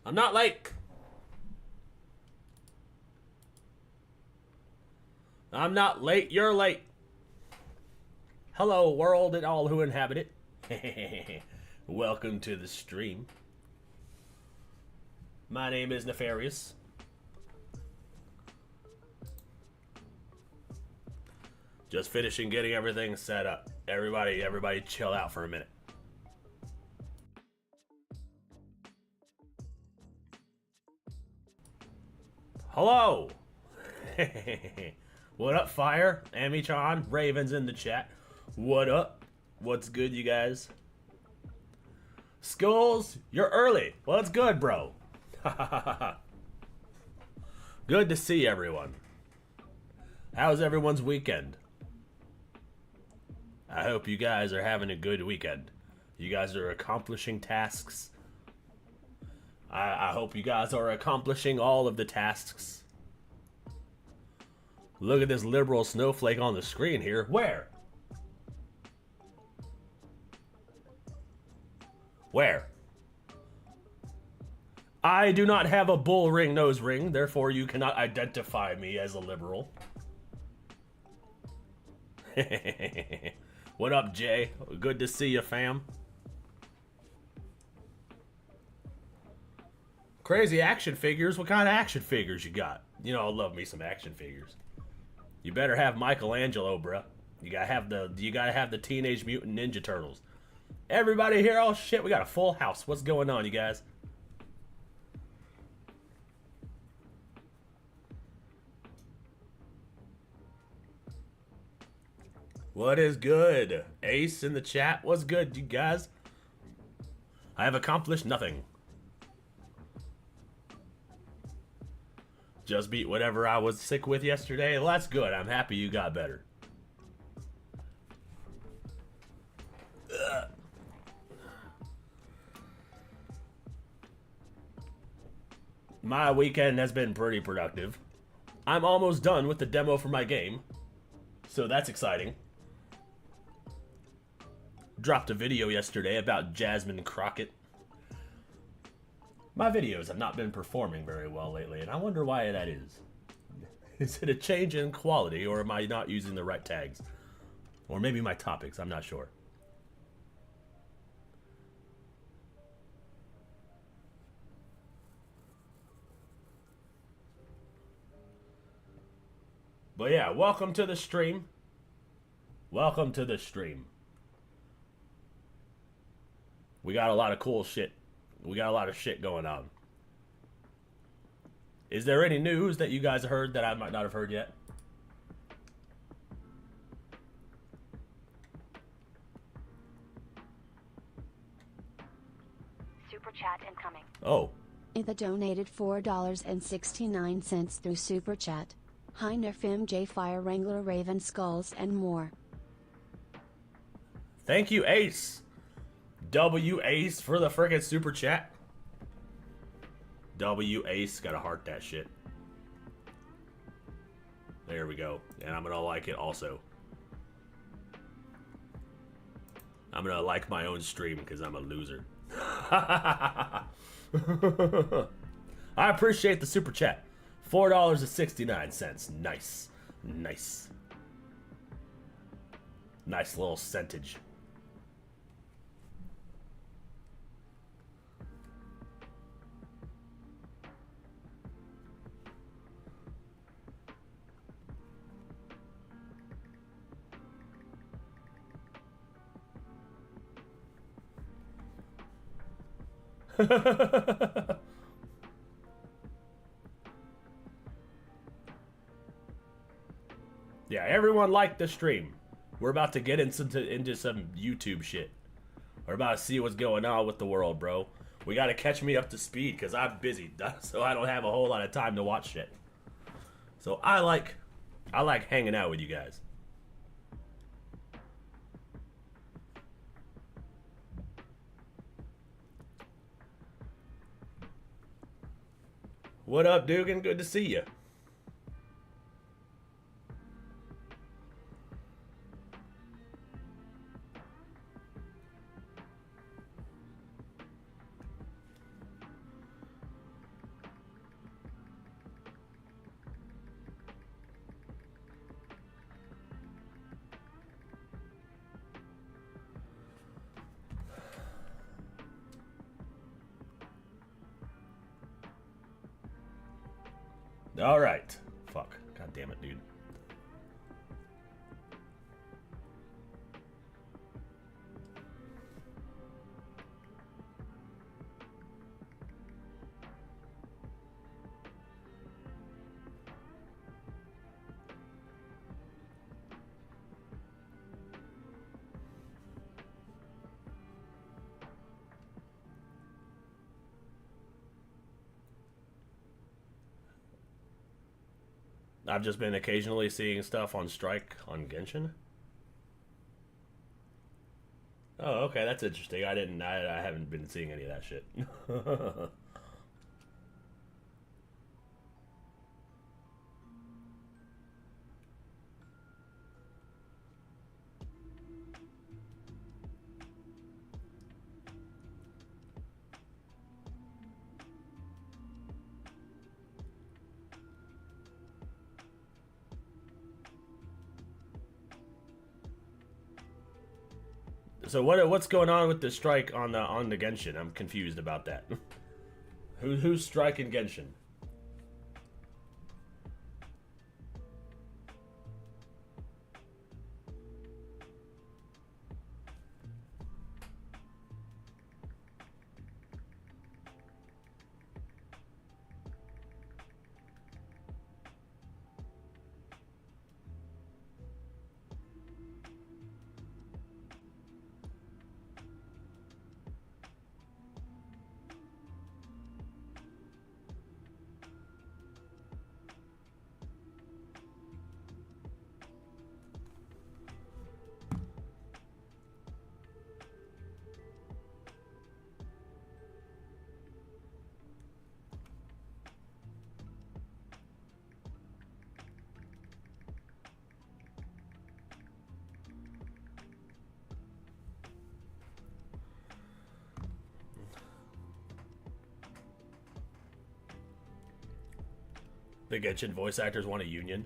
I'm not late. I'm not late. You're late. Hello, world and all who inhabit it. Welcome to the stream. My name is Nefarious. Just finishing getting everything set up. Everybody chill out for a minute. Hello! What up, Fire? Ami-chan, Raven's in the chat. What up? What's good, you guys? Skulls, you're early. Well, it's good, bro. Good to see everyone. How's everyone's weekend? I hope you guys are having a good weekend. You guys are accomplishing tasks. I hope you guys are accomplishing all of the tasks. Look at this liberal snowflake on the screen here. Where? Where? I do not have a bull ring nose ring, therefore you cannot identify me as a liberal. What up, Jay? Good to see you, fam. Crazy action figures? What kind of action figures you got? You know, I love me some action figures. You better have Michelangelo, bruh. You gotta have the Teenage Mutant Ninja Turtles. Everybody here? Oh shit, we got a full house. What's going on, you guys? What is good? Ace in the chat. What's good, you guys? I have accomplished nothing. Just beat whatever I was sick with yesterday. Well, that's good. I'm happy you got better. Ugh. My weekend has been pretty productive. I'm almost done with the demo for my game, so that's exciting. Dropped a video yesterday about Jasmine Crockett. My videos have not been performing very well lately, and I wonder why that is. Is it a change in quality, or am I not using the right tags? Or maybe my topics, I'm not sure. But yeah, welcome to the stream. Welcome to the stream. We got a lot of cool shit. We got a lot of shit going on. Is there any news that you guys heard that I might not have heard yet? Super chat incoming. Oh. Itha donated $4.69 through Super Chat. Hi Nerfim J Fire Wrangler Raven Skulls and more. Thank you, Ace. W Ace for the frickin' super chat. W Ace, gotta heart that shit. There we go. And I'm gonna like it also. I'm gonna like my own stream because I'm a loser. I appreciate the super chat. $4.69. Nice. Nice. Nice little centage. Yeah, everyone liked the stream. We're about to get into some YouTube shit. We're about to see what's going on with the world, bro. We gotta catch me up to speed because I'm busy, so I don't have a whole lot of time to watch shit. So I like hanging out with you guys. What up, Dugan? Good to see you. All right. Fuck. God damn it, dude. I've just been occasionally seeing stuff on Strike on Genshin. Oh, okay, that's interesting. I haven't been seeing any of that shit. So what's going on with the strike on the Genshin? I'm confused about that. Who's striking Genshin? The Genshin voice actors want a union.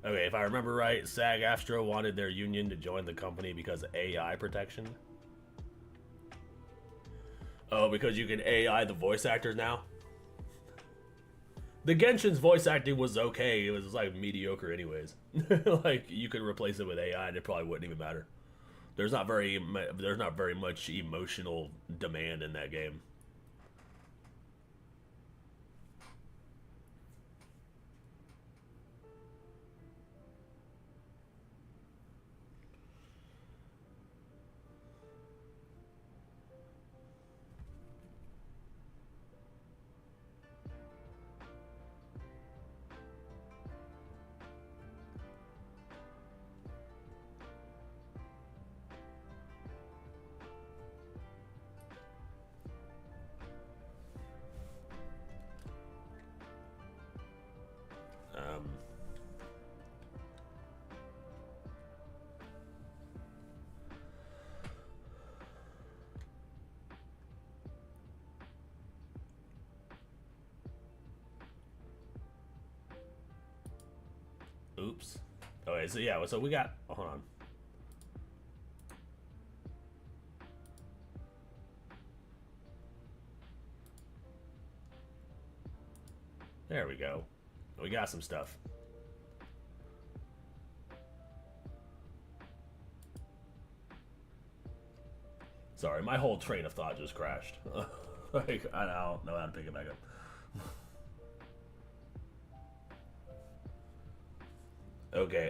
Okay, if I remember right, SAG-AFTRA wanted their union to join the company because of AI protection. Oh, because you can AI the voice actors now? The Genshin's voice acting was okay. It was like mediocre anyways. Like you could replace it with AI and it probably wouldn't even matter. There's not very much emotional demand in that game. Oops. Okay, so yeah, so we got. Hold on. There we go. We got some stuff. Sorry, my whole train of thought just crashed. Like, I don't know how to pick it back up. Okay,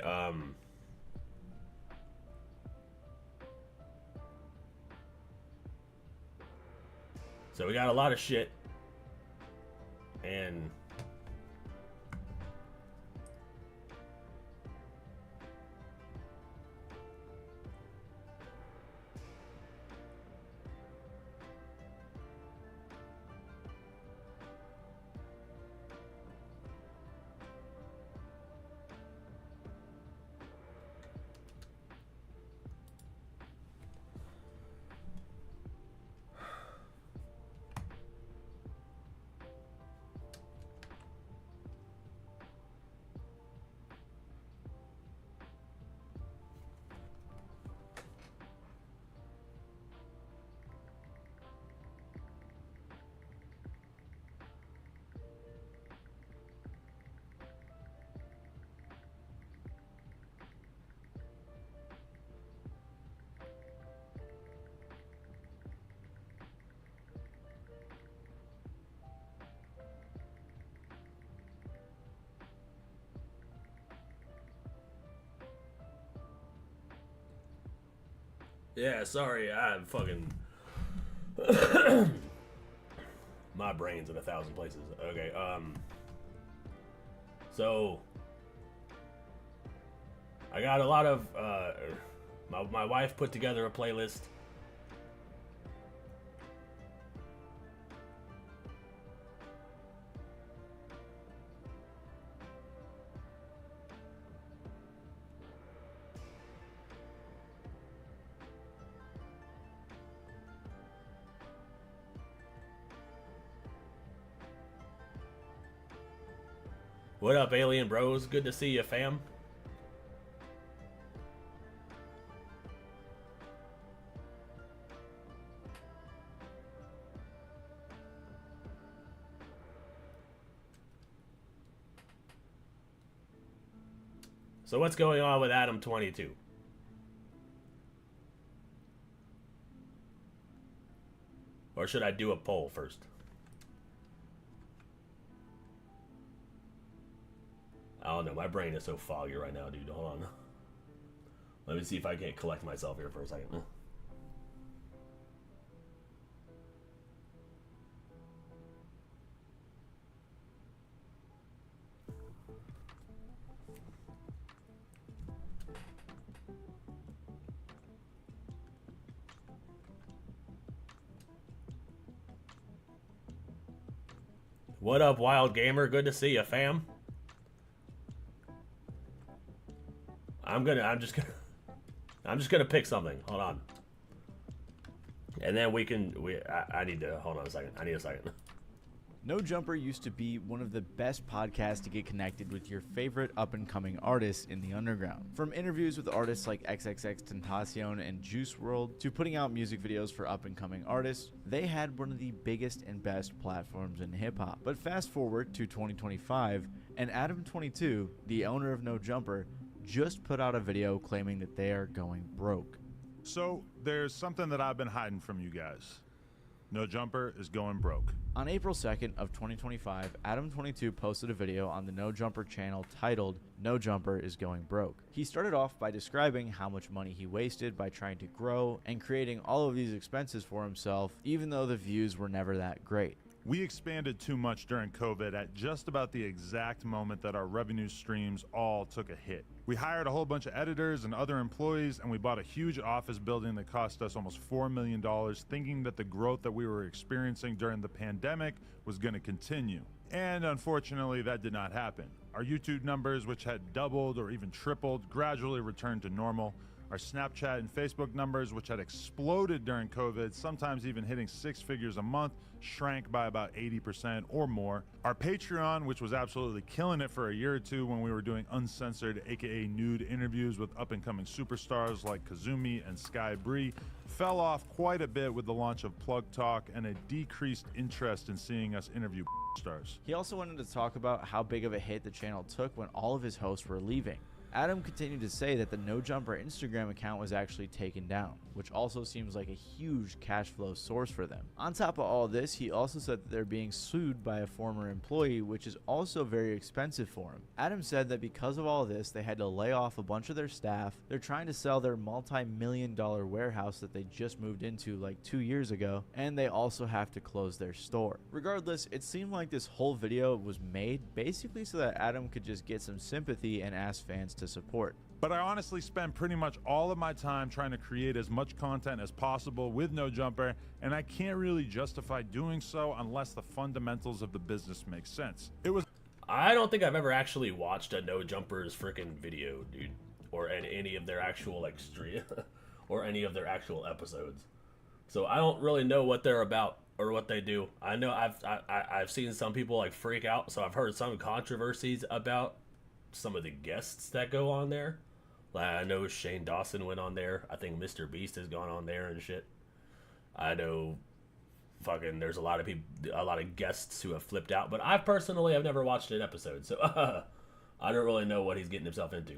so we got a lot of shit. And Yeah, sorry, I'm fucking... My brain's in 1,000 places. Okay, so... I got a lot of, my wife put together a playlist. What up, Alien Bros? Good to see you, fam. So what's going on with Adam 22? Or should I do a poll first? I don't know, my brain is so foggy right now, dude. Hold on. Let me see if I can't collect myself here for a second. What up, Wild Gamer? Good to see you, fam. I'm just gonna pick something. Hold on. And then I need to, hold on a second. I need a second. No Jumper used to be one of the best podcasts to get connected with your favorite up-and-coming artists in the underground. From interviews with artists like XXXTentacion and Juice WRLD to putting out music videos for up-and-coming artists, they had one of the biggest and best platforms in hip-hop. But fast forward to 2025, and Adam22, the owner of No Jumper, just put out a video claiming that they are going broke. So there's something that I've been hiding from you guys. No Jumper is going broke. On April 2nd of 2025, Adam22 posted a video on the No Jumper channel titled No Jumper is Going Broke. He started off by describing how much money he wasted by trying to grow and creating all of these expenses for himself, even though the views were never that great. We expanded too much during COVID at just about the exact moment that our revenue streams all took a hit. We hired a whole bunch of editors and other employees, and we bought a huge office building that cost us almost $4 million, thinking that the growth that we were experiencing during the pandemic was going to continue. And unfortunately, that did not happen. Our YouTube numbers, which had doubled or even tripled, gradually returned to normal. Our Snapchat and Facebook numbers, which had exploded during COVID, sometimes even hitting 6 figures a month, shrank by about 80% or more. Our Patreon, which was absolutely killing it for a year or two when we were doing uncensored, aka nude interviews with up-and-coming superstars like Kazumi and Sky Bree, fell off quite a bit with the launch of Plug Talk and a decreased interest in seeing us interview stars. He also wanted to talk about how big of a hit the channel took when all of his hosts were leaving. Adam continued to say that the No Jumper Instagram account was actually taken down, which also seems like a huge cash flow source for them. On top of all this, he also said that they're being sued by a former employee, which is also very expensive for him. Adam said that because of all this, they had to lay off a bunch of their staff. They're trying to sell their multi-million-dollar warehouse that they just moved into like 2 years ago, and they also have to close their store. Regardless, it seemed like this whole video was made basically so that Adam could just get some sympathy and ask fans to support. But I honestly spend pretty much all of my time trying to create as much content as possible with No Jumper, and I can't really justify doing so unless the fundamentals of the business make sense. I don't think I've ever actually watched a No Jumpers freaking video, dude, or any of their actual like stream or any of their actual episodes. So I don't really know what they're about or what they do. I know I've seen some people like freak out, so I've heard some controversies about some of the guests that go on there. Like, I know Shane Dawson went on there. I think Mr. Beast has gone on there and shit. I know fucking there's a lot of guests who have flipped out, but I personally have never watched an episode, so I don't really know what he's getting himself into.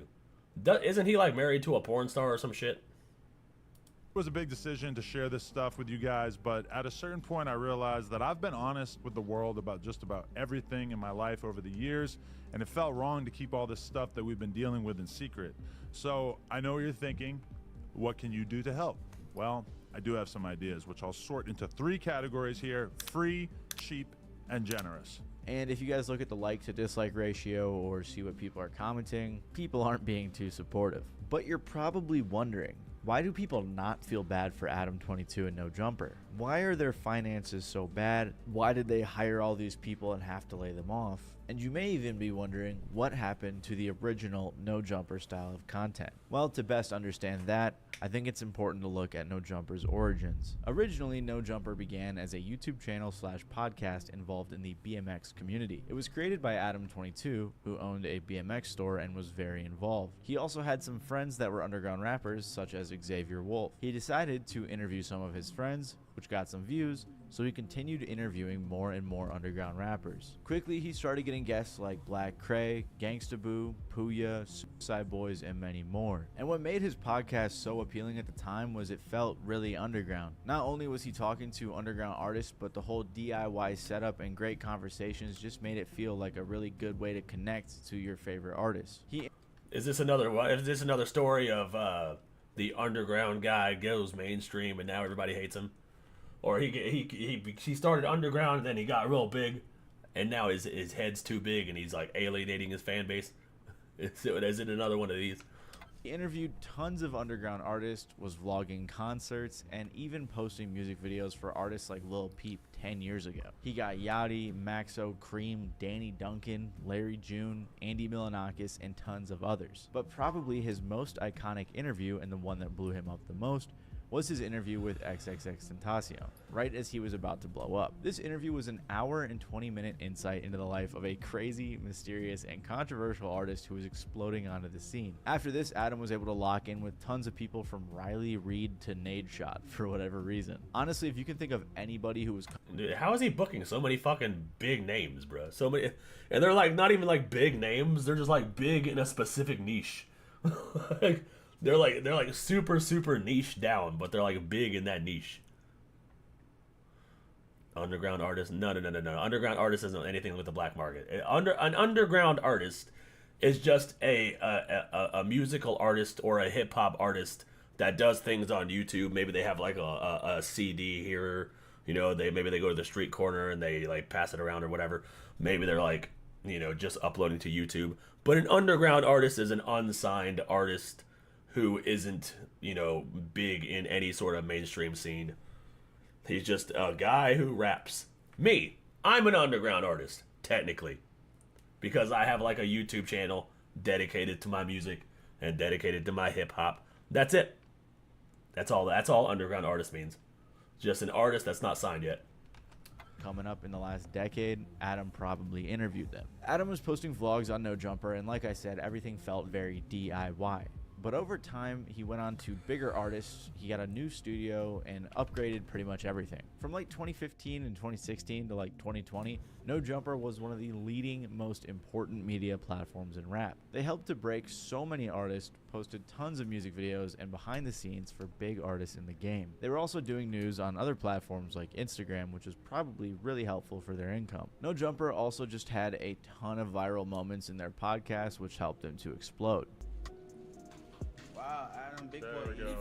Isn't he like married to a porn star or some shit? It was a big decision to share this stuff with you guys, but at a certain point I realized that I've been honest with the world about just about everything in my life over the years, and it felt wrong to keep all this stuff that we've been dealing with in secret. So I know what you're thinking. What can you do to help? Well, I do have some ideas, which I'll sort into 3 categories here: free, cheap, and generous. And if you guys look at the like to dislike ratio or see what people are commenting, people aren't being too supportive. But you're probably wondering, why do people not feel bad for Adam22 and No Jumper? Why are their finances so bad? Why did they hire all these people and have to lay them off? And you may even be wondering what happened to the original No Jumper style of content. Well, to best understand that, I think it's important to look at No Jumper's origins. Originally, No Jumper began as a YouTube channel / podcast involved in the BMX community. It was created by Adam22, who owned a BMX store and was very involved. He also had some friends that were underground rappers, such as Xavier Wolf. He decided to interview some of his friends, which got some views, so he continued interviewing more and more underground rappers. Quickly, he started getting guests like Black Cray, Gangsta Boo, Puya, Suicide Boys, and many more. And what made his podcast so appealing at the time was it felt really underground. Not only was he talking to underground artists, but the whole DIY setup and great conversations just made it feel like a really good way to connect to your favorite artists. Is this another story of the underground guy goes mainstream and now everybody hates him? Or he started underground and then he got real big, and now his head's too big and he's like alienating his fan base? Is it another one of these? He interviewed tons of underground artists, was vlogging concerts, and even posting music videos for artists like Lil Peep 10 years ago. He got Yachty, Maxo, Cream, Danny Duncan, Larry June, Andy Milonakis, and tons of others. But probably his most iconic interview, and the one that blew him up the most, was his interview with XXXTentacion, right as he was about to blow up. This interview was an hour and 20-minute insight into the life of a crazy, mysterious, and controversial artist who was exploding onto the scene. After this, Adam was able to lock in with tons of people from Riley Reid to Nadeshot for whatever reason. Honestly, if you can think of anybody who was... Dude, how is he booking so many fucking big names, bro? So many, and they're like not even like big names, they're just like big in a specific niche. Like, They're like super niche down, but they're like big in that niche. Underground artist? No. Underground artist isn't anything with the black market. An underground artist is just a musical artist or a hip hop artist that does things on YouTube. Maybe they have like a CD here. You know, maybe they go to the street corner and they like pass it around or whatever. Maybe they're like, you know, just uploading to YouTube. But an underground artist is an unsigned artist who isn't, you know, big in any sort of mainstream scene. He's just a guy who raps. Me, I'm an underground artist, technically, because I have like a YouTube channel dedicated to my music and dedicated to my hip hop. That's it. That's all underground artist means. Just an artist that's not signed yet. Coming up in the last decade, Adam probably interviewed them. Adam was posting vlogs on No Jumper, and like I said, everything felt very DIY. But over time, he went on to bigger artists, he got a new studio, and upgraded pretty much everything. From like 2015 and 2016 to like 2020, No Jumper was one of the leading, most important media platforms in rap. They helped to break so many artists, posted tons of music videos, and behind the scenes for big artists in the game. They were also doing news on other platforms like Instagram, which was probably really helpful for their income. No Jumper also just had a ton of viral moments in their podcast, which helped them to explode. Wow, Adam, big There boy. we go.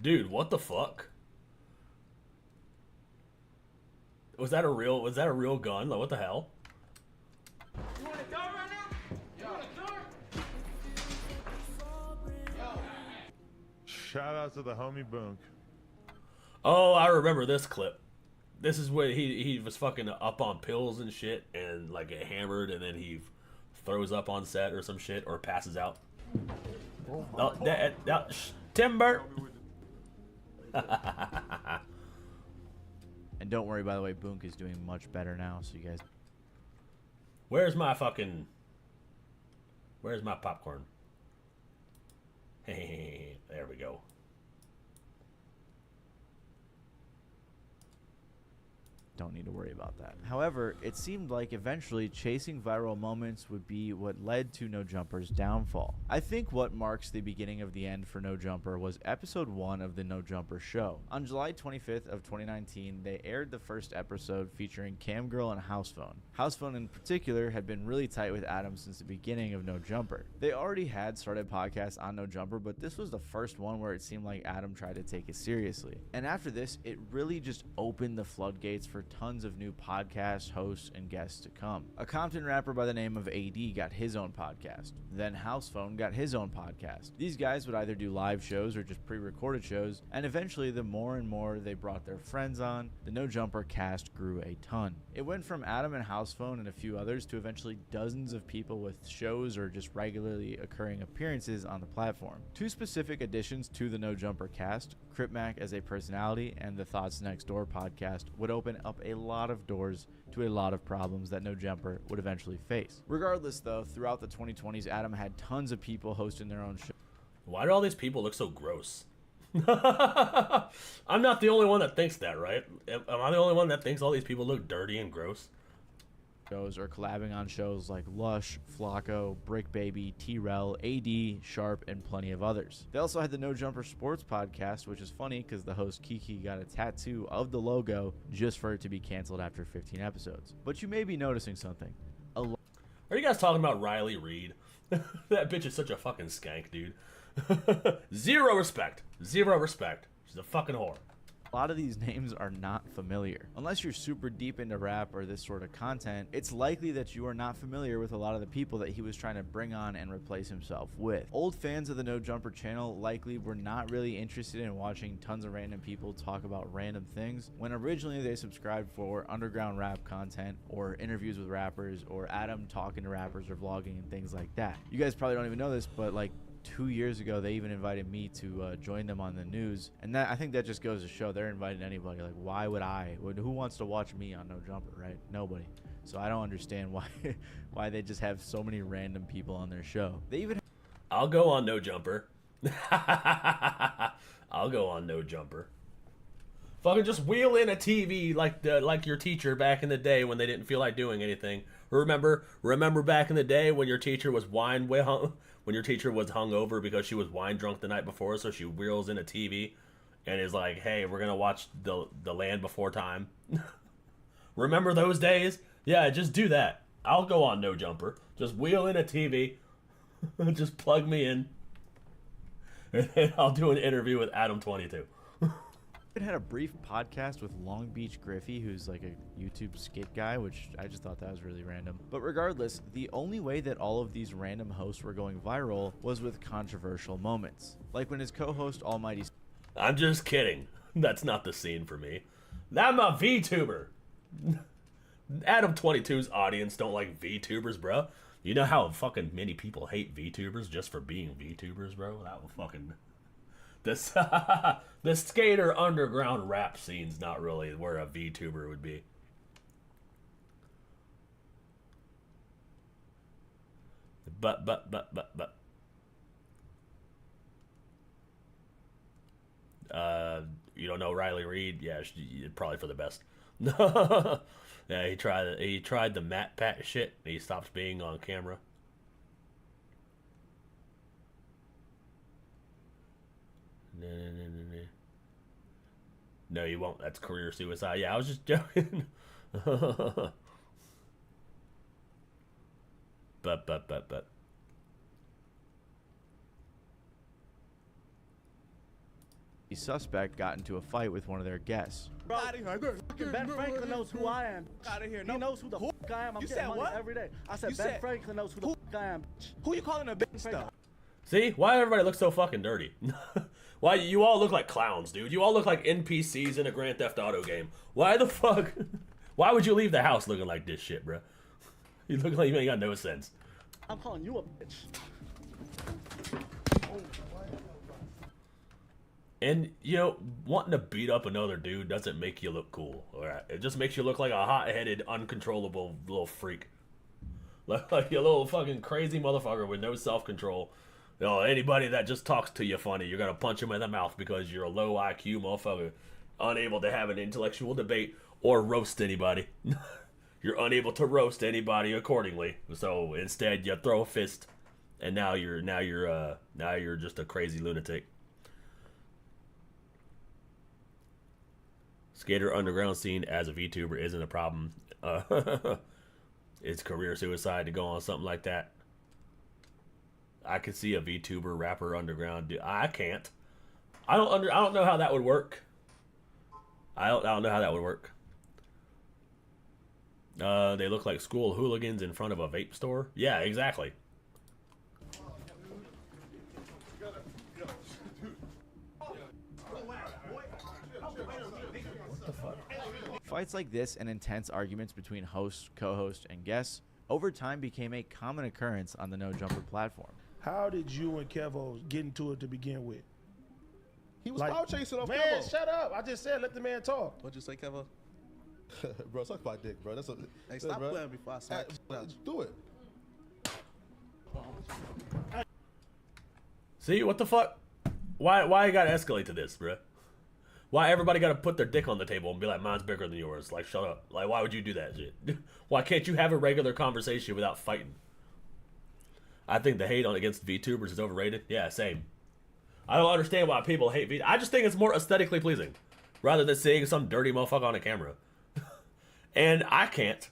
Dude, what the fuck? Was that a real gun? Like, what the hell? You want a dart right now? You want a dart? Shout out to the homie Boonk. Oh, I remember this clip. This is where he was fucking up on pills and shit and like get hammered and then he throws up on set or some shit or passes out. Oh, Timber. And don't worry, by the way, Boonk is doing much better now, so you guys... Where's my popcorn? Hey, there we go. don't need to worry about that. However, it seemed like eventually chasing viral moments would be what led to No Jumper's downfall. I think what marks the beginning of the end for No Jumper was episode 1 of the No Jumper show. On July 25th of 2019, they aired the first episode featuring Camgirl and Housephone. Housephone in particular had been really tight with Adam since the beginning of No Jumper. They already had started podcasts on No Jumper, but this was the first one where it seemed like Adam tried to take it seriously. And after this, it really just opened the floodgates for tons of new podcasts, hosts, and guests to come. A Compton rapper by the name of AD got his own podcast. Then Housephone got his own podcast. These guys would either do live shows or just pre-recorded shows, and eventually the more and more they brought their friends on, the No Jumper cast grew a ton. It went from Adam and Housephone and a few others to eventually dozens of people with shows or just regularly occurring appearances on the platform. Two specific additions to the No Jumper cast, Crip Mac as a personality and the Thoughts Next Door podcast, would open up a lot of doors to a lot of problems that No Jumper would eventually face. Regardless though, throughout the 2020s, Adam had tons of people hosting their own shows. Why do all these people look so gross? I'm not the only one that thinks that, right? Am I the only one that thinks all these people look dirty and gross? Or collabing on shows like Lush, Flacco, Brick Baby, T-Rel, AD, Sharp, and plenty of others. They also had the No Jumper Sports podcast, which is funny because the host Kiki got a tattoo of the logo just for it to be canceled after 15 episodes. But you may be noticing something. Are you guys talking about Riley Reid? That bitch is such a fucking skank, dude. Zero respect. Zero respect. She's a fucking whore. A lot of these names are not familiar. Unless you're super deep into rap or this sort of content, it's likely that you are not familiar with a lot of the people that he was trying to bring on and replace himself with. Old fans of the No Jumper channel likely were not really interested in watching tons of random people talk about random things when originally they subscribed for underground rap content or interviews with rappers or Adam talking to rappers or vlogging and things like that. You guys probably don't even know this, but like 2 years ago they even invited me to join them on the news, and that I think that just goes to show they're inviting anybody. Like, why would who wants to watch me on No Jumper, right? Nobody. So I don't understand why they just have so many random people on their show. They even I'll go on No Jumper. I'll go on No Jumper. Fucking just wheel in a TV like your teacher back in the day when they didn't feel like doing anything. Remember back in the day when your teacher was when your teacher was hungover because she was wine drunk the night before, so she wheels in a TV and is like, "Hey, we're gonna watch the Land Before Time." Remember those days? Yeah, just do that. I'll go on No Jumper. Just wheel in a TV. Just plug me in, and then I'll do an interview with Adam22. It had a brief podcast with Long Beach Griffey, who's like a YouTube skit guy, which I just thought that was really random. But regardless, the only way that all of these random hosts were going viral was with controversial moments. Like when his co-host Almighty... I'm just kidding. That's not the scene for me. I'm a VTuber. Adam22's audience don't like VTubers, bro. You know how fucking many people hate VTubers just for being VTubers, bro? That will fucking... The skater underground rap scene's not really where a VTuber would be. But. You don't know Riley Reid? Yeah, probably for the best. Yeah, he tried the Matt Pat shit. He stopped being on camera. No, you won't. That's career suicide. Yeah, I was just joking. but. The suspect got into a fight with one of their guests. Bro, out of here. Fucking Ben Franklin knows who I am. Out of here. He knows who the fuck I am. I'm getting money every day. I said Ben Franklin knows who the fuck I am. Who you calling a bitch though? See? Why everybody looks so fucking dirty? Why you all look like clowns, dude? You all look like NPCs in a Grand Theft Auto game. Why the fuck? Why would you leave the house looking like this shit, bro? You look like you ain't got no sense. I'm calling you a bitch. And, you know, wanting to beat up another dude doesn't make you look cool, alright? It just makes you look like a hot-headed, uncontrollable little freak. Like a little fucking crazy motherfucker with no self-control. You know, anybody that just talks to you funny, you're gonna punch him in the mouth because you're a low IQ motherfucker, unable to have an intellectual debate or roast anybody. You're unable to roast anybody accordingly. So instead, you throw a fist, and now you're just a crazy lunatic. Skater underground scene as a VTuber isn't a problem. It's career suicide to go on something like that. I could see a VTuber rapper underground do. I can't. I don't know how that would work. I don't know how that would work. They look like school hooligans in front of a vape store. Yeah, exactly. Fights like this and intense arguments between host, co-host, and guests over time became a common occurrence on the No Jumper platform. How did you and Kevo get into it to begin with? He was power chasing off Man, Kevo. shut up. I just said let the man talk. What'd you say, Kevo? Bro, suck my dick, bro. That's a, Hey, stop bro. playing before I smack you. Do it. See, what the fuck? Why you gotta escalate to this, bruh? Why everybody gotta put their dick on the table and be like, mine's bigger than yours? Like, shut up. Like, why would you do that shit? Why can't you have a regular conversation without fighting? I think the hate on against VTubers is overrated. Yeah, same. I don't understand why people hate VTubers. I just think it's more aesthetically pleasing, rather than seeing some dirty motherfucker on a camera. And I can't.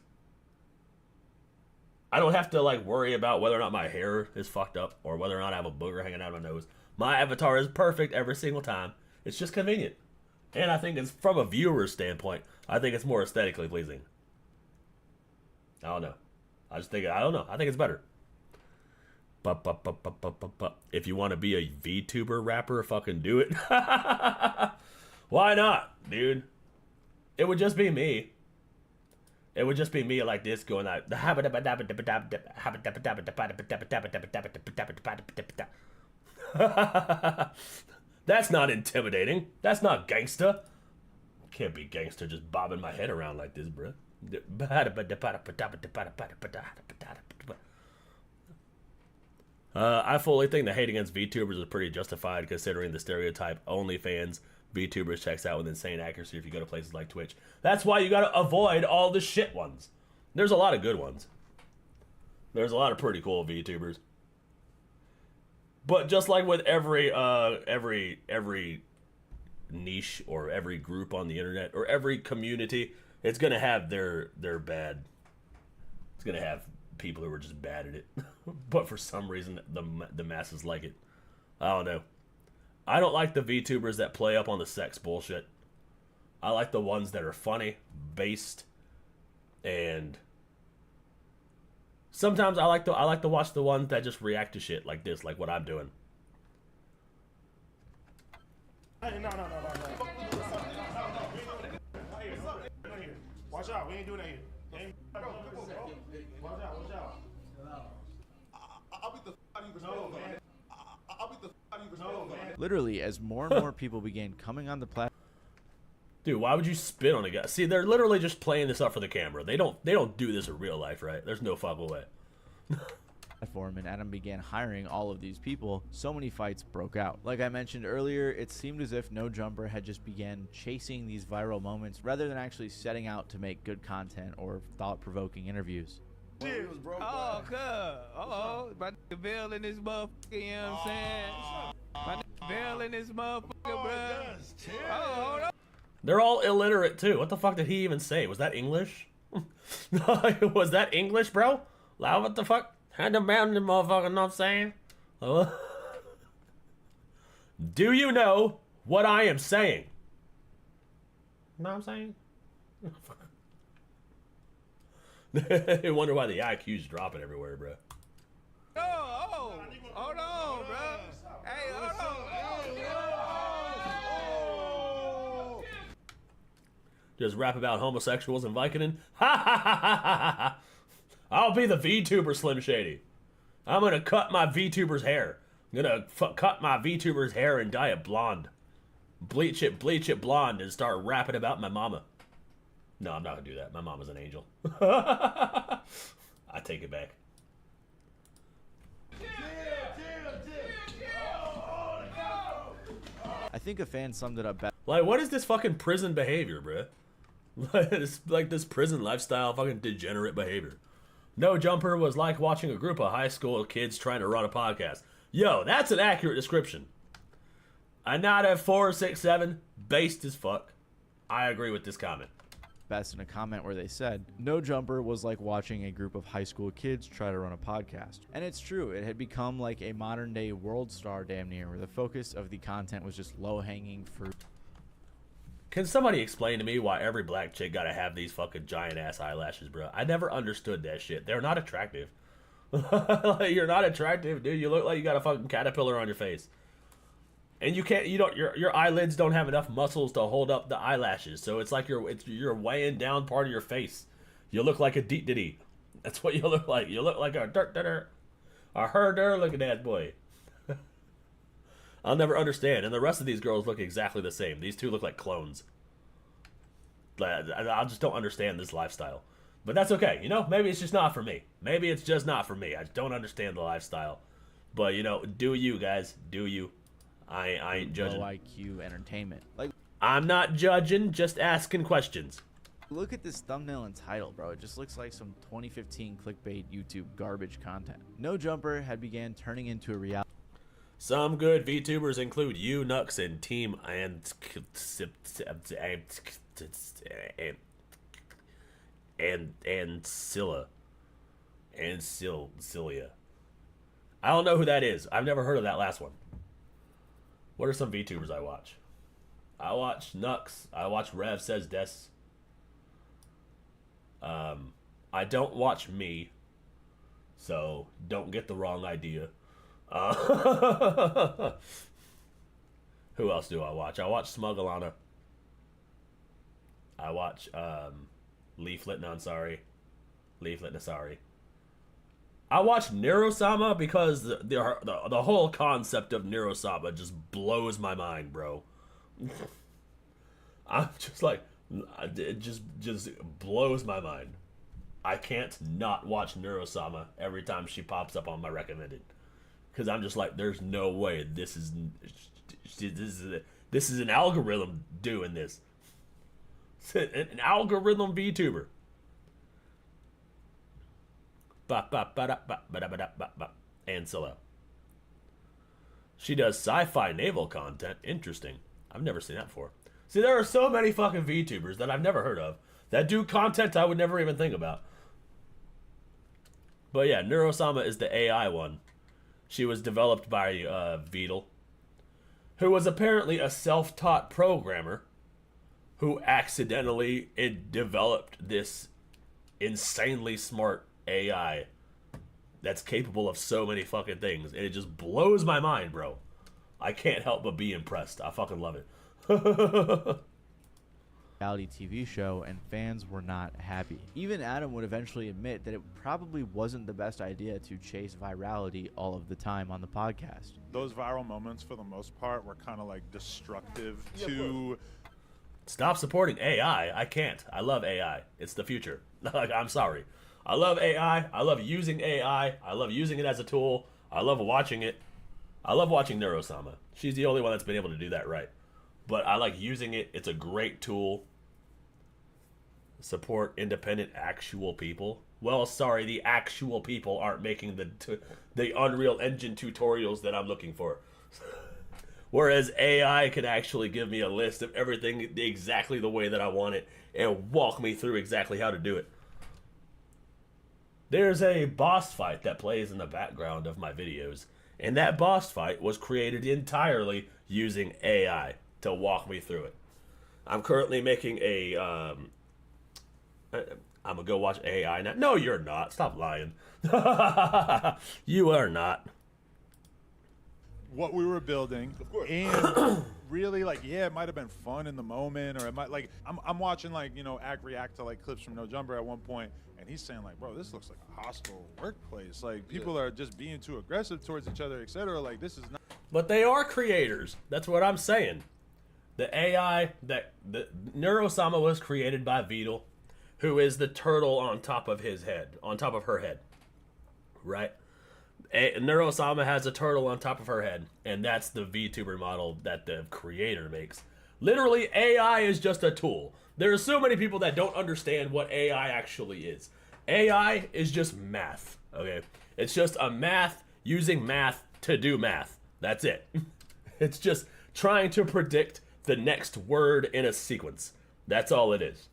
I don't have to like worry about whether or not my hair is fucked up or whether or not I have a booger hanging out of my nose. My avatar is perfect every single time. It's just convenient. And I think it's from a viewer's standpoint, I think it's more aesthetically pleasing. I don't know. I don't know. I think it's better. If you want to be a VTuber rapper, fucking do it. Why not, dude? It would just be me. It would just be me like this going like That's not intimidating. That's not gangsta. Can't be gangster just bobbing my head around like this, bro. I fully think the hate against VTubers is pretty justified considering the stereotype OnlyFans VTubers checks out with insane accuracy if you go to places like Twitch. That's why you gotta avoid all the shit ones. There's a lot of good ones. There's a lot of pretty cool VTubers. But just like with every niche or every group on the internet or every community, it's gonna have their bad. It's gonna have people who are just bad at it. But for some reason, the masses like it. I don't know. I don't like the VTubers that play up on the sex bullshit. I like the ones that are funny, based, and sometimes I like to watch the ones that just react to shit like this, like what I'm doing. Hey, no. Watch out, we ain't doing that here. Watch out. I'll beat the out of you. No, man. I'll beat the out of you. No, man. Literally, as more and more people began coming on the platform. Dude, why would you spit on a guy? See, they're literally just playing this up for the camera. They don't do this in real life, right? There's no fucking way. And Adam began hiring all of these people, so many fights broke out. Like I mentioned earlier, it seemed as if No Jumper had just began chasing these viral moments rather than actually setting out to make good content or thought-provoking interviews. Oh, cuz. Uh-oh. My nigga Bill in this motherfucker, you know what I'm saying? My nigga Bill in this motherfucker, bro. Oh, hold on. They're all illiterate, too. What the fuck did he even say? Was that English? Was that English, bro? Loud, what the fuck? Had to bound the motherfucker, know what I'm saying? Do you know what I am saying? Know what I'm saying? I wonder why the IQ's dropping everywhere, bro. Oh, hold on, bro. Hey, hold on. Just rap about homosexuals and Vicodin? Ha ha ha ha ha ha! I'll be the VTuber Slim Shady. I'm gonna cut my VTuber's hair. I'm gonna cut my VTuber's hair and dye it blonde. Bleach it blonde and start rapping about my mama. No, I'm not gonna do that. My mama's an angel. I take it back. I think a fan summed it up best. Like, what is this fucking prison behavior, bruh? It's like this prison lifestyle, fucking degenerate behavior. No Jumper was like watching a group of high school kids trying to run a podcast. Yo, that's an accurate description. Anada 467, based as fuck. I agree with this comment. Best in a comment where they said, No Jumper was like watching a group of high school kids try to run a podcast. And it's true, it had become like a modern day world star damn near, where the focus of the content was just low hanging fruit. Can somebody explain to me why every black chick gotta have these fucking giant ass eyelashes, bro? I never understood that shit. They're not attractive. Like, you're not attractive, dude. You look like you got a fucking caterpillar on your face. And your eyelids don't have enough muscles to hold up the eyelashes. So it's like you're weighing down part of your face. You look like a deet diddy. That's what you look like. You look like a herder looking ass boy. I'll never understand. And the rest of these girls look exactly the same. These two look like clones. I just don't understand this lifestyle. But that's okay. You know, maybe it's just not for me. Maybe it's just not for me. I don't understand the lifestyle. But, you know, do you guys. Do you. I ain't judging. Low IQ entertainment. Like, I'm not judging, just asking questions. look at this thumbnail and title, bro. It just looks like some 2015 clickbait YouTube garbage content. No Jumper had began turning into a reality. Some good VTubers include you, Nux, and Team and Scylla. And Cilia. I don't know who that is. I've never heard of that last one. What are some VTubers I watch? I watch Nux. I watch Rev Says Des. I don't watch me, so don't get the wrong idea. Who else do I watch? I watch Smugalana. I watch Leaflet Nansari. I watch Neurosama because the whole concept of Neurosama just blows my mind, bro. I'm just like, it just blows my mind. I can't not watch Neurosama every time she pops up on my recommended, because I'm just like, there's no way this is an algorithm doing this. An algorithm VTuber. Ancilla. She does sci-fi naval content. Interesting. I've never seen that before. See, there are so many fucking VTubers that I've never heard of that do content I would never even think about. But yeah, Neurosama is the AI one. She was developed by Vedal, who was apparently a self-taught programmer who accidentally developed this insanely smart AI that's capable of so many fucking things, and it just blows my mind, bro. I can't help but be impressed. I fucking love it. Reality TV show, and fans were not happy. Even Adam would eventually admit that it probably wasn't the best idea to chase virality all of the time on the podcast. Those viral moments, for the most part, were kind of like destructive to... Stop supporting AI. I can't. I love AI. It's the future. Like, I'm sorry. I love AI. I love using AI. I love using it as a tool. I love watching it. I love watching Neurosama. She's the only one that's been able to do that right. But I like using it. It's a great tool. Support independent actual people. Well, sorry, the actual people aren't making the Unreal Engine tutorials that I'm looking for. Whereas AI can actually give me a list of everything exactly the way that I want it and walk me through exactly how to do it. There's a boss fight that plays in the background of my videos, and that boss fight was created entirely using AI to walk me through it. I'm currently making a I'm gonna go watch AI now. No, you're not. Stop lying. You are not. What we were building, and really, like, yeah, it might have been fun in the moment, or it might, like, I'm watching, like, you know, Ag react to like clips from No Jumper at one point, and he's saying like, bro, this looks like a hostile workplace. Like, people are just being too aggressive towards each other, etc. Like, this is not. But they are creators. That's what I'm saying. The AI that the Neurosama was created by Vedal, who is the turtle on top of his head, on top of her head, right? Neurosama has a turtle on top of her head, and that's the VTuber model that the creator makes. Literally, AI is just a tool. There are so many people that don't understand what AI actually is. AI is just math, okay? It's just a math using math to do math. That's it. It's just trying to predict the next word in a sequence. That's all it is.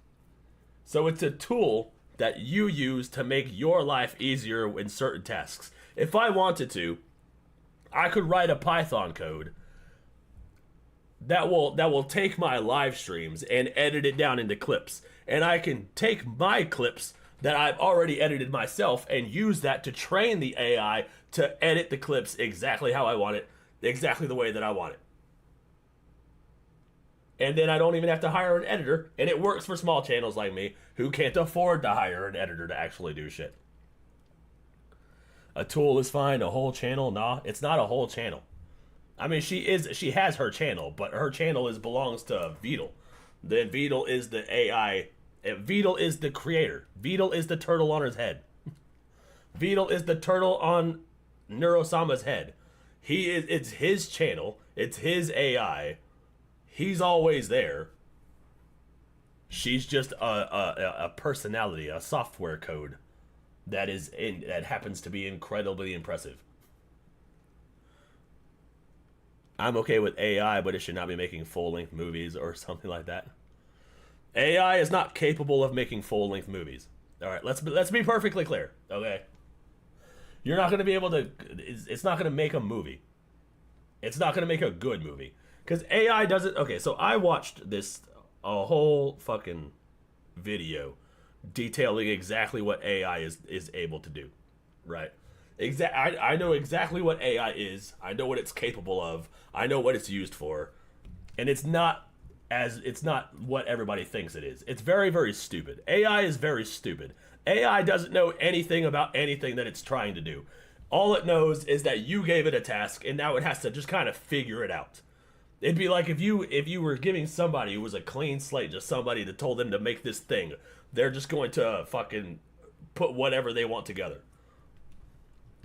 So it's a tool that you use to make your life easier in certain tasks. If I wanted to, I could write a Python code that will take my live streams and edit it down into clips. And I can take my clips that I've already edited myself and use that to train the AI to edit the clips exactly how I want it, exactly the way that I want it. And then I don't even have to hire an editor, and it works for small channels like me who can't afford to hire an editor to actually do shit. A tool is fine, a whole channel, nah, it's not a whole channel. I mean, she has her channel, but her channel belongs to Vedal. Then Vedal is the AI. Vedal is the creator. Vedal is the turtle on his head. Vedal is the turtle on Neurosama's head. It's his channel. It's his AI. He's always there. She's just a personality, a software code that happens to be incredibly impressive. I'm okay with AI, but it should not be making full-length movies or something like that. AI is not capable of making full-length movies. All right, let's be perfectly clear, okay? You're not going to be able to... It's not going to make a movie. It's not going to make a good movie. Because AI doesn't... Okay, so I watched a whole fucking video detailing exactly what AI is able to do, right? I know exactly what AI is. I know what it's capable of. I know what it's used for. And it's not what everybody thinks it is. It's very, very stupid. AI is very stupid. AI doesn't know anything about anything that it's trying to do. All it knows is that you gave it a task, and now it has to just kind of figure it out. It'd be like if you were giving somebody who was a clean slate, just somebody that told them to make this thing, they're just going to fucking put whatever they want together.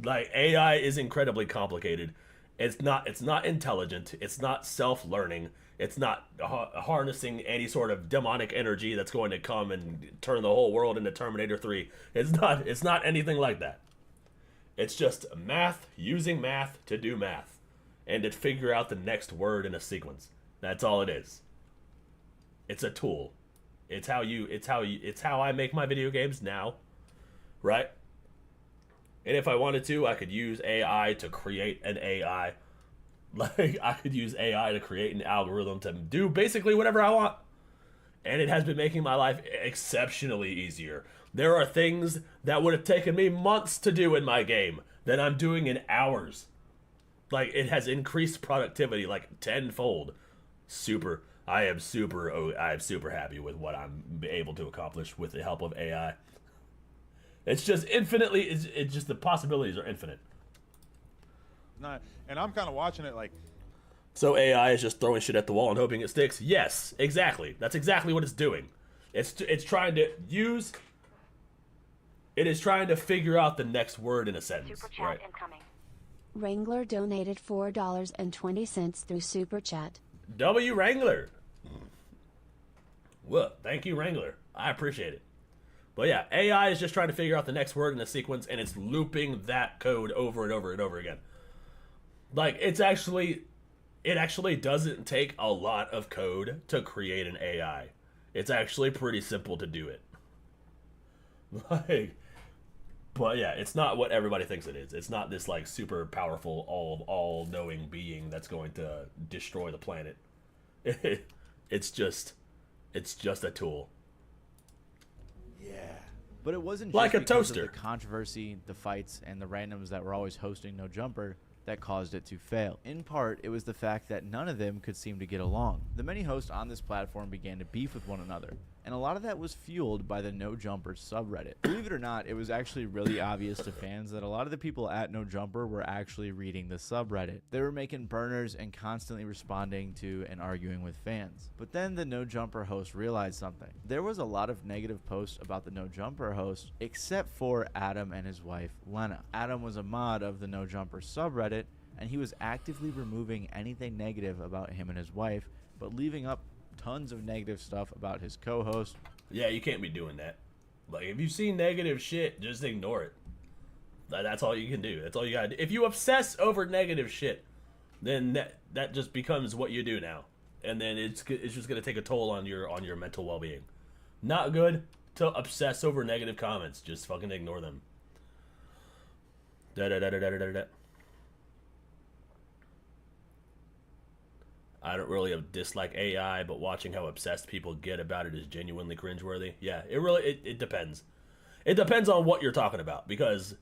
Like, AI is incredibly complicated. It's not intelligent. It's not self-learning. It's not harnessing any sort of demonic energy that's going to come and turn the whole world into Terminator 3. It's not anything like that. It's just math, using math to do math, and to figure out the next word in a sequence. That's all it is. It's a tool. It's how I make my video games now, right? And if I wanted to, I could use AI to create an AI. Like, I could use AI to create an algorithm to do basically whatever I want. And it has been making my life exceptionally easier. There are things that would have taken me months to do in my game that I'm doing in hours. Like, it has increased productivity like tenfold. I am super happy with what I'm able to accomplish with the help of AI. It's just it's just the possibilities are infinite. No, and I'm kind of watching it like... So AI is just throwing shit at the wall and hoping it sticks? Yes, exactly. That's exactly what it's doing. It's trying to use... It is trying to figure out the next word in a sentence. Super chat incoming. Wrangler donated $4.20 through Super Chat. W. Wrangler. Well, thank you, Wrangler. I appreciate it. But yeah, AI is just trying to figure out the next word in the sequence, and it's looping that code over and over and over again. Like, it actually doesn't take a lot of code to create an AI. It's actually pretty simple to do it. Like, but yeah, it's not what everybody thinks it is. It's not this like super powerful, all-knowing being that's going to destroy the planet. It's just a tool. Yeah. But it wasn't just like a because toaster. Of the controversy, the fights, and the randoms that were always hosting No Jumper that caused it to fail. In part, it was the fact that none of them could seem to get along. The many hosts on this platform began to beef with one another, and a lot of that was fueled by the No Jumper subreddit. Believe it or not, it was actually really obvious to fans that a lot of the people at No Jumper were actually reading the subreddit. They were making burners and constantly responding to and arguing with fans. But then the No Jumper host realized something. There was a lot of negative posts about the No Jumper host, except for Adam and his wife, Lena. Adam was a mod of the No Jumper subreddit, and he was actively removing anything negative about him and his wife, but leaving up tons of negative stuff about his co-host. Yeah, you can't be doing that. Like, if you see negative shit, just ignore it. That's all you can do. That's all you gotta do. If you obsess over negative shit, then that just becomes what you do now, and then it's just gonna take a toll on your mental well-being. Not good to obsess over negative comments. Just fucking ignore them. I don't really dislike AI, but watching how obsessed people get about it is genuinely cringeworthy. Yeah, it depends. It depends on what you're talking about, because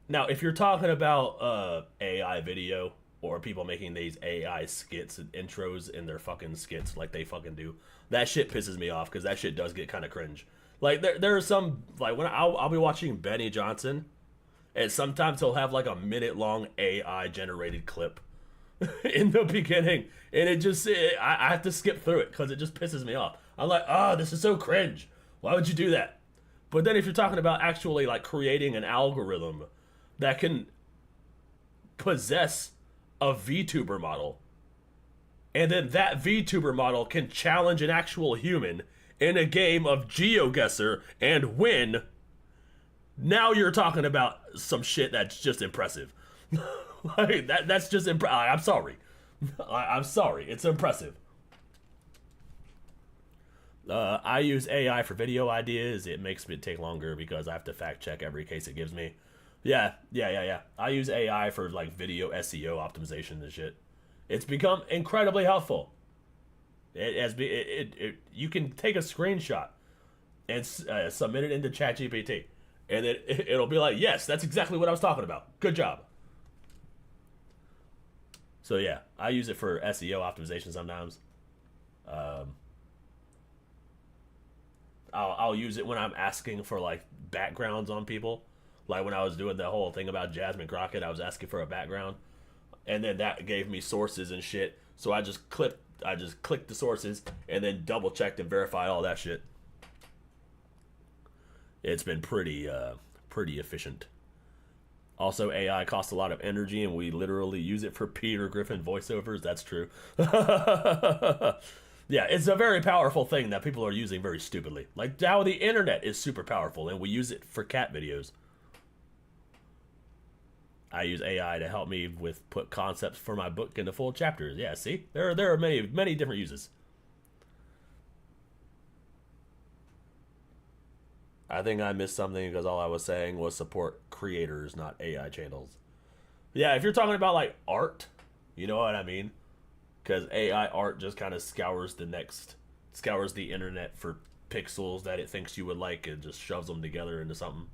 now if you're talking about AI video or people making these AI skits and intros in their fucking skits like they fucking do, that shit pisses me off, because that shit does get kind of cringe. Like there are some, like when I'll be watching Benny Johnson, and sometimes he'll have like a minute-long AI generated clip in the beginning, and I have to skip through it because it just pisses me off. I'm like, this is so cringe. Why would you do that? But then if you're talking about actually like creating an algorithm that can possess a VTuber model, and then that VTuber model can challenge an actual human in a game of GeoGuessr and win, now you're talking about some shit that's just impressive. Like, that's just I'm sorry. I'm sorry. It's impressive. I use AI for video ideas. It makes me take longer because I have to fact check every case it gives me. Yeah. I use AI for like video SEO optimization and shit. It's become incredibly helpful. You can take a screenshot and submit it into ChatGPT, and it'll be like, yes, that's exactly what I was talking about. Good job. So yeah, I use it for SEO optimization sometimes. I'll use it when I'm asking for like backgrounds on people. Like when I was doing the whole thing about Jasmine Crockett, I was asking for a background, and then that gave me sources and shit. So I just clicked the sources and then double checked and verified all that shit. It's been pretty efficient. Also, AI costs a lot of energy, and we literally use it for Peter Griffin voiceovers. That's true. Yeah, it's a very powerful thing that people are using very stupidly. Like how the internet is super powerful, and we use it for cat videos. I use AI to help me put concepts for my book into full chapters. Yeah, see? There are many different uses. I think I missed something because all I was saying was support creators, not AI channels. Yeah, if you're talking about like art, you know what I mean? Because AI art just kind of scours the internet for pixels that it thinks you would like and just shoves them together into something.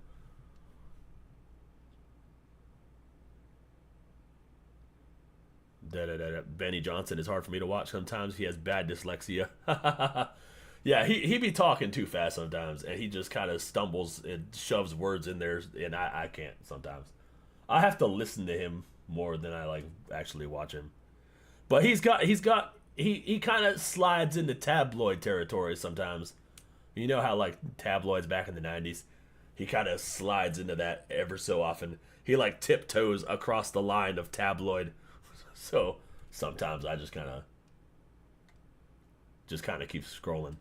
Benny Johnson is hard for me to watch sometimes. He has bad dyslexia. Yeah, he be talking too fast sometimes, and he just kind of stumbles and shoves words in there, and I can't sometimes. I have to listen to him more than I like actually watch him. But he kind of slides into tabloid territory sometimes. You know how like tabloids back in the 90s? He kind of slides into that ever so often. He like tiptoes across the line of tabloid. So sometimes I just kind of keep scrolling.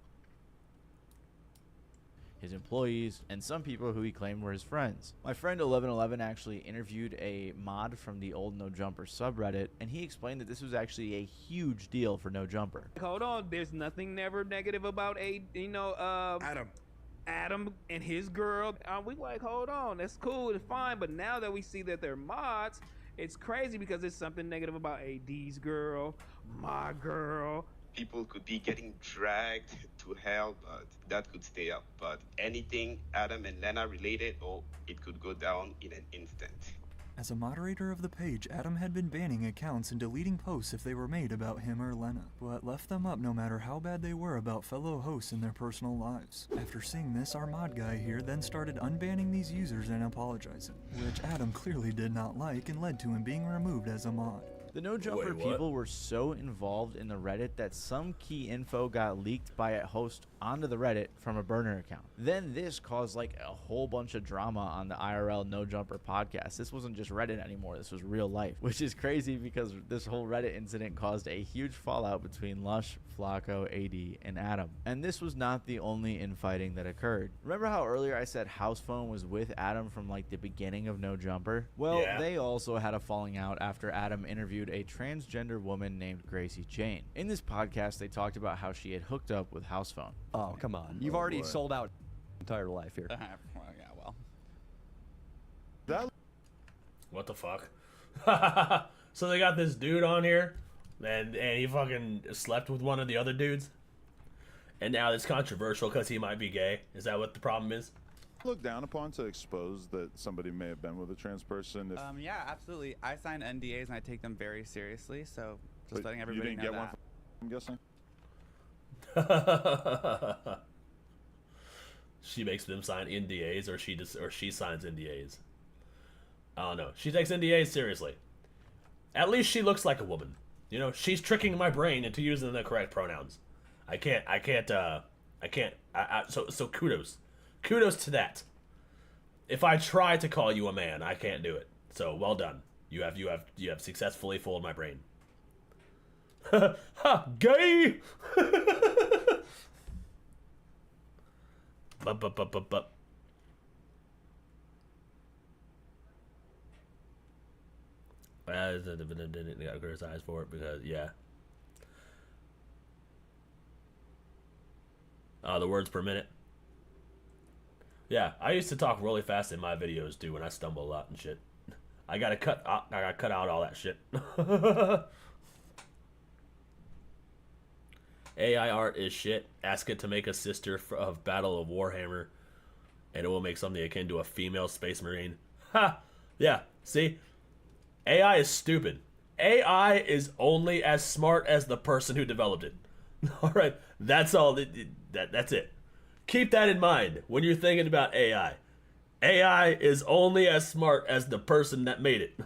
His employees, and some people who he claimed were his friends. My friend 1111 actually interviewed a mod from the old No Jumper subreddit, and he explained that this was actually a huge deal for No Jumper. Hold on, there's nothing never negative about Adam and his girl. We like, hold on, that's cool and fine, but now that we see that they're mods, it's crazy because there's something negative about AD's girl, my girl. People could be getting dragged to hell, but that could stay up. But anything Adam and Lena related, it could go down in an instant. As a moderator of the page, Adam had been banning accounts and deleting posts if they were made about him or Lena, but left them up no matter how bad they were about fellow hosts and their personal lives. After seeing this, our mod guy here then started unbanning these users and apologizing, which Adam clearly did not like and led to him being removed as a mod. The No Jumper Wait, what? people were so involved in the Reddit that some key info got leaked by a host onto the Reddit from a burner account. Then this caused like a whole bunch of drama on the IRL No Jumper podcast. This wasn't just Reddit anymore, this was real life, which is crazy because this whole Reddit incident caused a huge fallout between Lush, Flacco, AD, and Adam. And this was not the only infighting that occurred. Remember how earlier I said House Phone was with Adam from like the beginning of No Jumper? Well, Yeah. they also had a falling out after Adam interviewed a transgender woman named Gracie Jane. In this podcast, they talked about how she had hooked up with House Phone. Oh, come on. You've already sold out entire life here. Yeah, well. That What the fuck? So they got this dude on here, and he fucking slept with one of the other dudes, and now it's controversial because he might be gay. Is that what the problem is? looked down upon to expose that somebody may have been with a trans person? If, Yeah, absolutely. I sign NDAs and I take them very seriously. So just but letting you everybody didn't know get one that. I'm guessing. She makes them sign NDAs, or she signs NDAs. I don't know. She takes NDAs seriously. At least she looks like a woman. You know, she's tricking my brain into using the correct pronouns. So kudos to that. If I try to call you a man, I can't do it. So well done. You have successfully fooled my brain. Ha! Gay! But. I didn't got criticized for it because, yeah. The words per minute. Yeah, I used to talk really fast in my videos too when I stumble a lot and shit. I gotta cut out all that shit. AI art is shit. Ask it to make a sister of Battle of Warhammer, and it will make something akin to a female space marine. Ha! Yeah, see? AI is stupid. AI is only as smart as the person who developed it. Alright, that's all. That's it. Keep that in mind when you're thinking about AI. AI is only as smart as the person that made it.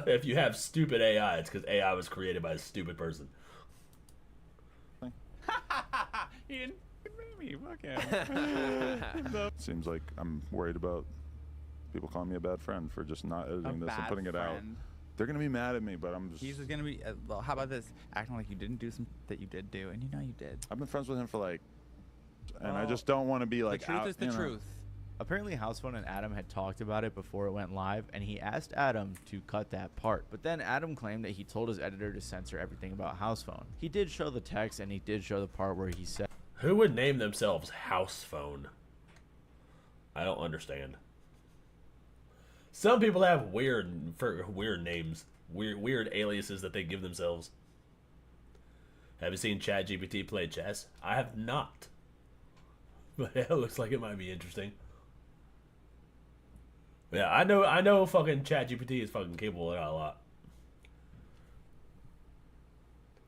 If you have stupid AI, it's because AI was created by a stupid person. He didn't me. Fuck him. Seems like I'm worried about people calling me a bad friend for just not editing this and putting it out. They're gonna be mad at me, but I'm just. He's just gonna be. Well, how about this? Acting like you didn't do some that you did do, and you know you did. I've been friends with him for like, and I just don't want to be like. The truth is the truth. Apparently, Housephone and Adam had talked about it before it went live, and he asked Adam to cut that part. But then Adam claimed that he told his editor to censor everything about Housephone. He did show the text, and he did show the part where he said, "Who would name themselves Housephone?" I don't understand. Some people have weird names, weird aliases that they give themselves. Have you seen ChatGPT play chess? I have not, but it looks like it might be interesting. Yeah, I know. Fucking ChatGPT is fucking capable of that a lot.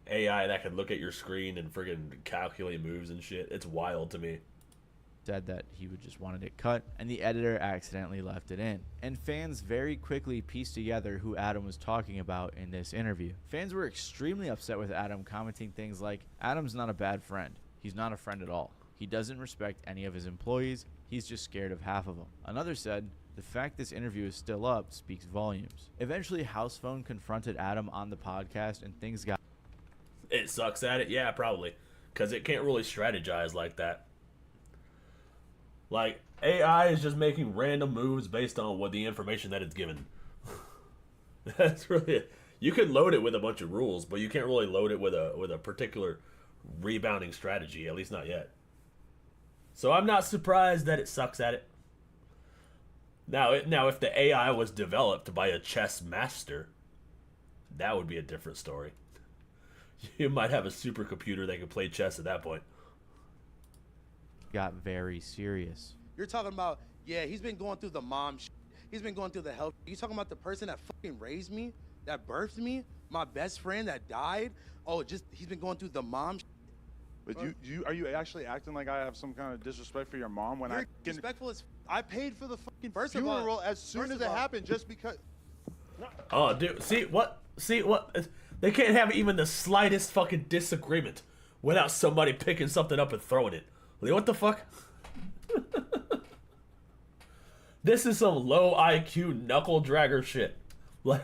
AI that can look at your screen and friggin' calculate moves and shit. It's wild to me. Said that he would just wanted it cut, and the editor accidentally left it in. And fans very quickly pieced together who Adam was talking about in this interview. Fans were extremely upset with Adam, commenting things like, "Adam's not a bad friend. He's not a friend at all. He doesn't respect any of his employees. He's just scared of half of them." Another said, "The fact this interview is still up speaks volumes." Eventually, Housephone confronted Adam on the podcast, and things got... It sucks at it? Yeah, probably. Because it can't really strategize like that. Like, AI is just making random moves based on what the information that it's given. That's really it. You can load it with a bunch of rules, but you can't really load it with a particular rebounding strategy, at least not yet. So I'm not surprised that it sucks at it. Now if the AI was developed by a chess master, that would be a different story. You might have a supercomputer that can play chess at that point. Got very serious. You're talking about, yeah, he's been going through the mom shit. He's been going through the health. You talking about the person that fucking raised me, that birthed me, my best friend that died? Oh, just he's been going through the mom shit. But are you actually acting like I have some kind of disrespect for your mom when You're disrespectful as I paid for the fucking First of all, funeral as soon as it happened just because. Oh, dude, see what? They can't have even the slightest fucking disagreement without somebody picking something up and throwing it. Like, what the fuck? This is some low IQ knuckle dragger shit. Like,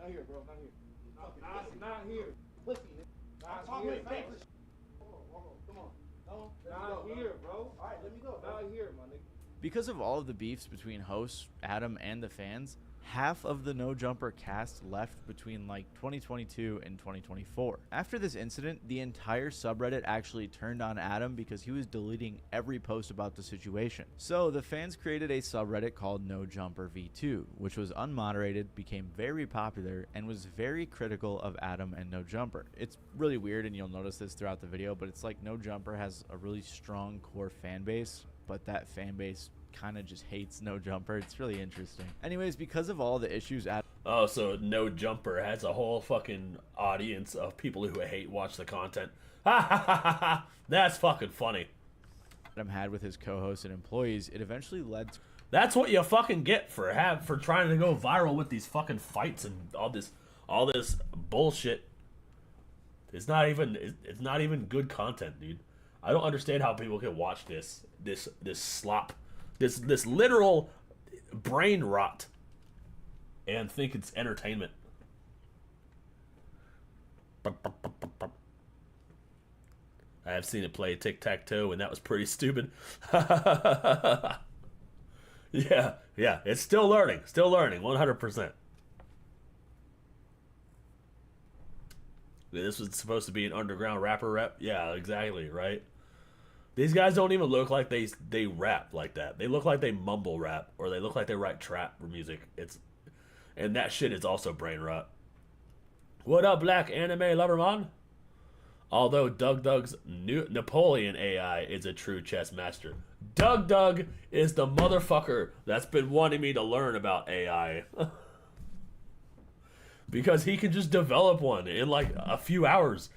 Not here, bro. Not here. Pussy, nigga. Not here. Come on. No, not here, bro. All right, let me go. Not here, my nigga. Because of all of the beefs between hosts, Adam, and the fans, half of the No Jumper cast left between like 2022 and 2024. After this incident, the entire subreddit actually turned on Adam because he was deleting every post about the situation. So the fans created a subreddit called No Jumper V2, which was unmoderated, became very popular, and was very critical of Adam and No Jumper. It's really weird, and you'll notice this throughout the video, but it's like No Jumper has a really strong core fan base, but that fan base kind of just hates No Jumper. It's really interesting. Anyways, because of all the issues oh, so No Jumper has a whole fucking audience of people who watch the content. Ha ha ha ha ha. That's fucking funny. Adam had with his co-hosts and employees, it eventually led to... That's what you fucking get for trying to go viral with these fucking fights and all this bullshit. It's not even good content, dude. I don't understand how people can watch this slop. This literal brain rot and think it's entertainment. I have seen it play tic-tac-toe, and that was pretty stupid. Yeah, it's still learning, 100%. This was supposed to be an underground rapper rap. Yeah, exactly, right? These guys don't even look like they rap like that. They look like they mumble rap, or they look like they write trap music. And that shit is also brain rot. What up, Black Anime Loverman? Although Doug's new Napoleon AI is a true chess master. Doug is the motherfucker that's been wanting me to learn about AI. Because he can just develop one in like a few hours.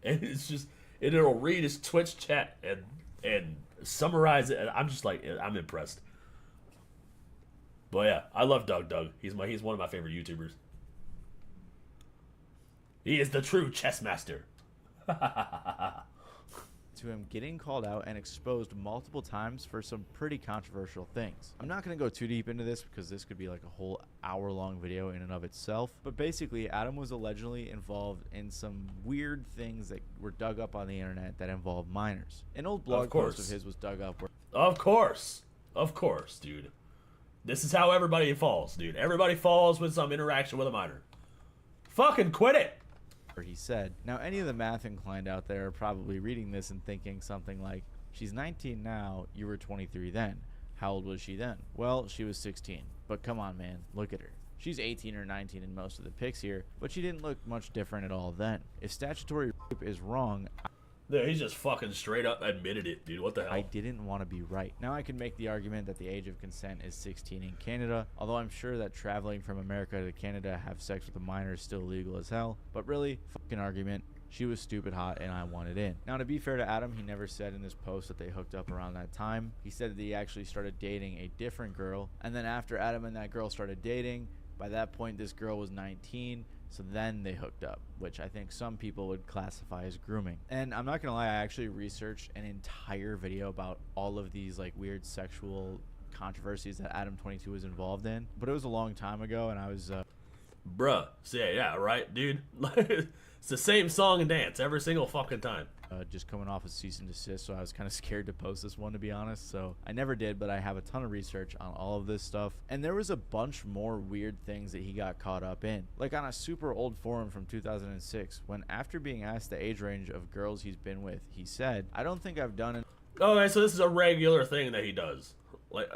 And it's just... it'll read his Twitch chat and summarize it, and I'm just like, I'm impressed. But yeah, I love Doug. He's one of my favorite YouTubers. He is the true chess master. To him getting called out and exposed multiple times for some pretty controversial things. I'm not going to go too deep into this because this could be like a whole hour-long video in and of itself, but basically Adam was allegedly involved in some weird things that were dug up on the internet that involved minors. An old blog post of his was dug up where... Of course, dude. This is how everybody falls, dude. Everybody falls with some interaction with a minor. Fucking quit it! He said, now any of the math inclined out there are probably reading this and thinking something like, she's 19 now, you were 23 then. How old was she then? Well, she was 16. But come on, man, look at her. She's 18 or 19 in most of the pics here, but she didn't look much different at all then. If statutory rape is wrong... Yeah, he just fucking straight up admitted it, dude. What the hell? I didn't want to be right. Now I can make the argument that the age of consent is 16 in Canada, although I'm sure that traveling from America to Canada to have sex with a minor is still illegal as hell. But really, fucking argument. She was stupid hot and I wanted in. Now, to be fair to Adam, he never said in this post that they hooked up around that time. He said that he actually started dating a different girl, and then after Adam and that girl started dating, by that point this girl was 19. So then they hooked up, which I think some people would classify as grooming. And I'm not gonna lie, I actually researched an entire video about all of these like weird sexual controversies that Adam22 was involved in. But it was a long time ago, and I was bruh, yeah, right, dude. It's the same song and dance every single fucking time. Just coming off a cease and desist, so I was kind of scared to post this one, to be honest. So I never did, but I have a ton of research on all of this stuff. And there was a bunch more weird things that he got caught up in. Like on a super old forum from 2006, when after being asked the age range of girls he's been with, he said, I don't think I've done it. Okay, so this is a regular thing that he does. Like,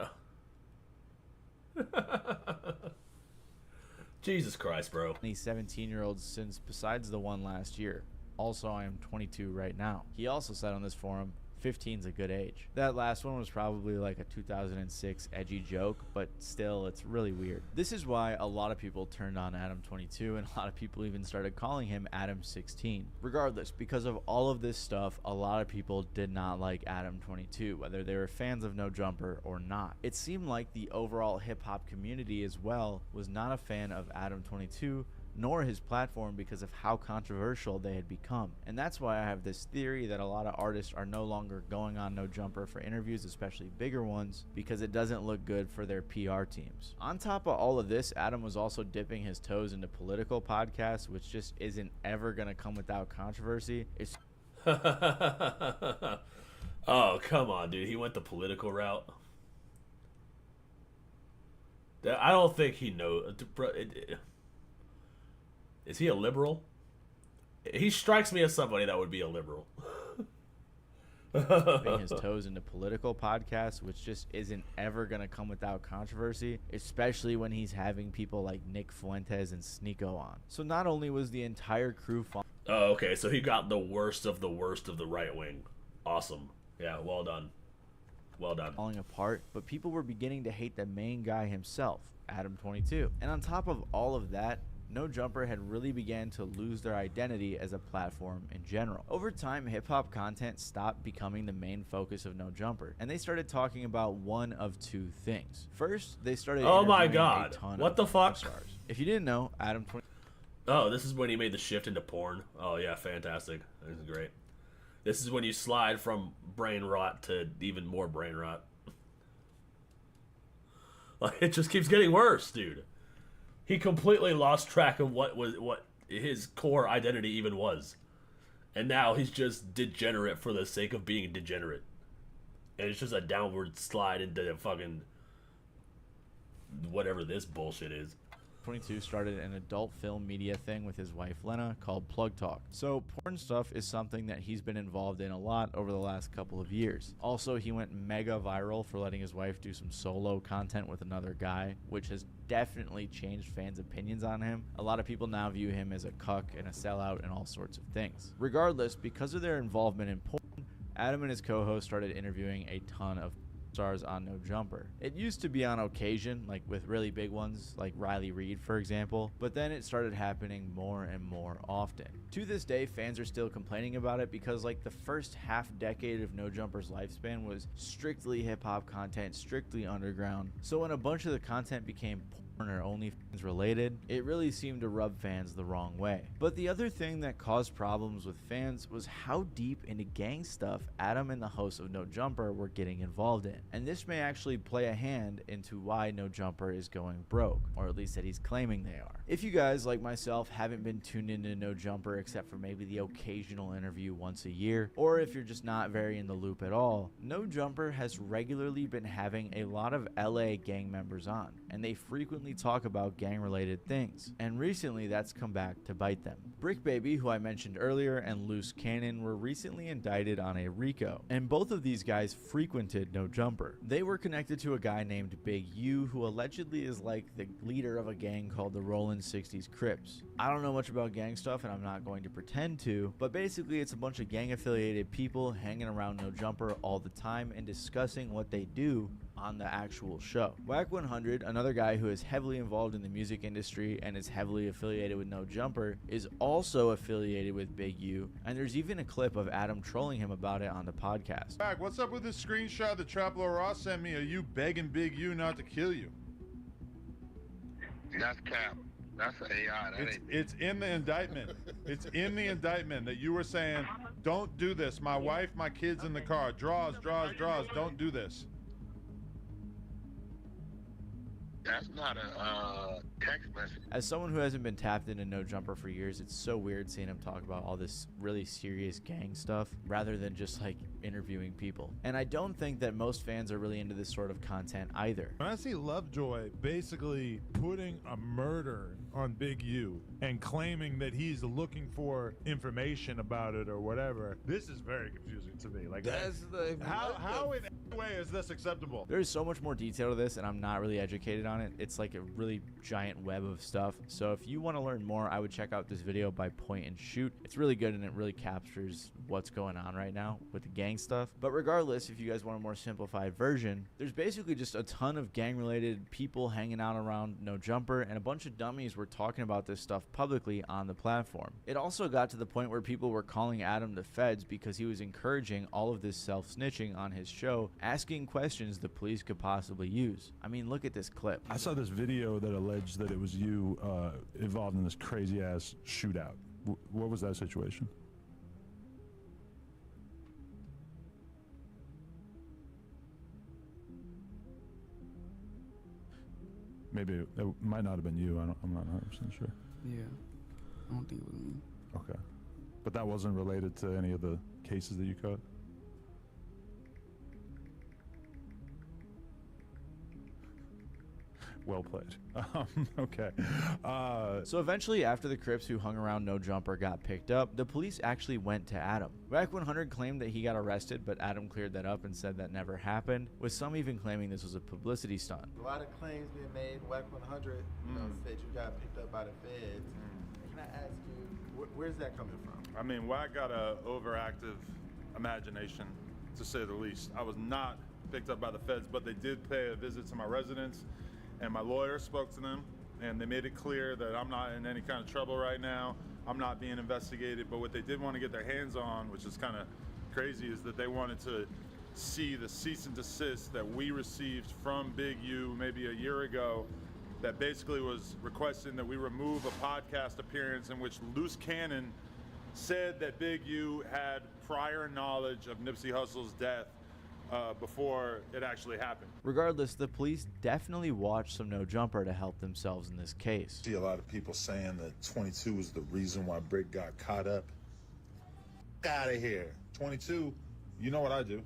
Jesus Christ, bro. Any 17-year-olds since besides the one last year. Also, I am 22 right now. He also said on this forum, 15's a good age. That last one was probably like a 2006 edgy joke, but still, it's really weird. This is why a lot of people turned on Adam22, and a lot of people even started calling him Adam16. Regardless, because of all of this stuff, a lot of people did not like Adam22, whether they were fans of No Jumper or not. It seemed like the overall hip-hop community as well was not a fan of Adam22, nor his platform, because of how controversial they had become. And that's why I have this theory that a lot of artists are no longer going on No Jumper for interviews, especially bigger ones, because it doesn't look good for their PR teams. On top of all of this, Adam was also dipping his toes into political podcasts, which just isn't ever going to come without controversy. It's oh, come on, dude. He went the political route. I don't think he knows. Is he a liberal? He strikes me as somebody that would be a liberal. Dipping his toes into political podcasts, which just isn't ever going to come without controversy, especially when he's having people like Nick Fuentes and Sneeko on. So not only was the entire crew oh, okay, so he got the worst of the right wing. Awesome. Yeah, well done. Well done. Falling apart, but people were beginning to hate the main guy himself, Adam22. And on top of all of that, No Jumper had really began to lose their identity as a platform in general. Over time, hip-hop content stopped becoming the main focus of No Jumper, and they started talking about one of two things. First, they started oh my interviewing god, a ton what of the fuck? stars. If you didn't know, Adam22. Oh, this is when he made the shift into porn. Oh yeah, fantastic. This is great. This is when you slide from brain rot to even more brain rot. Like, it just keeps getting worse, dude. He completely lost track of what his core identity even was. And now he's just degenerate for the sake of being degenerate. And it's just a downward slide into fucking whatever this bullshit is. 22 started an adult film media thing with his wife Lena called Plug Talk. So porn stuff is something that he's been involved in a lot over the last couple of years. Also, he went mega viral for letting his wife do some solo content with another guy, which has definitely changed fans' opinions on him. A lot of people now view him as a cuck and a sellout and all sorts of things. Regardless, because of their involvement in porn, Adam and his co-host started interviewing a ton of stars on No Jumper. It used to be on occasion, like with really big ones like Riley Reid, for example, but then it started happening more and more often. To this day, fans are still complaining about it because like the first half decade of No Jumper's lifespan was strictly hip-hop content, strictly underground. So when a bunch of the content became porn or OnlyFans related, it really seemed to rub fans the wrong way. But the other thing that caused problems with fans was how deep into gang stuff Adam and the hosts of No Jumper were getting involved in. And this may actually play a hand into why No Jumper is going broke, or at least that he's claiming they are. If you guys, like myself, haven't been tuned into No Jumper except for maybe the occasional interview once a year, or if you're just not very in the loop at all, No Jumper has regularly been having a lot of LA gang members on, and they frequently talk about gang-related things, and recently that's come back to bite them. Brick Baby, who I mentioned earlier, and Loose Cannon were recently indicted on a RICO, and both of these guys frequented No Jumper. They were connected to a guy named Big U, who allegedly is like the leader of a gang called the Rollin' 60s Crips. I don't know much about gang stuff, and I'm not going to pretend to, but basically it's a bunch of gang-affiliated people hanging around No Jumper all the time and discussing what they do on the actual show. Wack 100, another guy who is heavily involved in the music industry and is heavily affiliated with No Jumper, is also affiliated with Big U, and there's even a clip of Adam trolling him about it on the podcast. Back, what's up with this screenshot that Traplo Ross sent me of you begging Big U not to kill you? That's cap. That's AI. It's in the indictment. It's in the indictment that you were saying, don't do this. My wife, my kids in the car. Draws. Don't do this. That's not a text message. As someone who hasn't been tapped into No Jumper for years, it's so weird seeing him talk about all this really serious gang stuff rather than just like interviewing people. And I don't think that most fans are really into this sort of content either. When I see Lovejoy basically putting a murder on Big U and claiming that he's looking for information about it or whatever, this is very confusing to me. Like, how in any way is this acceptable? There's so much more detail to this, and I'm not really educated on on it, it's like a really giant web of stuff. So if you want to learn more, I would check out this video by Point and Shoot. It's really good and it really captures what's going on right now with the gang stuff. But regardless, if you guys want a more simplified version, there's basically just a ton of gang related people hanging out around No Jumper, and a bunch of dummies were talking about this stuff publicly on the platform. It also got to the point where people were calling Adam the feds because he was encouraging all of this self-snitching on his show, asking questions the police could possibly use. I mean, look at this clip. I saw this video that alleged that it was you involved in this crazy ass shootout. What was that situation? Maybe it might not have been you. I'm not 100% sure. Yeah, I don't think it was me. Okay, but that wasn't related to any of the cases that you caught. Well played. Okay. So eventually, after the Crips who hung around No Jumper got picked up, the police actually went to Adam. Wack 100 claimed that he got arrested, but Adam cleared that up and said that never happened, with some even claiming this was a publicity stunt. A lot of claims being made. Wack 100 said you got picked up by the feds. Can I ask you, where's that coming from? I mean, Wack got a overactive imagination, to say the least. I was not picked up by the feds, but they did pay a visit to my residence, and my lawyer spoke to them, and they made it clear that I'm not in any kind of trouble right now. I'm not being investigated, but what they did want to get their hands on, which is kind of crazy, is that they wanted to see the cease and desist that we received from Big U maybe a year ago, that basically was requesting that we remove a podcast appearance in which Loose Cannon said that Big U had prior knowledge of Nipsey Hussle's death before it actually happened. Regardless, the police definitely watched some No Jumper to help themselves in this case. See a lot of people saying that 22 is the reason why Brick got caught up. Out of here. 22, you know what I do.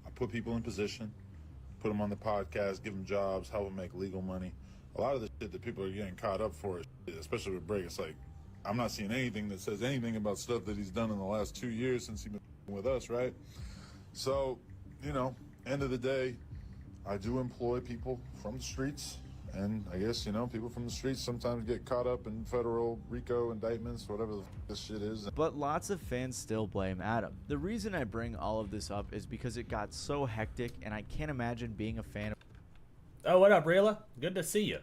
I put people in position, put them on the podcast, give them jobs, help them make legal money. A lot of the shit that people are getting caught up for, especially with Brick, it's like, I'm not seeing anything that says anything about stuff that he's done in the last 2 years since he's been with us, right? So, you know, end of the day, I do employ people from the streets, and I guess, you know, people from the streets sometimes get caught up in federal RICO indictments, whatever the this shit is. But lots of fans still blame Adam. The reason I bring all of this up is because it got so hectic, and I can't imagine being a fan of... Oh, what up, Rayla? Good to see you.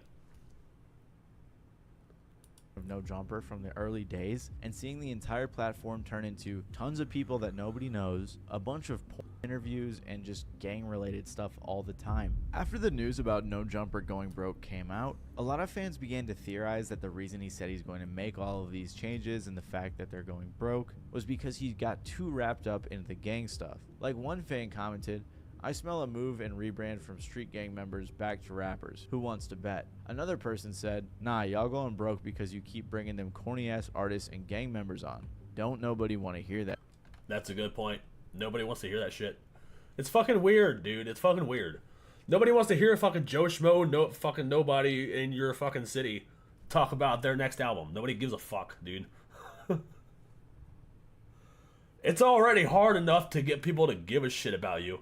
...of No Jumper from the early days, and seeing the entire platform turn into tons of people that nobody knows, a bunch of interviews, and just gang-related stuff all the time. After the news about No Jumper going broke came out, a lot of fans began to theorize that the reason he said he's going to make all of these changes and the fact that they're going broke was because he got too wrapped up into the gang stuff. Like one fan commented, "I smell a move and rebrand from street gang members back to rappers. Who wants to bet?" Another person said, "Nah, y'all going broke because you keep bringing them corny-ass artists and gang members on. Don't nobody want to hear that." That's a good point. Nobody wants to hear that shit. It's fucking weird, dude. It's fucking weird. Nobody wants to hear fucking Joe Schmo, no fucking nobody in your fucking city talk about their next album. Nobody gives a fuck, dude. It's already hard enough to get people to give a shit about you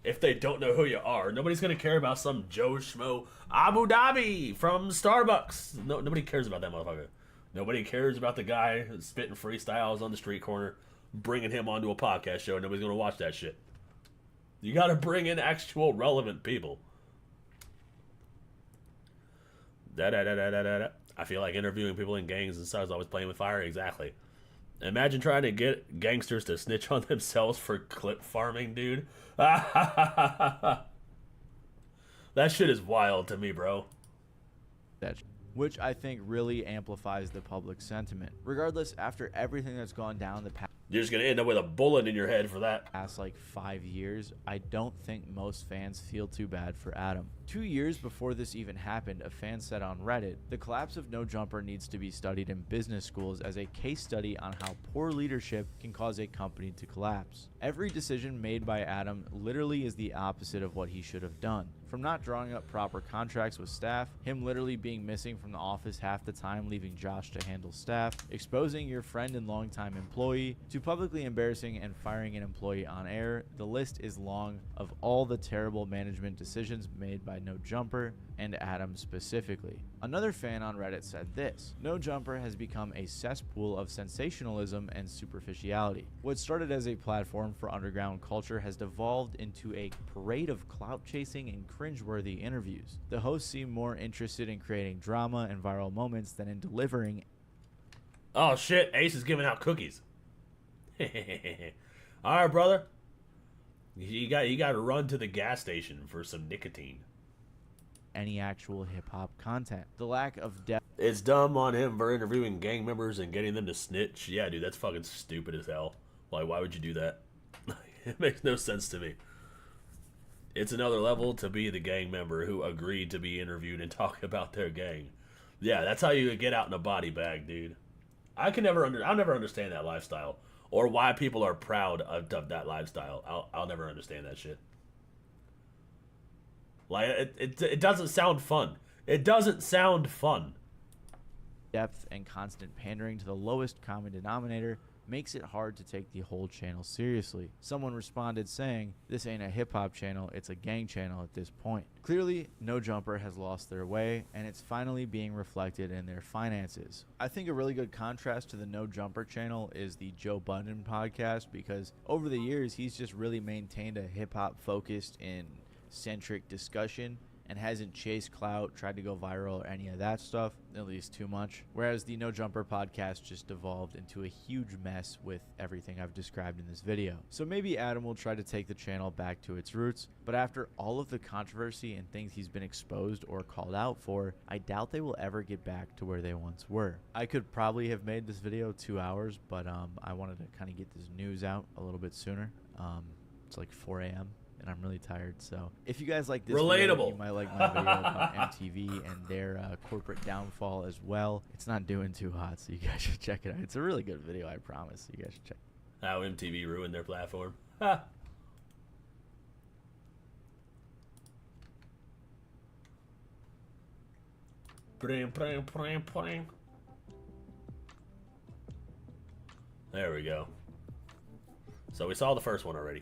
if they don't know who you are. Nobody's gonna care about some Joe Schmo Abu Dhabi from Starbucks. No, nobody cares about that motherfucker. Nobody cares about the guy spitting freestyles on the street corner, bringing him onto a podcast show. Nobody's gonna watch that shit. You gotta bring in actual relevant people. I feel like interviewing people in gangs and stuff is always playing with fire. Exactly. Imagine trying to get gangsters to snitch on themselves for clip farming, dude. That shit is wild to me, bro. Which I think really amplifies the public sentiment. Regardless, after everything that's gone down the past... You're just going to end up with a bullet in your head for that. ...past like 5 years, I don't think most fans feel too bad for Adam. 2 years before this even happened, a fan said on Reddit, "The collapse of No Jumper needs to be studied in business schools as a case study on how poor leadership can cause a company to collapse. Every decision made by Adam literally is the opposite of what he should have done. From not drawing up proper contracts with staff, him literally being missing from the office half the time, leaving Josh to handle staff, exposing your friend and longtime employee, to publicly embarrassing and firing an employee on air, the list is long of all the terrible management decisions made by No Jumper and Adam specifically. Another fan on Reddit said this: No Jumper has become a cesspool of sensationalism and superficiality. What started as a platform for underground culture has devolved into a parade of clout chasing and cringeworthy interviews. The hosts seem more interested in creating drama and viral moments than in delivering. Oh shit, Ace is giving out cookies. Alright, brother. You got to run to the gas station for some nicotine. Any actual hip-hop content. The lack of depth. It's dumb on him for interviewing gang members and getting them to snitch. Yeah, dude, that's fucking stupid as hell. Like, why would you do that? It makes no sense to me. It's another level to be the gang member who agreed to be interviewed and talk about their gang. Yeah, that's how you get out in a body bag, dude. I'll never understand that lifestyle, or why people are proud of that lifestyle. I'll never understand that shit. Like, it doesn't sound fun. It doesn't sound fun. Depth and constant pandering to the lowest common denominator makes it hard to take the whole channel seriously. Someone responded saying, "This ain't a hip-hop channel, it's a gang channel at this point." Clearly, No Jumper has lost their way, and it's finally being reflected in their finances. I think a really good contrast to the No Jumper channel is the Joe Budden podcast, because over the years, he's just really maintained a hip-hop focused in centric discussion and hasn't chased clout, tried to go viral, or any of that stuff, at least too much. Whereas the No Jumper podcast just devolved into a huge mess with everything I've described in this video. So maybe Adam will try to take the channel back to its roots, but after all of the controversy and things he's been exposed or called out for, I doubt they will ever get back to where they once were. I could probably have made this video 2 hours, but I wanted to kind of get this news out a little bit sooner. It's like 4 a.m. and I'm really tired, so if you guys like this video, you might like my video about MTV and their corporate downfall as well. It's not doing too hot, so you guys should check it out. It's a really good video, I promise. You guys should check. How MTV ruined their platform. Ha! There we go. So we saw the first one already.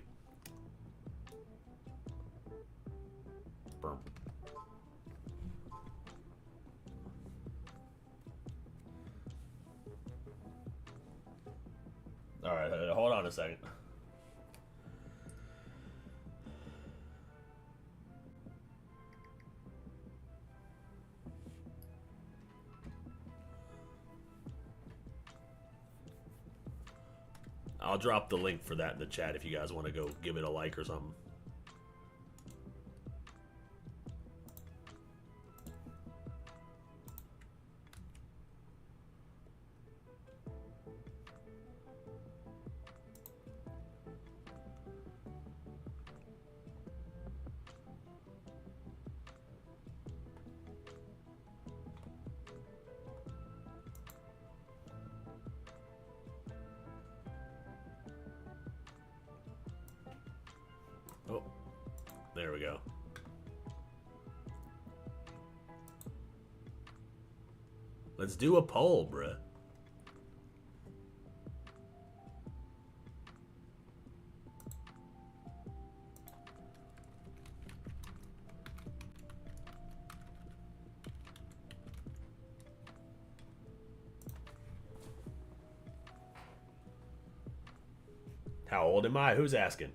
Alright, hold on a second. I'll drop the link for that in the chat if you guys want to go give it a like or something. Oh, there we go. Let's do a poll, bruh. How old am I? Who's asking?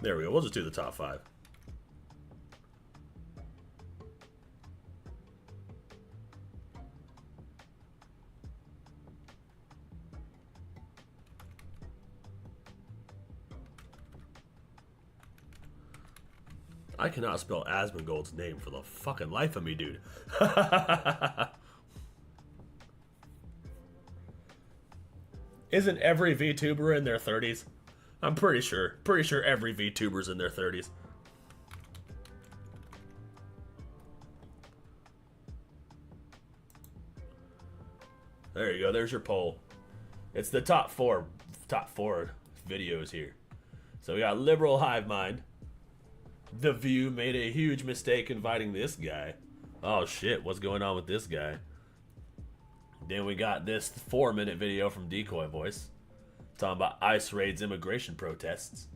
There we go. We'll just do the top 5. I cannot spell Asmongold's name for the fucking life of me, dude. Isn't every VTuber in their 30s? I'm pretty sure. Pretty sure every VTuber's in their 30s. There you go. There's your poll. It's the top four videos here. So we got Liberal Hive Mind. The View made a huge mistake inviting this guy. Oh shit, what's going on with this guy? Then we got this 4-minute video from Decoy Voice talking about ICE raids immigration protests.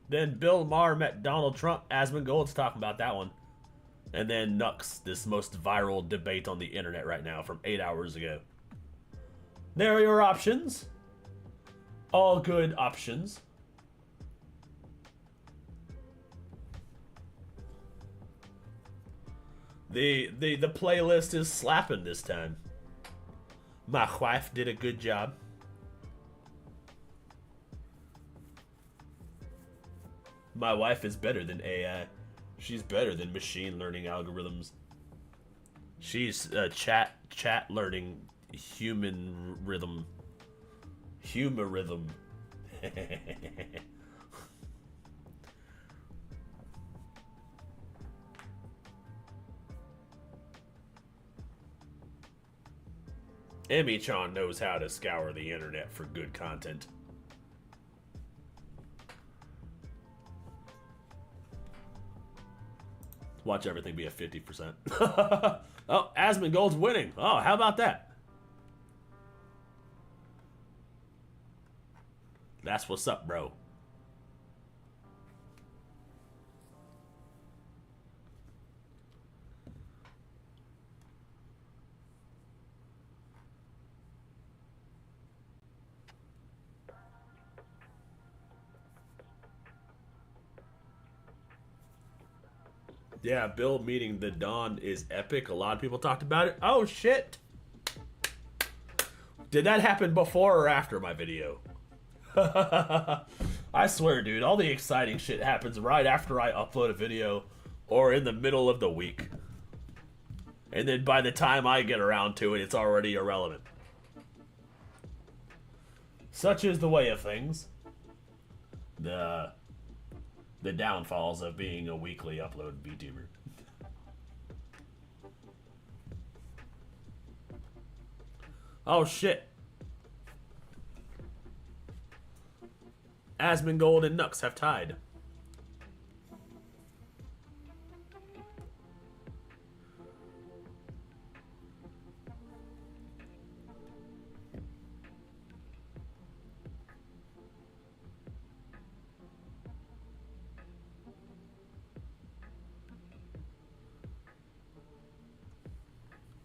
Then Bill Maher met Donald Trump. Asmongold's talking about that one. And then Nux, this most viral debate on the internet right now from 8 hours ago. There are your options. All good options. The playlist is slapping this time. My wife did a good job. My wife is better than AI. She's better than machine learning algorithms. She's chat learning human rhythm. Humorism. Emmy-chan knows how to scour the internet for good content. Watch everything be a 50%. Oh, Asmongold's winning. Oh, how about that? That's what's up, bro. Yeah, Bill meeting the Don is epic. A lot of people talked about it. Oh, shit. Did that happen before or after my video? I swear, dude, all the exciting shit happens right after I upload a video or in the middle of the week. And then by the time I get around to it, it's already irrelevant. Such is the way of things. The downfalls of being a weekly upload VTuber. Oh shit. Asmongold and Nux have tied.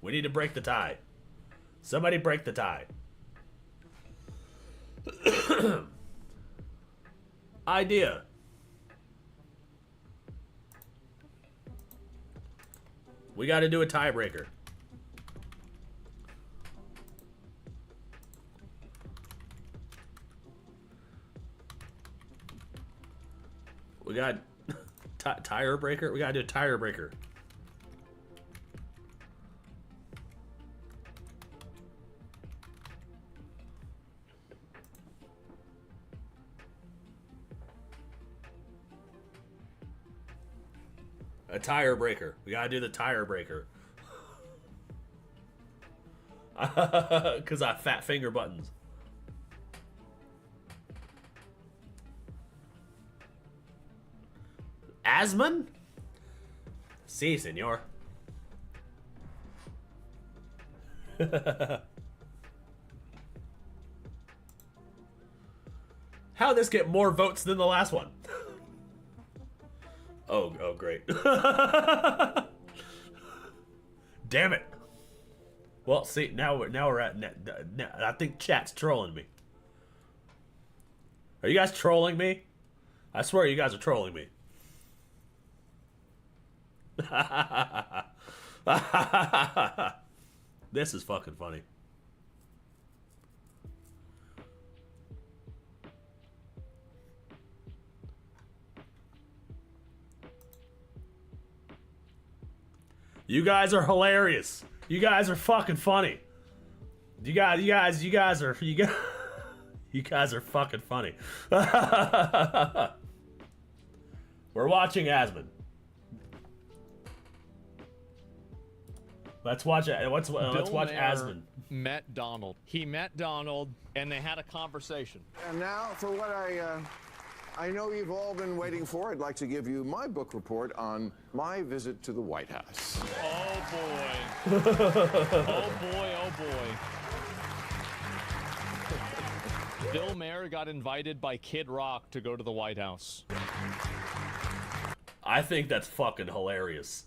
We need to break the tie. Somebody break the tie. Idea. We got to do a tiebreaker. We got tire breaker. We got to do a tire breaker. A tire breaker. We gotta do the tire breaker. Because I fat finger buttons. Asmon? Si, senor. How'd this get more votes than the last one? Oh, great. Damn it. Well, see, now we're at I think chat's trolling me. Are you guys trolling me? I swear you guys are trolling me. This is fucking funny. You guys are hilarious. You guys are fucking funny. You guys are fucking funny. We're watching Asmon. Let's watch it. Let's watch Asmon. Met Donald. He met Donald, and they had a conversation. And now for what I know you've all been waiting for. I'd like to give you my book report on my visit to the White House. Oh boy. Oh boy. Oh boy. Bill Maher got invited by Kid Rock to go to the White House. I think that's fucking hilarious.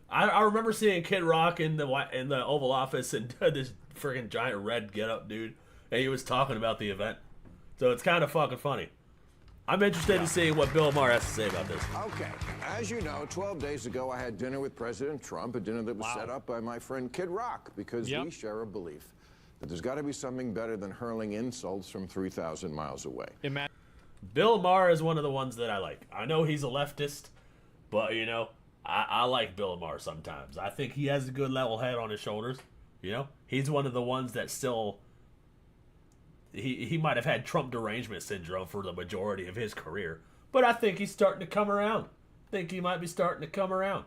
I remember seeing Kid Rock in the Oval Office and this freaking giant red getup, dude, and he was talking about the event. So it's kind of fucking funny. I'm interested in seeing what Bill Maher has to say about this. Okay, as you know, 12 days ago I had dinner with President Trump, a dinner that was set up by my friend Kid Rock, because we share a belief that there's got to be something better than hurling insults from 3,000 miles away. Bill Maher is one of the ones that I like. I know he's a leftist, but, you know, I like Bill Maher sometimes. I think he has a good level head on his shoulders. You know, he's one of the ones that still... He might have had Trump derangement syndrome for the majority of his career, but I think he's starting to come around. I think he might be starting to come around.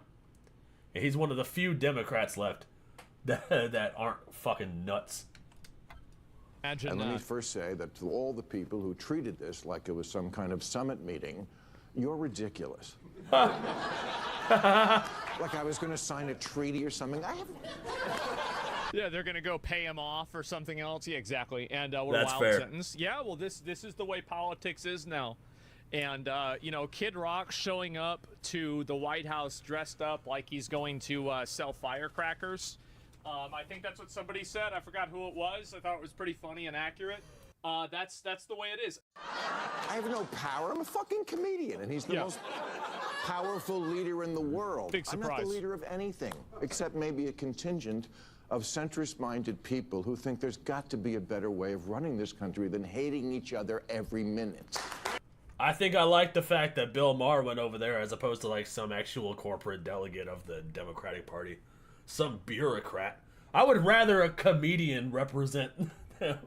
And he's one of the few Democrats left that aren't fucking nuts. And let me first say that to all the people who treated this like it was some kind of summit meeting, you're ridiculous. Like I was going to sign a treaty or something. I haven't... Yeah, they're gonna go pay him off or something else. Yeah, exactly. And what That's a wild fair. sentence. Yeah, well, this is the way politics is now. And you know, Kid Rock showing up to the White House dressed up like he's going to sell firecrackers. I think that's what somebody said. I forgot who it was. I thought it was pretty funny and accurate. That's the way it is. I have no power. I'm a fucking comedian, and he's the most powerful leader in the world. Big I'm not surprise. the leader of anything, except maybe a contingent of centrist-minded people who think there's got to be a better way of running this country than hating each other every minute. I think I like the fact that Bill Maher went over there as opposed to like some actual corporate delegate of the Democratic Party. Some bureaucrat. I would rather a comedian represent the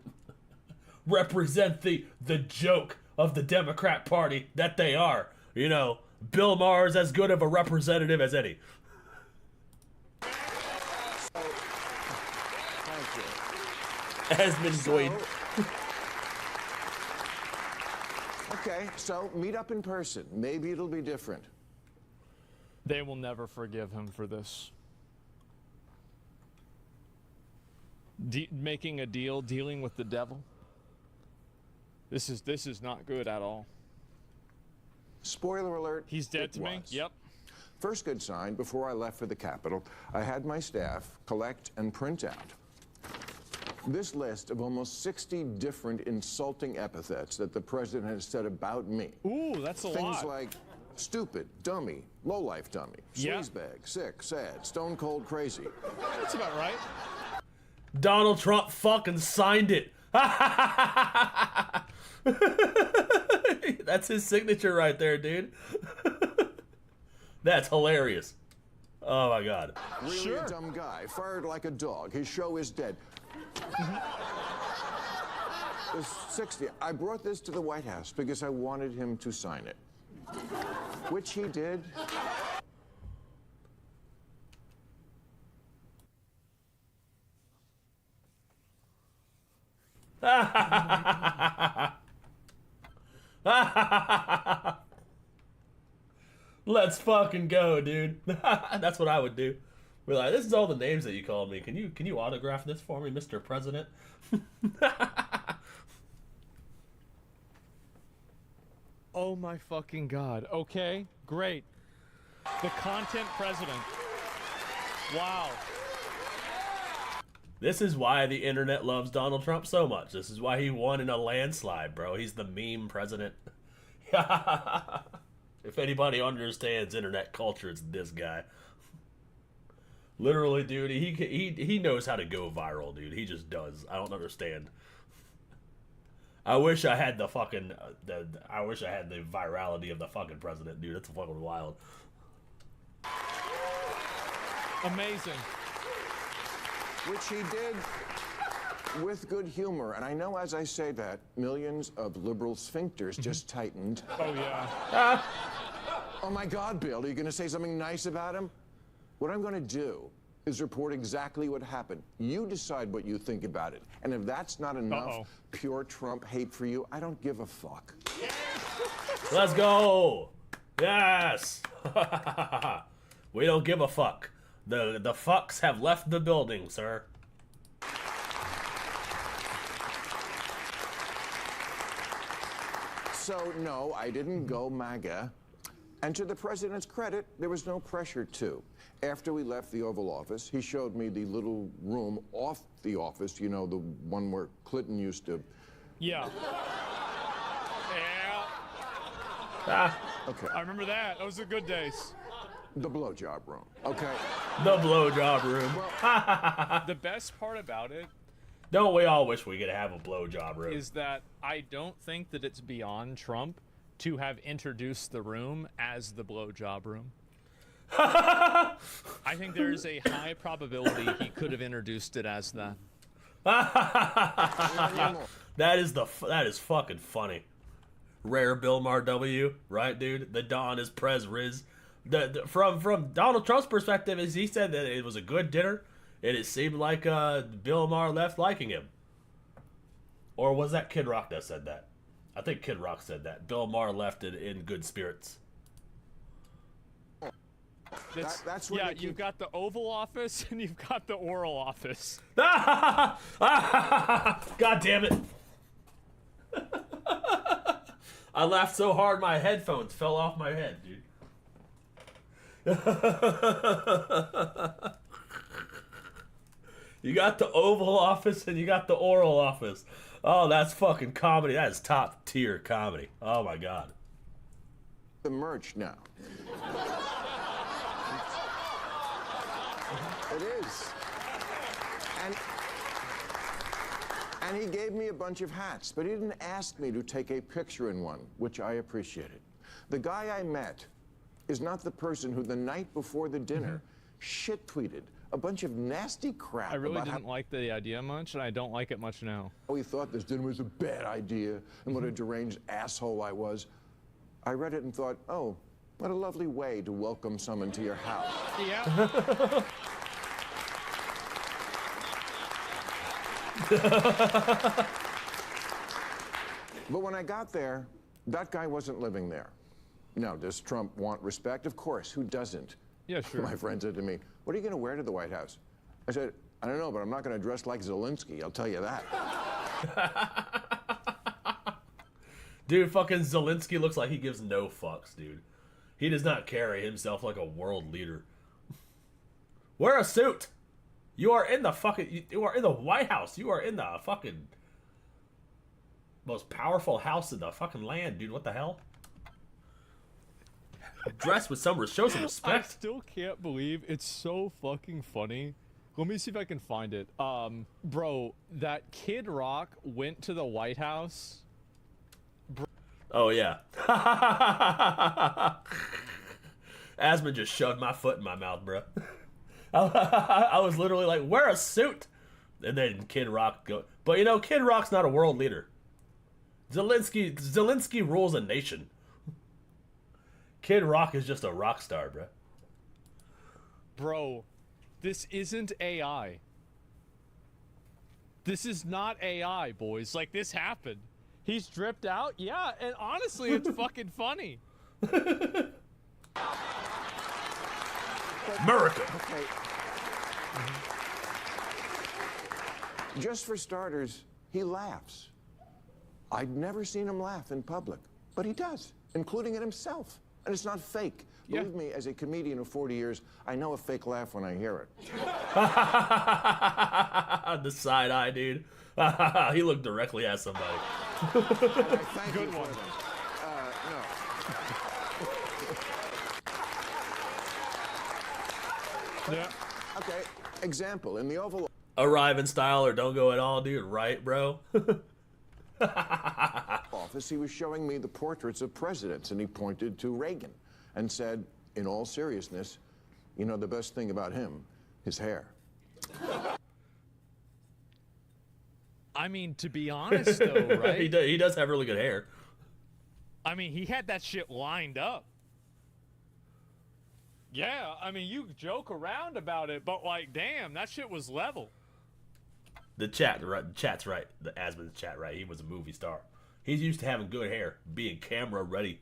joke of the Democrat Party that they are. You know, Bill Maher is as good of a representative as any. Asmon Goyd. Okay, so meet up in person. Maybe it'll be different. They will never forgive him for this. Making a deal, dealing with the devil. This is not good at all. Spoiler alert. He's dead to me. Yep. First good sign, before I left for the Capitol, I had my staff collect and print out this list of almost 60 different insulting epithets that the president has said about me. Ooh, that's a lot. Things like stupid, dummy, lowlife dummy, sleazebag, sick, sad, stone cold crazy. That's about right. Donald Trump fucking signed it. That's his signature right there, dude. That's hilarious. Oh my god. Really a dumb guy, fired like a dog. His show is dead. There's 60. I brought this to the White House because I wanted him to sign it, which he did. Let's fucking go, dude. That's what I would do. We're like, this is all the names that you called me. Can you autograph this for me, Mr. President? Oh my fucking god. Okay, great. The content president. Wow. This is why the internet loves Donald Trump so much. This is why he won in a landslide, bro. He's the meme president. If anybody understands internet culture, it's this guy. Literally, dude, he knows how to go viral, dude. He just does. I don't understand. I wish I had the fucking I wish I had the virality of the fucking president, dude. That's fucking wild. Amazing. Which he did with good humor. And I know as I say that, millions of liberal sphincters just tightened. Oh, yeah. Oh, my God, Bill, are you going to say something nice about him? What I'm going to do is report exactly what happened. You decide what you think about it. And if that's not enough pure Trump hate for you, I don't give a fuck. Let's go. Yes. We don't give a fuck. The fucks have left the building, sir. So, no, I didn't go MAGA. And to the president's credit, there was no pressure to. After we left the Oval Office, he showed me the little room off the office, you know, the one where Clinton used to. Yeah. Okay. I remember that. Those are good days. The blowjob room. Okay. The blowjob room. The best part about it Don't we all wish we could have a blowjob room? is that I don't think that it's beyond Trump to have introduced the room as the blowjob room. I think there is a high probability he could have introduced it as that. That is fucking funny. Rare Bill Maher W, right, dude? The Don is Prez Riz. From Donald Trump's perspective, is he said that it was a good dinner, and it seemed like Bill Maher left liking him. Or was that Kid Rock that said that? I think Kid Rock said that. Bill Maher left in good spirits. That's where yeah, you've got the Oval Office and you've got the Oral Office. God damn it. I laughed so hard my headphones fell off my head, dude. You got the Oval Office and you got the Oral Office. Oh, that's fucking comedy. That is top tier comedy. Oh my God. The merch now. It is. And he gave me a bunch of hats, but he didn't ask me to take a picture in one, which I appreciated. The guy I met is not the person who the night before the dinner shit-tweeted a bunch of nasty crap. I really about didn't like the idea much, and I don't like it much now. how he thought this dinner was a bad idea and what a deranged asshole I was. I read it and thought, oh, what a lovely way to welcome someone to your house. Yeah. But when I got there, that guy wasn't living there. Now, does Trump want respect? Of course. Who doesn't? Yeah, sure. My friend said to me, what are you going to wear to the White House? I said, I don't know, but I'm not going to dress like Zelensky, I'll tell you that. Dude, fucking Zelensky looks like he gives no fucks, dude. He does not carry himself like a world leader. Wear a suit. You are in the fucking, you are in the White House. You are in the fucking most powerful house in the fucking land, dude. What the hell? Dress with some, show some I respect. still can't believe it's so fucking funny. Let me see if I can find it. Bro, that Kid Rock went to the White House. Oh, yeah. Asman just shoved my foot in my mouth, bro. I was literally like, wear a suit. And then Kid Rock go. But, you know, Kid Rock's not a world leader. Zelensky rules a nation. Kid Rock is just a rock star, bro. Bro, this isn't AI. This is not AI, boys. Like, this happened. He's dripped out? Yeah, and honestly, it's fucking funny. America. Okay. Just for starters, he laughs. I'd never seen him laugh in public, but he does, including at himself. And it's not fake. Yeah. Believe me, as a comedian of 40 years, I know a fake laugh when I hear it. The side eye, dude. He looked directly at somebody. Thank Good you one. No. Yeah. Okay, example, in the Oval Arrive in style or don't go at all, dude. Right, bro? Office, he was showing me the portraits of presidents, and he pointed to Reagan and said, in all seriousness, you know, the best thing about him his hair. I mean, to be honest, though, right? He does have really good hair. I mean, he had that shit lined up. Yeah, I mean, you joke around about it, but like, damn, that shit was level. The chat's right. The Asmon's chat right. He was a movie star. He's used to having good hair, being camera ready.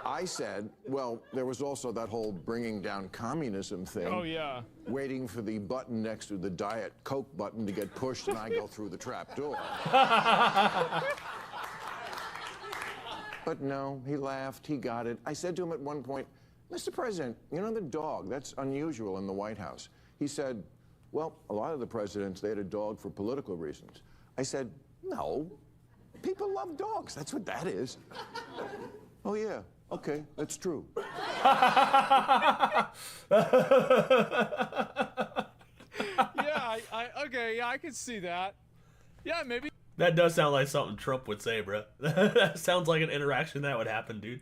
I said, well, there was also that whole bringing down communism thing. Oh, yeah. Waiting for the button next to the Diet Coke button to get pushed and I go through the trap door. But no, he laughed, he got it. I said to him at one point, Mr. President, you know the dog, that's unusual in the White House. He said, well, a lot of the presidents, they had a dog for political reasons. I said, no, people love dogs, that's what that is. Oh yeah, okay, that's true. Okay, yeah, I can see that. Yeah, maybe. That does sound like something Trump would say, bro. That sounds like an interaction that would happen, dude.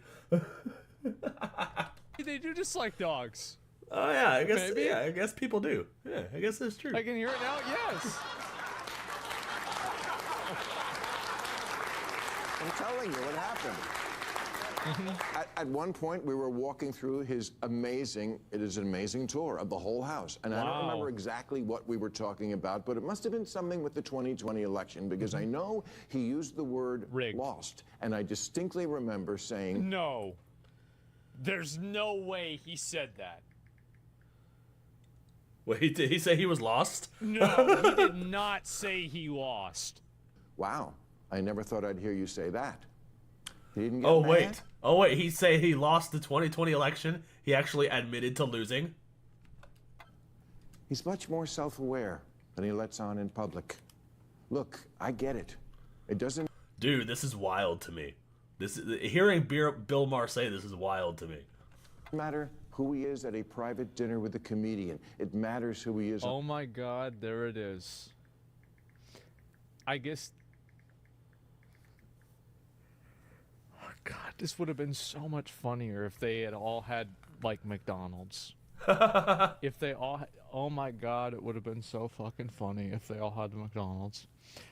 They do just like dogs. Oh yeah, I guess. Maybe. Yeah, I guess people do. Yeah, I guess that's true. I can hear it now. Yes. I'm telling you what happened. At one point, we were walking through it is an amazing tour of the whole house. And I don't remember exactly what we were talking about, but it must have been something with the 2020 election, because I know he used the word lost. And I distinctly remember saying, no, there's no way he said that. Wait, did he say he was lost? No, he did not say he lost. Wow, I never thought I'd hear you say that. He didn't get Oh, mad? wait. Oh, wait. He say he lost the 2020 election. He actually admitted to losing. He's much more self-aware than he lets on in public. Look, I get it. It doesn't... Dude, this is wild to me. Hearing Bill Maher say this is wild to me. matter who he is at a private dinner with a comedian. It matters who he is. Oh my God, there it is. I guess... Oh God, this would have been so much funnier if they had all had, like, McDonald's. If they all had, oh my God, it would have been so fucking funny if they all had McDonald's.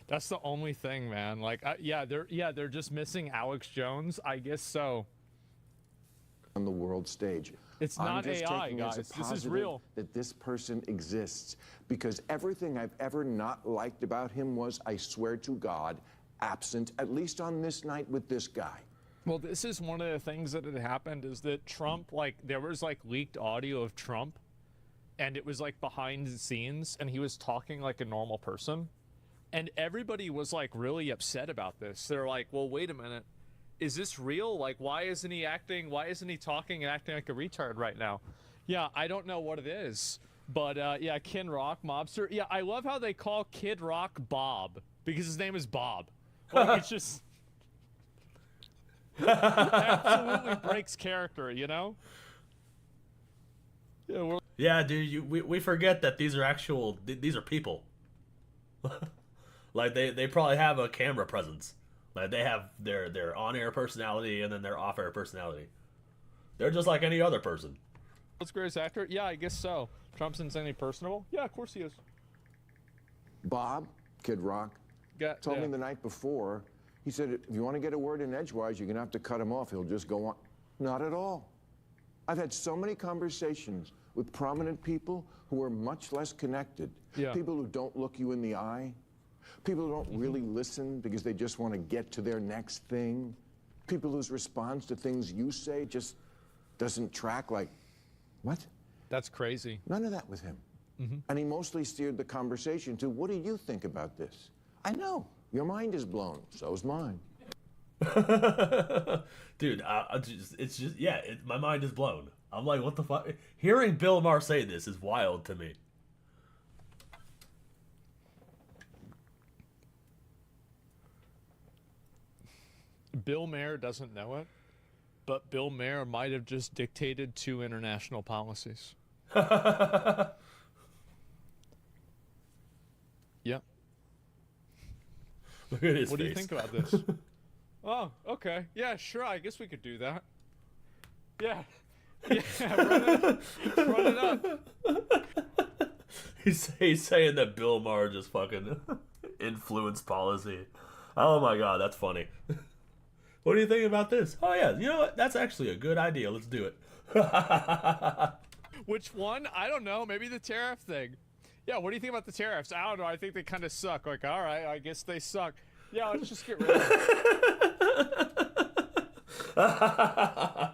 That's the only thing, man. Like, they're just missing Alex Jones. I guess so. On the world stage. It's I'm not just AI, taking as a guys. This is positive real. That this person exists, because everything I've ever not liked about him was, I swear to God, absent, at least on this night with this guy. Well, this is one of the things that had happened is that Trump, like, there was, like, leaked audio of Trump, and it was, like, behind the scenes, and he was talking like a normal person. And everybody was, like, really upset about this. They're like, well, wait a minute. Is this real? Like, why isn't he talking and acting like a retard right now? Yeah, I don't know what it is. But, yeah, Kid Rock, mobster. Yeah, I love how they call Kid Rock Bob, because his name is Bob. Like, it's just... absolutely breaks character, you know? Yeah, dude, we forget that these are these are people. Like, they probably have a camera presence. Like, they have their on-air personality and then their off-air personality. They're just like any other person. What's greatest actor? Yeah, I guess so. Trump's insanely personable? Yeah, of course he is. Bob, Kid Rock, told me the night before, he said, if you want to get a word in edgewise, you're going to have to cut him off. He'll just go on. Not at all. I've had so many conversations with prominent people who are much less connected. Yeah. People who don't look you in the eye. People who don't really listen because they just want to get to their next thing. People whose response to things you say just doesn't track, like, what? That's crazy. None of that with him. And he mostly steered the conversation to, what do you think about this? I know. Your mind is blown. So's mine. Dude, my mind is blown. I'm like, what the fuck? Hearing Bill Maher say this is wild to me. Bill Maher doesn't know it, but Bill Maher might have just dictated 2 international policies. Yep. Look at his What do you face. think about this? Oh, okay. Yeah, sure. I guess we could do that. Yeah. Yeah, run it up. He's saying that Bill Maher just fucking influenced policy. Oh my god, that's funny. What do you think about this? Oh yeah, you know what? That's actually a good idea. Let's do it. Which one? I don't know. Maybe the tariff thing. Yeah, what do you think about the tariffs? I don't know. I think they kind of suck. Like, all right, I guess they suck. Yeah, let's just get rid of them.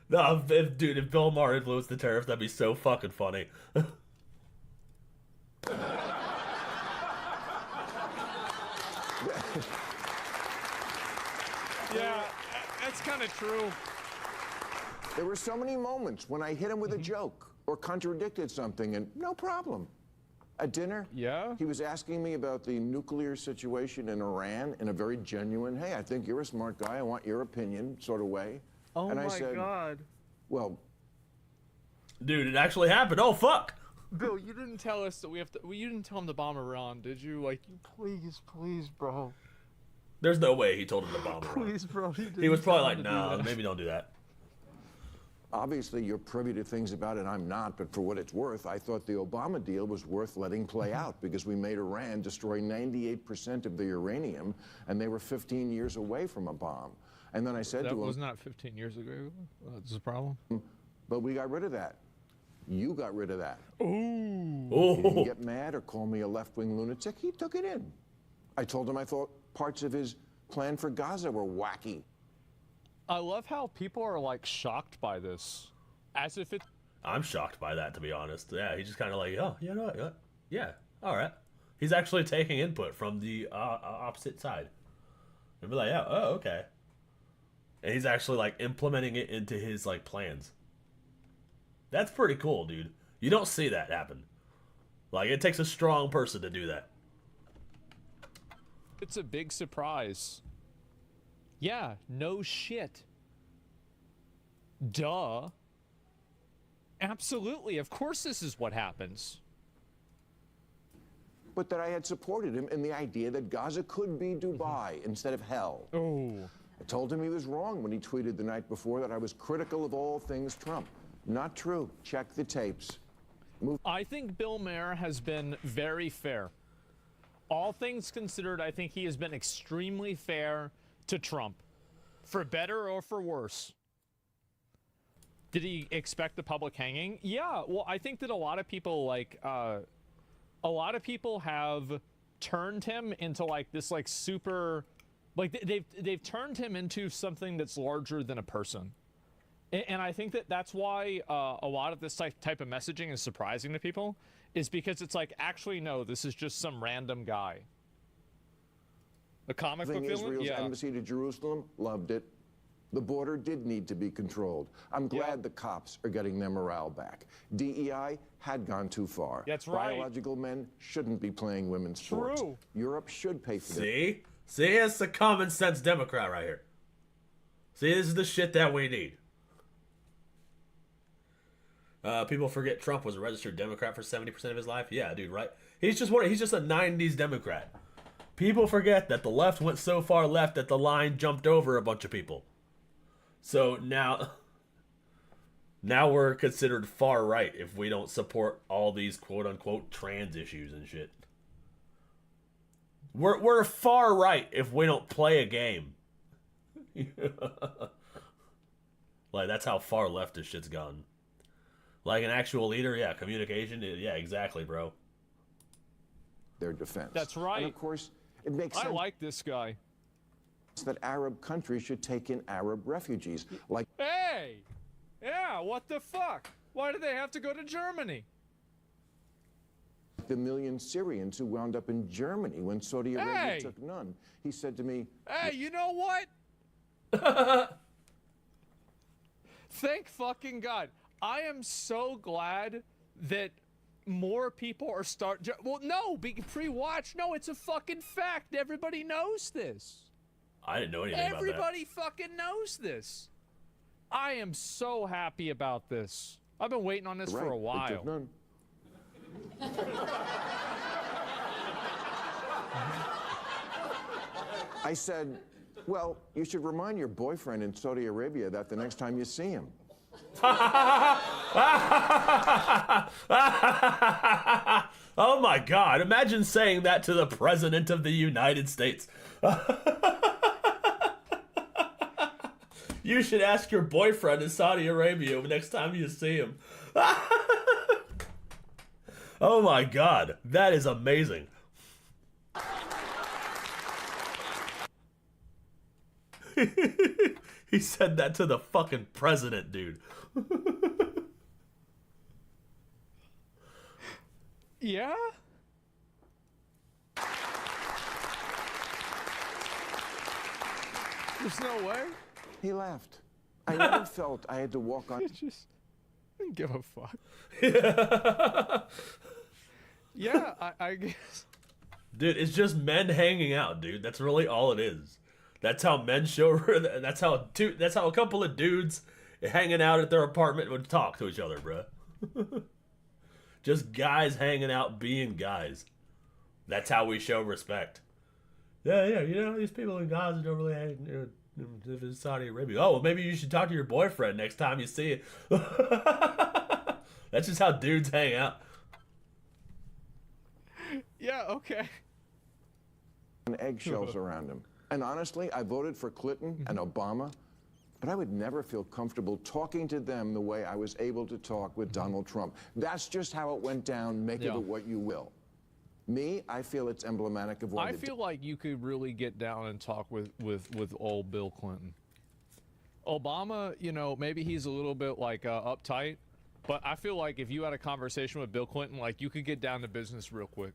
No, dude, if Bill Maher influenced the tariffs, that'd be so fucking funny. Yeah, that's kind of true. There were so many moments when I hit him with a joke or contradicted something, and no problem. At dinner, he was asking me about the nuclear situation in Iran in a very genuine, hey, I think you're a smart guy, I want your opinion sort of way. Oh and I my said, god. Well, dude, it actually happened. Oh fuck. Bill, you didn't tell us that we have to. Well, you didn't tell him to bomb Iran, did you? Like, please, bro. There's no way he told him to bomb Iran. Please, bro. He was probably like, no, maybe don't do that. obviously you're privy to things about it I'm not, but for what it's worth, I thought the Obama deal was worth letting play out because we made Iran destroy 98% of the uranium, and they were 15 years away from a bomb. And then I said to him... That was not 15 years ago. That's the problem. But we got rid of that. You got rid of that. Ooh. He didn't get mad or call me a left-wing lunatic. He took it in. I told him I thought parts of his plan for Gaza were wacky. I love how people are like shocked by this, as if it. I'm shocked by that, to be honest. Yeah, he's just kind of like, oh, you know what? Yeah, all right. He's actually taking input from the opposite side. And be like, yeah, oh, okay. And he's actually like implementing it into his like plans. That's pretty cool, dude. You don't see that happen. Like, it takes a strong person to do that. It's a big surprise. Yeah, no shit. Duh. Absolutely, of course this is what happens. But that I had supported him in the idea that Gaza could be Dubai instead of hell. Oh. I told him he was wrong when he tweeted the night before that I was critical of all things Trump. Not true. Check the tapes. I think Bill Maher has been very fair. All things considered, I think he has been extremely fair to Trump, for better or for worse. Did he expect the public hanging? Yeah, well, I think that a lot of people, like, a lot of people have turned him into, like, this, like, super, like, they've turned him into something that's larger than a person. And I think that that's why a lot of this type of messaging is surprising to people, is because it's like, actually, no, this is just some random guy. The comic book villain? Israel's embassy to Jerusalem, loved it. The border did need to be controlled. I'm glad the cops are getting their morale back. DEI had gone too far. That's right. Biological men shouldn't be playing women's sports. True. Europe should pay for See? See, it's the common sense Democrat right here. See, this is the shit that we need. People forget Trump was a registered Democrat for 70% of his life. Yeah, dude, right? He's just a 90s Democrat. People forget that the left went so far left that the line jumped over a bunch of people. So now we're considered far right if we don't support all these quote-unquote trans issues and shit. We're far right if we don't play a game. Like, that's how far left this shit's gone. Like an actual leader, yeah, communication, yeah, exactly, bro. their defense. That's right. And of course, it makes sense. I like this guy. That Arab countries should take in Arab refugees. Like, hey! Yeah, what the fuck? Why do they have to go to Germany? the million Syrians who wound up in Germany when Saudi Arabia Hey! took none. He said to me, Hey, you know what? Thank fucking God. I am so glad that more people are well, no, pre-watch. No, it's a fucking fact. Everybody knows this. I didn't know anything about that. Everybody fucking knows this. I am so happy about this. I've been waiting on this for a Right, they while. took none. I said, Well, you should remind your boyfriend in Saudi Arabia that the next time you see him. Oh my God, imagine saying that to the President of the United States. You should ask your boyfriend in Saudi Arabia next time you see him. Oh my God, that is amazing. He said that to the fucking president, dude. Yeah? There's no way. He laughed. I never felt I had to walk on. Just didn't give a fuck. Yeah, I guess. Dude, it's just men hanging out, dude. That's really all it is. That's how men show. That's how a couple of dudes hanging out at their apartment would talk to each other, bruh. Just guys hanging out, being guys. That's how we show respect. Yeah, you know, these people in Gaza don't really hang in Saudi Arabia. Oh, well, maybe you should talk to your boyfriend next time you see it. That's just how dudes hang out. Yeah, okay. And eggshells around him. And honestly, I voted for Clinton and Obama, but I would never feel comfortable talking to them the way I was able to talk with Donald Trump. That's just how it went down. Make of it what you will. Me, I feel it's emblematic of what I feel like you could really get down and talk with old Bill Clinton. Obama, you know, maybe he's a little bit like uptight, but I feel like if you had a conversation with Bill Clinton, like you could get down to business real quick.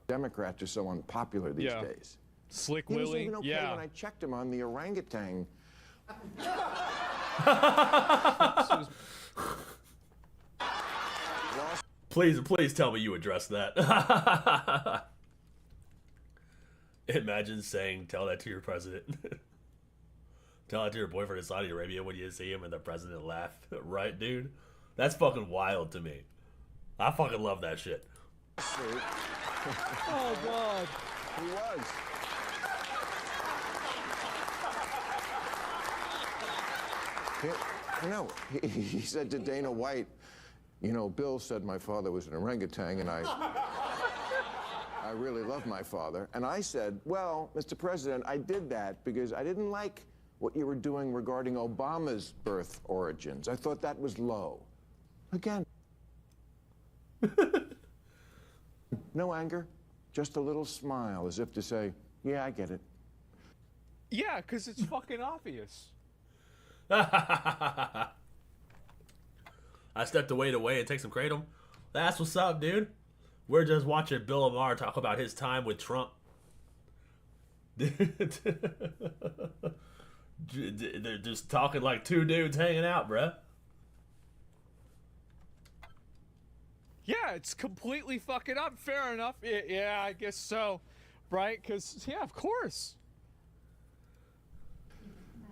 Democrats are so unpopular these days. Slick He was Willie, even okay when I checked him on the orangutan. Please tell me you addressed that. Imagine saying, tell that to your president. Tell that to your boyfriend in Saudi Arabia when you see him and the president laugh. Right, dude? That's fucking wild to me. I fucking love that shit. Oh, God. He was. He said to Dana White, you know, Bill said my father was an orangutan, and I really love my father. And I said, well, Mr. President, I did that because I didn't like what you were doing regarding Obama's birth origins. I thought that was low. Again. No anger, just a little smile, as if to say, yeah, I get it. Yeah, because it's fucking obvious. I stepped away and take some kratom. That's what's up, dude. We're just watching Bill Maher talk about his time with Trump. They're just talking like two dudes hanging out, bruh. Yeah, it's completely fucking up. Fair enough. Yeah, I guess so. Right? Because, yeah, of course.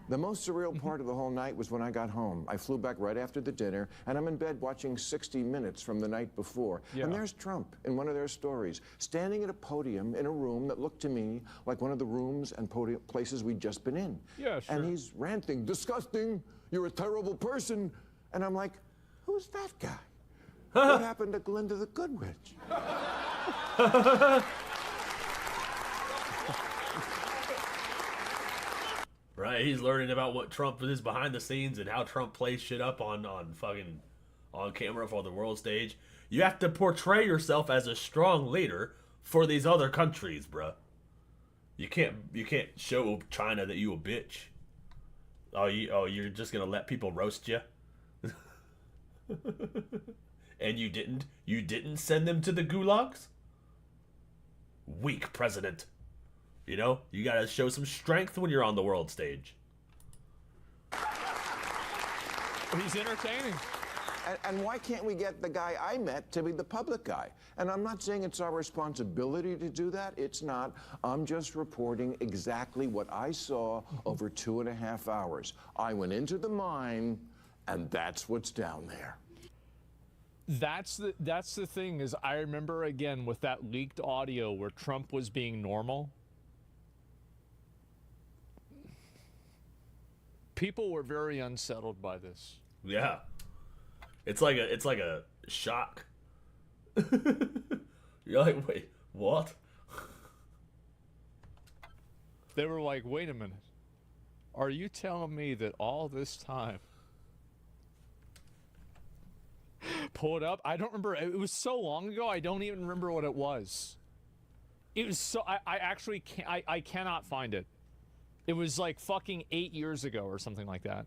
The most surreal part of the whole night was when I got home. I flew back right after the dinner, and I'm in bed watching 60 Minutes from the night before. Yeah. And there's Trump in one of their stories, standing at a podium in a room that looked to me like one of the rooms and places we'd just been in. Yeah, sure. And he's ranting, disgusting, you're a terrible person. And I'm like, who's that guy? What happened to Glinda the Good Witch? Right, he's learning about what Trump is behind the scenes and how Trump plays shit up on camera for the world stage. You have to portray yourself as a strong leader for these other countries, bruh. You can't show China that you a bitch. You're just gonna let people roast you? And you didn't send them to the gulags? Weak president. You know, you gotta show some strength when you're on the world stage. He's entertaining. And why can't we get the guy I met to be the public guy? And I'm not saying it's our responsibility to do that. It's not. I'm just reporting exactly what I saw over 2.5 hours. I went into the mine, and that's what's down there. That's the thing is I remember again with that leaked audio where Trump was being normal. People were very unsettled by this. Yeah. It's like a shock. You're like, wait, what? They were like, wait a minute. Are you telling me that all this time... Pull it up. I don't remember. It was so long ago, I don't even remember what it was. It was so... I actually can't... I cannot find it. It was like fucking 8 years ago or something like that.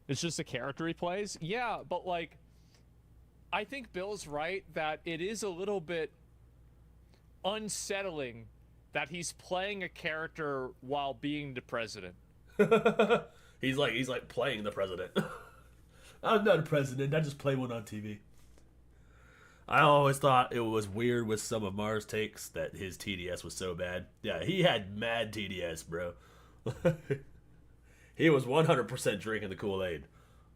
It's just a character he plays? Yeah, but like... I think Bill's right that it is a little bit unsettling that he's playing a character while being the president. he's like playing the president. I'm not a president. I just play one on TV. I always thought it was weird with some of Mars' takes that his TDS was so bad. Yeah, he had mad TDS, bro. He was 100% drinking the Kool-Aid.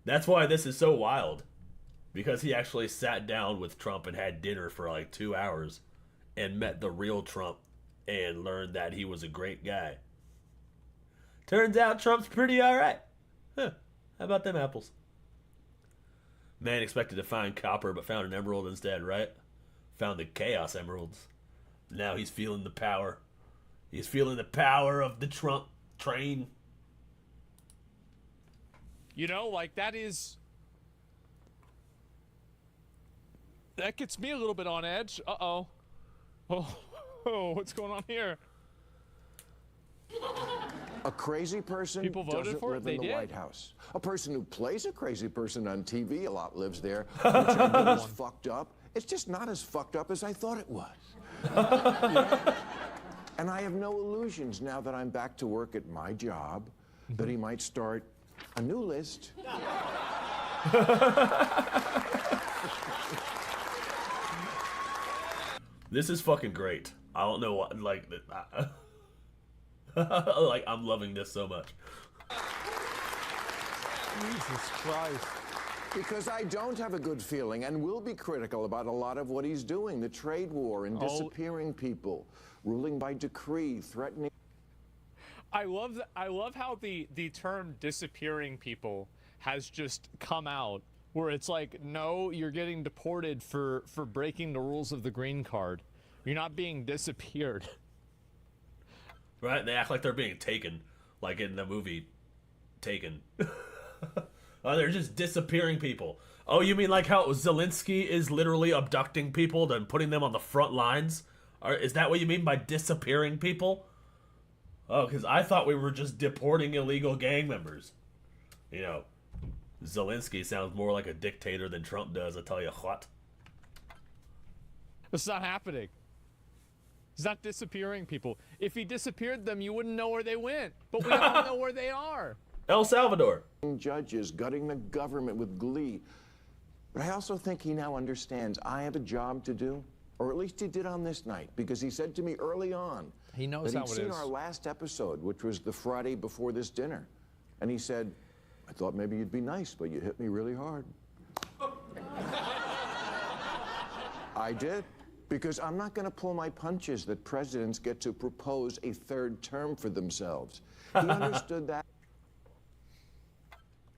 That's why this is so wild. Because he actually sat down with Trump and had dinner for like 2 hours and met the real Trump and learned that he was a great guy. Turns out Trump's pretty alright. Huh. How about them apples? Man expected to find copper but found an emerald instead, right? Found the Chaos Emeralds. Now he's feeling the power. He's feeling the power of the Trump train. You know, like that gets me a little bit on edge. Uh-oh. Oh, what's going on here? A crazy person People voted doesn't for it? live They in the did? White House. A person who plays a crazy person on TV a lot lives there, which I know is fucked up. It's just not as fucked up as I thought it was. And I have no illusions now that I'm back to work at my job that he might start a new list. This is fucking great. I don't know what, like, like, I'm loving this so much. Jesus Christ. Because I don't have a good feeling and will be critical about a lot of what he's doing. The trade war and disappearing people, ruling by decree, threatening... I love how the term disappearing people has just come out, where it's like, no, you're getting deported for breaking the rules of the green card. You're not being disappeared. Right? They act like they're being taken, like in the movie Taken. Oh, they're just disappearing people. Oh, you mean like how Zelensky is literally abducting people and putting them on the front lines? Is that what you mean by disappearing people? Oh, because I thought we were just deporting illegal gang members. You know, Zelensky sounds more like a dictator than Trump does, I tell you what. It's not happening. He's not disappearing people. If he disappeared them, you wouldn't know where they went. But we all know where they are. El Salvador. Judges gutting the government with glee. But I also think he now understands I have a job to do, or at least he did on this night, because he said to me early on he knows that how he'd it seen is. our last episode, which was the Friday before this dinner. And he said, I thought maybe you'd be nice, but you hit me really hard. I did. Because I'm not going to pull my punches that presidents get to propose a third term for themselves. He understood that.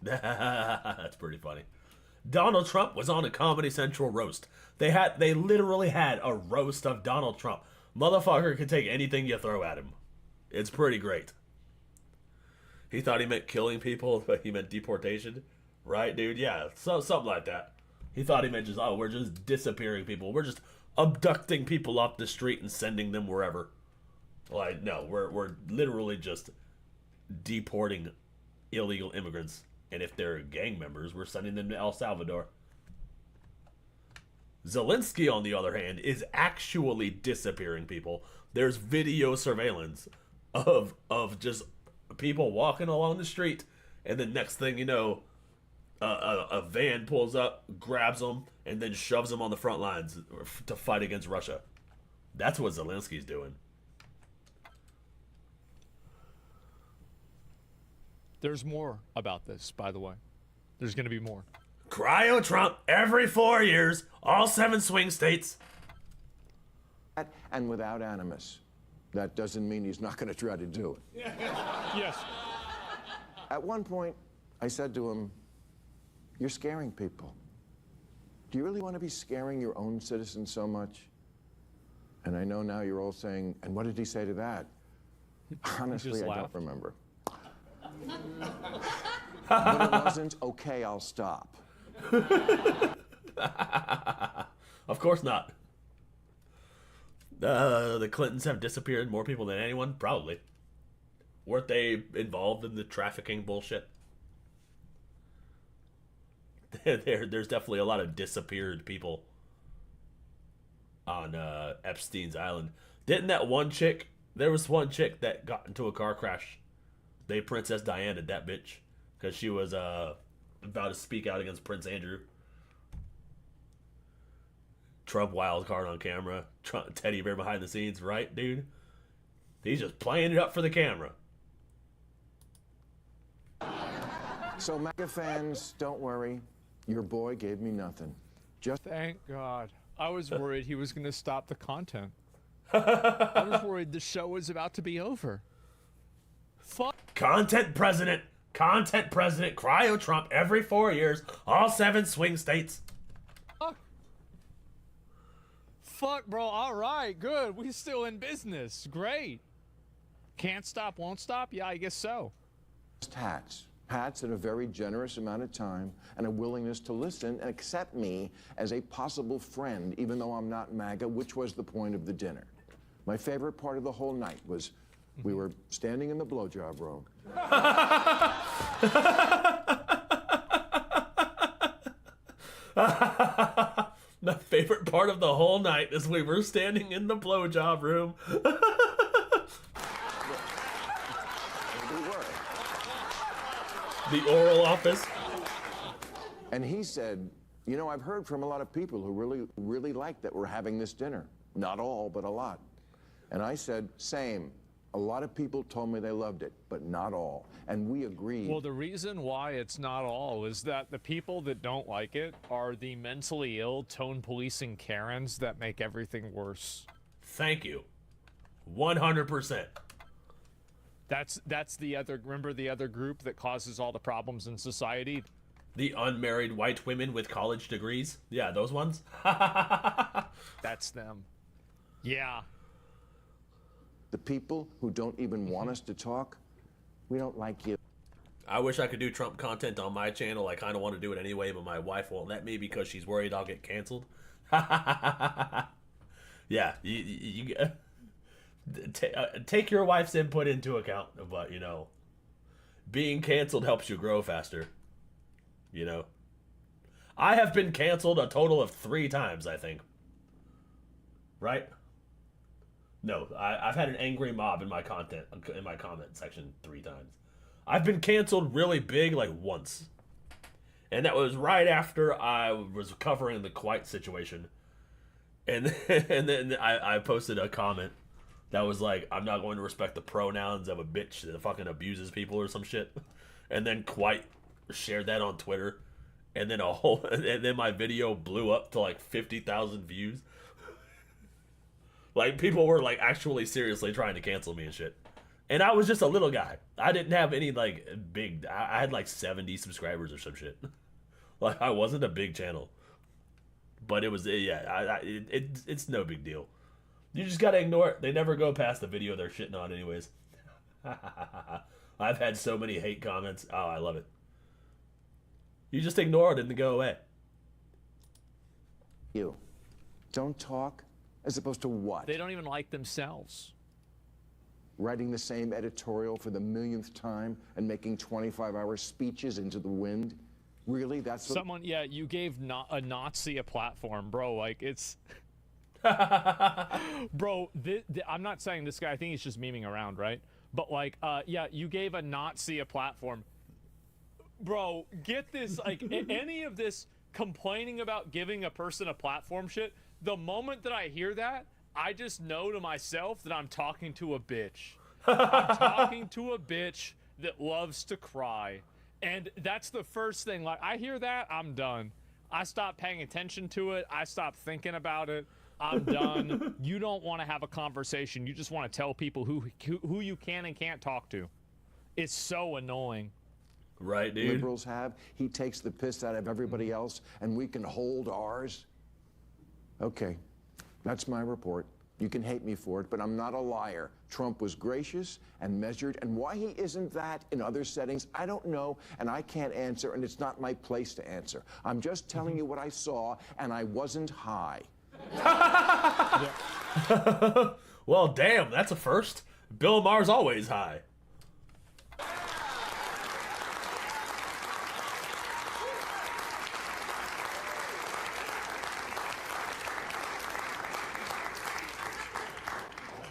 That's pretty funny. Donald Trump was on a Comedy Central roast. They literally had a roast of Donald Trump. Motherfucker can take anything you throw at him. It's pretty great. He thought he meant killing people, but he meant deportation. Right, dude? Yeah, something like that. He thought he meant just, oh, we're just disappearing people. We're just abducting people off the street and sending them wherever. Like, no, we're literally just deporting illegal immigrants. And if they're gang members, we're sending them to El Salvador. Zelensky, on the other hand, is actually disappearing people. There's video surveillance of just people walking along the street, and the next thing you know, a van pulls up, grabs them, and then shoves them on the front lines to fight against Russia. That's what Zelensky's doing. There's more about this, by the way. There's going to be more. Cryo Trump every 4 years, all 7 swing states. And without animus. That doesn't mean he's not going to try to do it. Yes. At one point, I said to him, "You're scaring people. Do you really want to be scaring your own citizens so much?" And I know now you're all saying, "And what did he say to that?" Honestly, I don't remember. But it wasn't, "Okay, I'll stop." Of course not. The Clintons have disappeared more people than anyone? Probably. Weren't they involved in the trafficking bullshit? There's definitely a lot of disappeared people on Epstein's Island. Didn't that one chick, there was one chick that got into a car crash. They Princess Diana, that bitch. Because she was about to speak out against Prince Andrew. Trump wild card on camera. Trump, teddy bear behind the scenes, right, dude? He's just playing it up for the camera. So, MAGA fans, don't worry. Your boy gave me nothing. Just thank God. I was worried he was going to stop the content. I was worried the show was about to be over. Fuck. Content president, cryo Trump every 4 years, all 7 swing states. Fuck, bro. All right, good. We still in business. Great. Can't stop, won't stop? Yeah, I guess so. hats. Hats in a very generous amount of time and a willingness to listen and accept me as a possible friend, even though I'm not MAGA, which was the point of the dinner. My favorite part of the whole night was we were standing in the blowjob room. My favorite part of the whole night is we were standing in the blowjob room. The oral office. And he said, you know, I've heard from a lot of people who really like that we're having this dinner. Not all, but a lot. And I said, same. A lot of people told me they loved it, but not all. And we agreed. Well, the reason why it's not all is that the people that don't like it are the mentally ill, tone policing Karens that make everything worse. Thank you. 100%. That's the other, remember the other group that causes all the problems in society? The unmarried white women with college degrees? Yeah, those ones? That's them. Yeah. The people who don't even want us to talk, we don't like you. I wish I could do Trump content on my channel. I kind of want to do it anyway, but my wife won't let me because she's worried I'll get canceled. Yeah, you take your wife's input into account, but, you know, being canceled helps you grow faster. You know? I have been canceled a total of 3 times, I think. Right? No, I've had an angry mob in my comment section 3 times. I've been canceled really big like once. And that was right after I was covering the Kuwait situation. And then I posted a comment that was like, I'm not going to respect the pronouns of a bitch that fucking abuses people or some shit. And then Kuwait shared that on Twitter. And then my video blew up to like 50,000 views. Like, people were, like, actually seriously trying to cancel me and shit. And I was just a little guy. I didn't have any, like, big... I had, like, 70 subscribers or some shit. Like, I wasn't a big channel. But it was... Yeah, it's no big deal. You just gotta ignore it. They never go past the video they're shitting on anyways. I've had so many hate comments. Oh, I love it. You just ignore it and they go away. You. Don't talk. As opposed to what? They don't even like themselves. Writing the same editorial for the millionth time and making 25-hour speeches into the wind? Really? That's what... Someone, yeah, you gave a Nazi a platform, bro. Like, it's... Bro, I'm not saying this guy, I think he's just memeing around, right? But, like, yeah, you gave a Nazi a platform. Bro, get this, like, any of this complaining about giving a person a platform shit... The moment that I hear that, I just know to myself that I'm talking to a bitch. I'm talking to a bitch that loves to cry. And that's the first thing. Like, I hear that, I'm done. I stop paying attention to it. I stop thinking about it. I'm done. You don't want to have a conversation. You just want to tell people who you can and can't talk to. It's so annoying. Right, dude. liberals have. He takes the piss out of everybody else, and we can hold ours. Okay, that's my report. You can hate me for it, but I'm not a liar. Trump was gracious and measured, and why he isn't that in other settings, I don't know, and I can't answer, and it's not my place to answer. I'm just telling you what I saw, and I wasn't high. Well, damn, that's a first. Bill Maher's always high.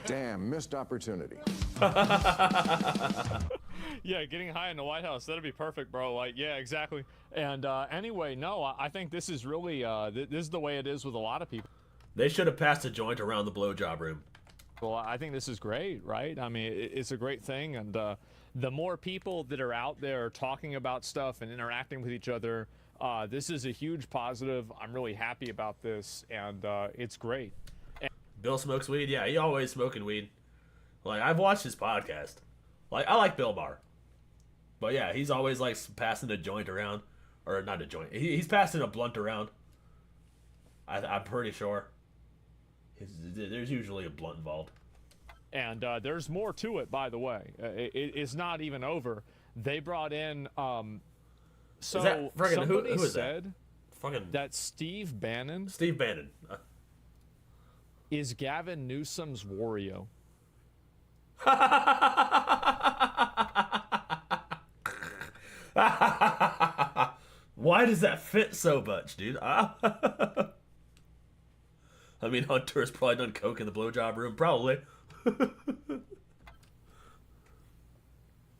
Damn, missed opportunity. Yeah, getting high in the White House, that'd be perfect, bro. Like, yeah, exactly. And anyway, no, I think this is really, this is the way it is with a lot of people. They should have passed a joint around the blowjob room. Well, I think this is great, right? I mean, it's a great thing, and the more people that are out there talking about stuff and interacting with each other, this is a huge positive. I'm really happy about this, and it's great. Bill smokes weed? Yeah, he always smoking weed. Like, I've watched his podcast. Like, I like Bill Maher. But yeah, he's always, like, passing a joint around. Or, not a joint. He's passing a blunt around. I'm pretty sure. There's usually a blunt involved. And there's more to it, by the way. It's not even over. They brought in... so, is that friggin' somebody who is said that? That Steve Bannon... Steve Bannon. Is Gavin Newsom's Wario. Why does that fit so much, dude? I mean, Hunter's probably done coke in the blowjob room. Probably.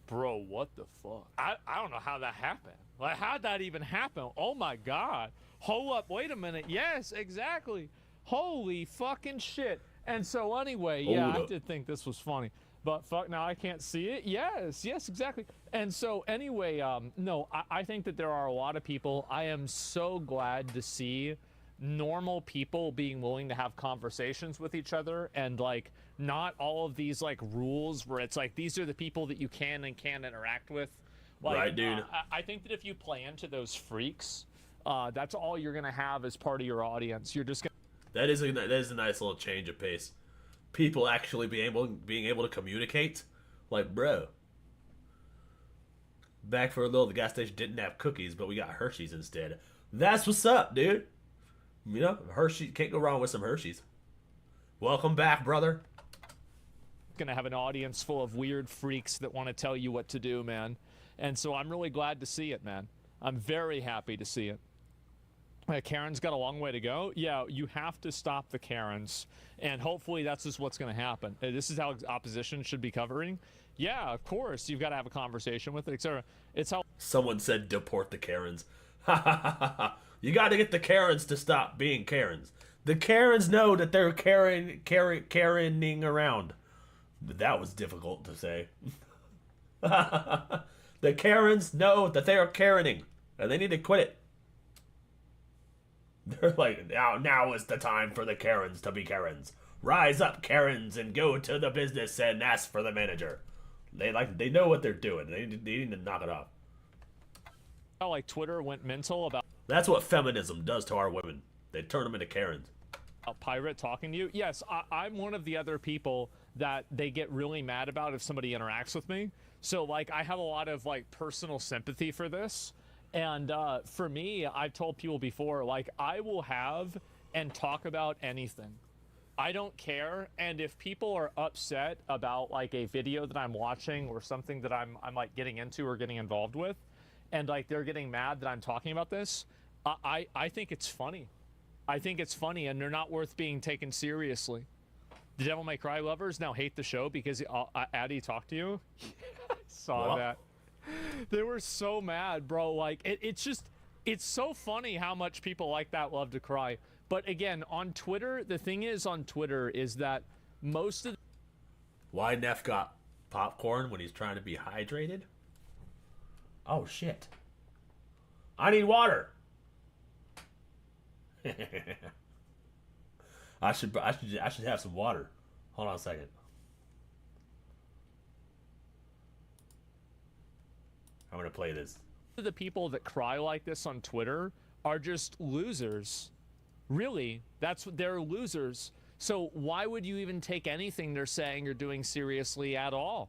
Bro, what the fuck? I don't know how that happened. Like, how'd that even happen? Oh my god. Hold up, wait a minute. Yes, exactly. Holy fucking shit. And so anyway, yeah, I did think this was funny. But fuck, now I can't see it. Yes, exactly. And so anyway, no, I think that there are a lot of people. I am so glad to see normal people being willing to have conversations with each other, and like not all of these like rules where it's like these are the people that you can and can't interact with. Like, right, dude. I think that if you play into those freaks, that's all you're gonna have as part of your audience. You're just gonna... That is a nice little change of pace. People actually being able to communicate. Like, bro, back for a little, the gas station didn't have cookies, but we got Hershey's instead. That's what's up, dude. You know, Hershey, can't go wrong with some Hershey's. Welcome back, brother. Gonna have an audience full of weird freaks that want to tell you what to do, man. And so I'm really glad to see it, man. I'm very happy to see it. Karen's got a long way to go. Yeah, you have to stop the Karens, and hopefully that's just what's going to happen. This is how opposition should be covering. Yeah, of course, you've got to have a conversation with it, etc. It's how... Someone said deport the Karens. You got to get the Karens to stop being Karens. The Karens know that they're Karening around. That was difficult to say. The Karens know that they are Karening, and they need to quit it. They're like, now is the time for the Karens to be Karens. Rise up, Karens, and go to the business and ask for the manager. They know what they're doing. They need to knock it off. How like Twitter went mental about... That's what feminism does to our women. They turn them into Karens. A pirate talking to you? Yes, I'm one of the other people that they get really mad about if somebody interacts with me. So like I have a lot of like personal sympathy for this. And for me, I've told people before, like, I will have and talk about anything. I don't care. And if people are upset about, like, a video that I'm watching or something that I'm like, getting into or getting involved with, and, like, they're getting mad that I'm talking about this, I think it's funny. I think it's funny, and they're not worth being taken seriously. The Devil May Cry lovers now hate the show because Addy talked to you. I saw that. They were so mad, bro. Like, it's so funny how much people like that love to cry. But again, on Twitter, the thing is on Twitter is that most of... Why Neff got popcorn when he's trying to be hydrated? Oh, shit. I need water. I should have some water. Hold on a second. I'm gonna play this. The people that cry like this on Twitter are just losers. Really, they're losers. So why would you even take anything they're saying or doing seriously at all?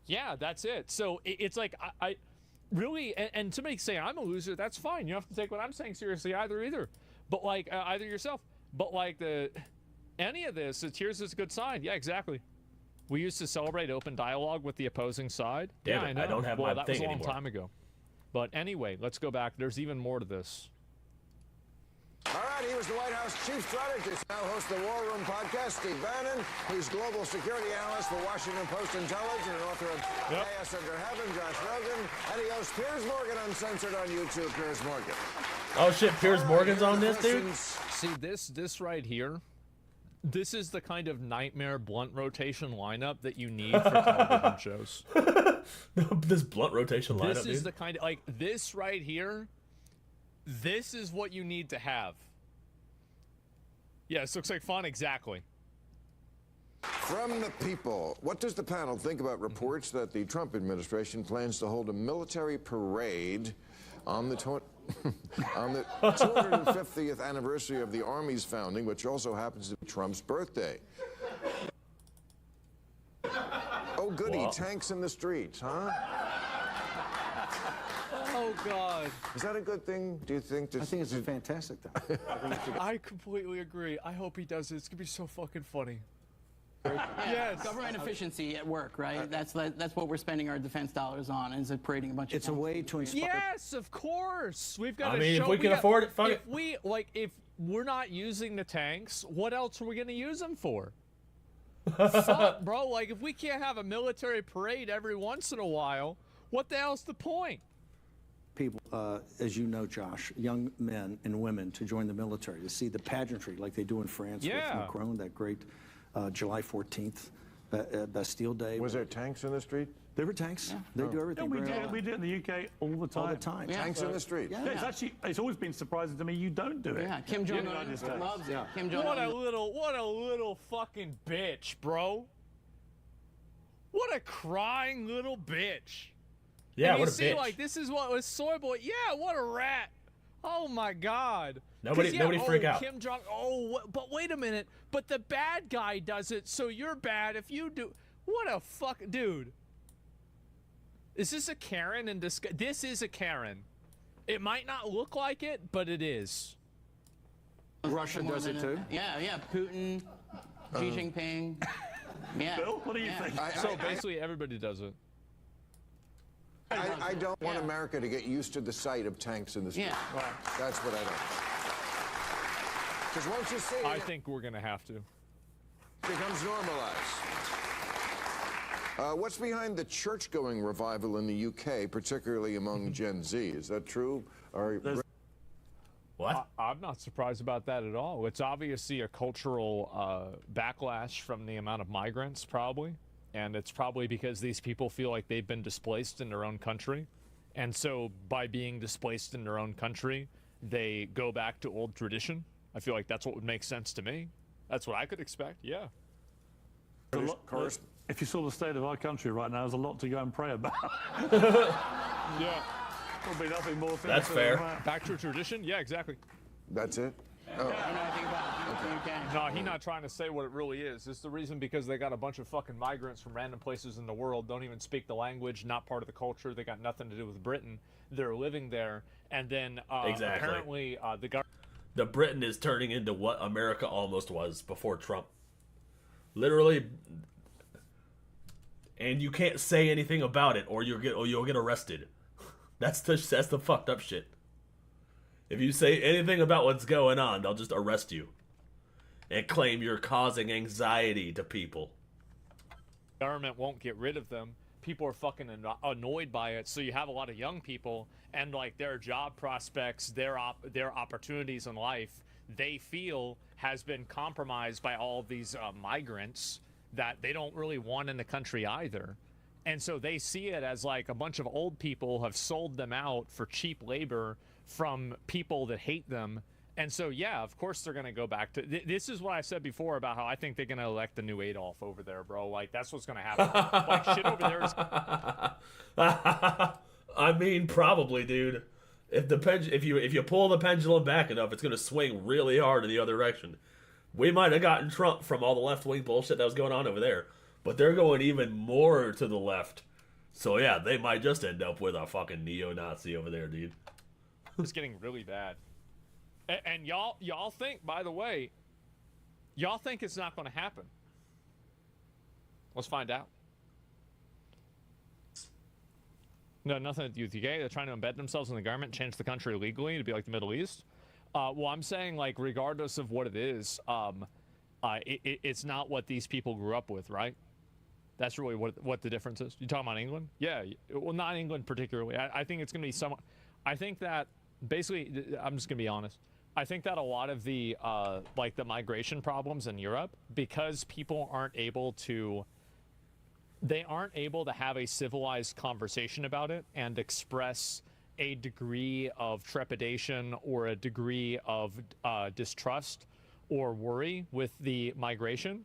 Yeah, that's it. So it's like I really, and somebody say I'm a loser. That's fine. You don't have to take what I'm saying seriously either. But like either yourself. But like any of this, here's a good sign. Yeah, exactly. We used to celebrate open dialogue with the opposing side. Damn yeah, it, I know. I don't have well, my that thing was a long anymore. time ago. But anyway, let's go back. There's even more to this. All right, he was the White House chief strategist, now hosts the War Room podcast, Steve Bannon. He's global security analyst for Washington Post Intelligence and author of Chaos Under Heaven, Josh Rogan. And he hosts Piers Morgan Uncensored on YouTube, Piers Morgan. Oh shit, Piers Morgan's on this, dude? See, this right here, this is the kind of nightmare blunt rotation lineup that you need for television shows. This blunt rotation lineup, This is dude. the kind of, like, this right here, this is what you need to have. Yeah, this looks like fun, exactly. From the people, what does the panel think about reports that the Trump administration plans to hold a military parade on the 250th anniversary of the Army's founding, which also happens to be Trump's birthday? Oh, goody, Wow. tanks in the streets, huh? Oh, God. Is that a good thing, do you think? I think it's fantastic, though. I completely agree. I hope he does it. It's going to be so fucking funny. Yes. Government efficiency at work, right? That's what we're spending our defense dollars on, is it parading a bunch of It's a way to inspire. Yes, of course. We've got I to mean, show if we can afford it, fuck it. if we're not using the tanks, what else are we going to use them for? Fuck, bro. Like, if we can't have a military parade every once in a while, what the hell's the point? People, as you know, Josh, young men and women to join the military, to see the pageantry like they do in France Yeah. with Macron, that great July 14th, Bastille Day. Was there tanks in the street? There were tanks. They do everything. we very do, well. we do it in the UK all the time. All the time. Tanks in the street. Yeah. It's actually, it's always been surprising to me you don't do it. Yeah, Kim in the Jong-un United States. loves it. Yeah. Kim What a Jong-un. little fucking bitch, bro. What a crying little bitch. Yeah, and you what a see, bitch. like, this is what was Soy Boy. Yeah, what a rat. Oh my God. 'Cause, Nobody freak out. Kim Jong. But wait a minute. But the bad guy does it, so you're bad if you do. What a fuck, dude. Is this a Karen in disguise? This is a Karen. It might not look like it, but it is. Russia does it too. Yeah. Putin, Xi Jinping. Yeah. Bill, what do you think? So basically, everybody does it. I don't want America to get used to the sight of tanks in the street. Yeah. That's what I don't. Because once you see I it, think we're gonna have to. it becomes normalized. What's behind the church-going revival in the UK, particularly among Gen Z? Is that true? What? I'm not surprised about that at all. It's obviously a cultural backlash from the amount of migrants, probably. And it's probably because these people feel like they've been displaced in their own country. And so by being displaced in their own country, they go back to old tradition. I feel like that's what would make sense to me. That's what I could expect, yeah. If you saw the state of our country right now, there's a lot to go and pray about. Yeah. Probably nothing more. That's fair. Back to tradition? Yeah, exactly. That's it? Oh. No, he's not trying to say what it really is. It's the reason because they got a bunch of fucking migrants from random places in the world, don't even speak the language, not part of the culture. They got nothing to do with Britain. They're living there, and then Exactly. apparently the government. The Britain is turning into what America almost was before Trump. Literally, and you can't say anything about it, or you'll get arrested. That's the fucked up shit. If you say anything about what's going on, they'll just arrest you and claim you're causing anxiety to people. Government won't get rid of them. People are fucking annoyed by it. So you have a lot of young people, and like their job prospects, their opportunities in life, they feel has been compromised by all of these migrants that they don't really want in the country either. And so they see it as like a bunch of old people have sold them out for cheap labor from people that hate them, And so, yeah, of course they're going to go back to... This is what I said before about how I think they're going to elect the new Adolf over there, bro. Like, that's what's going to happen. Like, shit over there is... I mean, probably, dude. If you pull the pendulum back enough, it's going to swing really hard in the other direction. We might have gotten Trump from all the left-wing bullshit that was going on over there. But they're going even more to the left. So, yeah, they might just end up with a fucking neo-Nazi over there, dude. It's getting really bad. And y'all think, by the way, y'all think it's not going to happen. Let's find out. No, nothing to do with the UK. They're trying to embed themselves in the government, change the country legally to be like the Middle East. Well, I'm saying, like, regardless of what it is, it's not what these people grew up with, right? That's really what the difference is. You talking about England? Yeah. Well, not England particularly. I think it's going to be somewhat... I think that, basically, I'm just going to be honest. I think that a lot of the, like, the migration problems in Europe, because people aren't able to... They aren't able to have a civilized conversation about it and express a degree of trepidation or a degree of distrust or worry with the migration.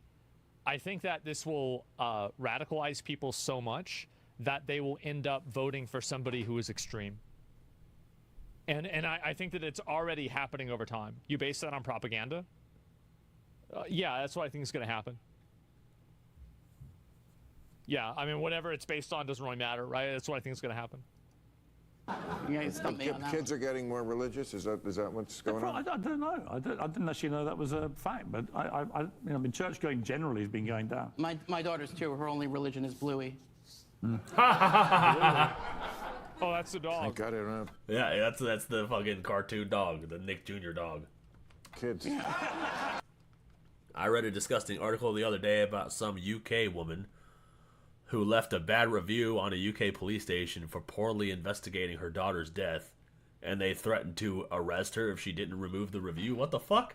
I think that this will radicalize people so much that they will end up voting for somebody who is extreme. And I think that it's already happening over time. You base that on propaganda? Yeah, that's what I think is going to happen. Yeah, I mean, whatever it's based on doesn't really matter, right? That's what I think is going to happen. Kids are getting more religious. Is that what's going on? I don't know. I didn't actually know that was a fact. But I mean, church going generally has been going down. My daughter's too. Her only religion is Bluey. Oh, that's the dog. I got it up. Yeah, that's the fucking cartoon dog, the Nick Jr. dog. Kids. I read a disgusting article the other day about some UK woman who left a bad review on a UK police station for poorly investigating her daughter's death, and they threatened to arrest her if she didn't remove the review. What the fuck?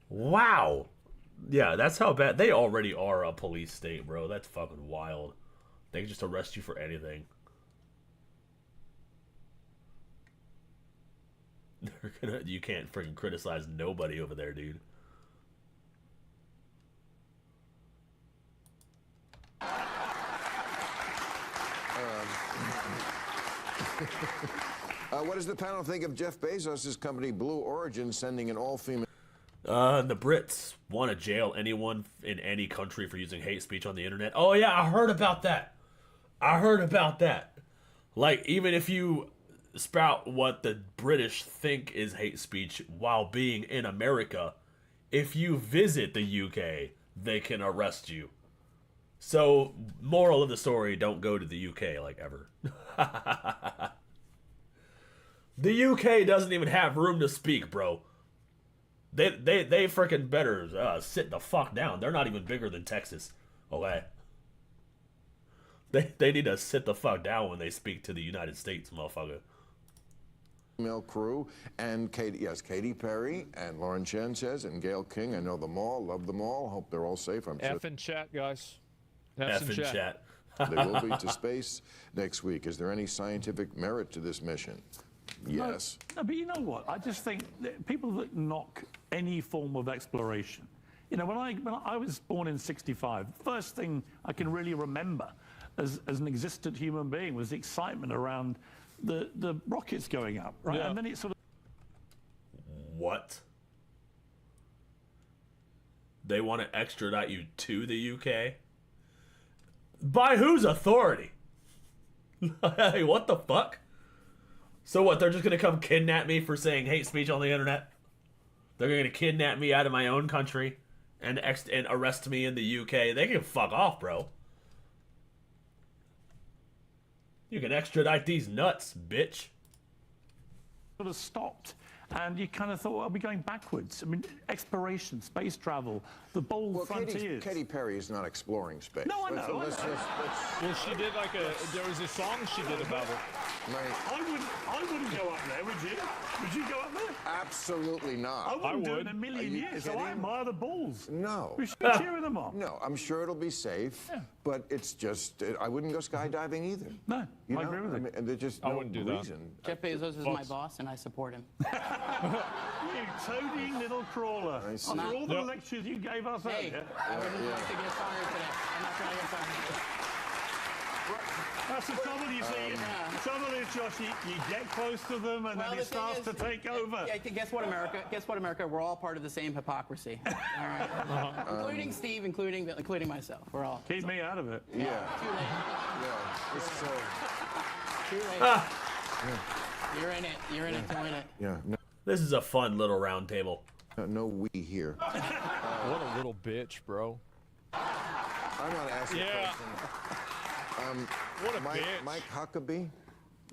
Wow. Yeah, that's how bad. They already are a police state, bro. That's fucking wild. They can just arrest you for anything. You can't freaking criticize nobody over there, dude. What does the panel think of Jeff Bezos' company Blue Origin sending an all-female... The Brits want to jail anyone in any country for using hate speech on the internet. Oh yeah, I heard about that. Like, even if you spout what the British think is hate speech while being in America, if you visit the UK, they can arrest you. So, moral of the story, don't go to the UK, like, ever. The UK doesn't even have room to speak, bro. They freaking better sit the fuck down. They're not even bigger than Texas. Okay? They need to sit the fuck down when they speak to the United States, motherfucker. Female crew and Katy Perry and Lauren Sanchez and Gayle King. I know them all, love them all. Hope they're all safe. I'm F in chat, guys. F in chat. They will be to space next week. Is there any scientific merit to this mission? Yes. No, but you know what? I just think that people that knock any form of exploration. You know, when I was born in '65, the first thing I can really remember as an existent human being was the excitement around the rockets going up, right? Yeah. And then it sort of... What? They want to extradite you to the UK? By whose authority? Hey, what the fuck? So what, they're just going to come kidnap me for saying hate speech on the internet? They're going to kidnap me out of my own country and arrest me in the UK? They can fuck off, bro. You can extradite these nuts, bitch. Sort of stopped. And you kind of thought, are we going backwards? I mean, exploration, space travel, the bold frontiers. Katy Perry is not exploring space. No, I know. Well, she did like there was a song she did about it. Right. I wouldn't go up there, would you? Would you go up there? Absolutely not. I wouldn't do it in a million Are you years. So I kidding? admire the Bulls. No. We should be cheering them on. No, I'm sure it'll be safe, but it's just, I wouldn't go skydiving either. No, You I know? agree with I you. mean, and there's just I no wouldn't do that. reason. Jeff Bezos is my boss, and I support him. You toading little crawler. see. After all the lectures you gave us Hey, earlier. I wouldn't like to get fired today. I'm not trying to get fired. That's the trouble, you see. The trouble is, Josh, you get close to them and then the it thing starts is- to take over. Yeah, guess what, America? Guess what, America? We're all part of the same hypocrisy. All right, including Steve, including myself. We're all. Keep me out of it. Yeah. Too late. Yeah. It's so, Too late. You're in it. You're in it to win it. yeah. No, This is a fun little round table. no we here. What a little bitch, bro. I'm not asking Yeah. questions. What a Mike, bitch. Mike Huckabee,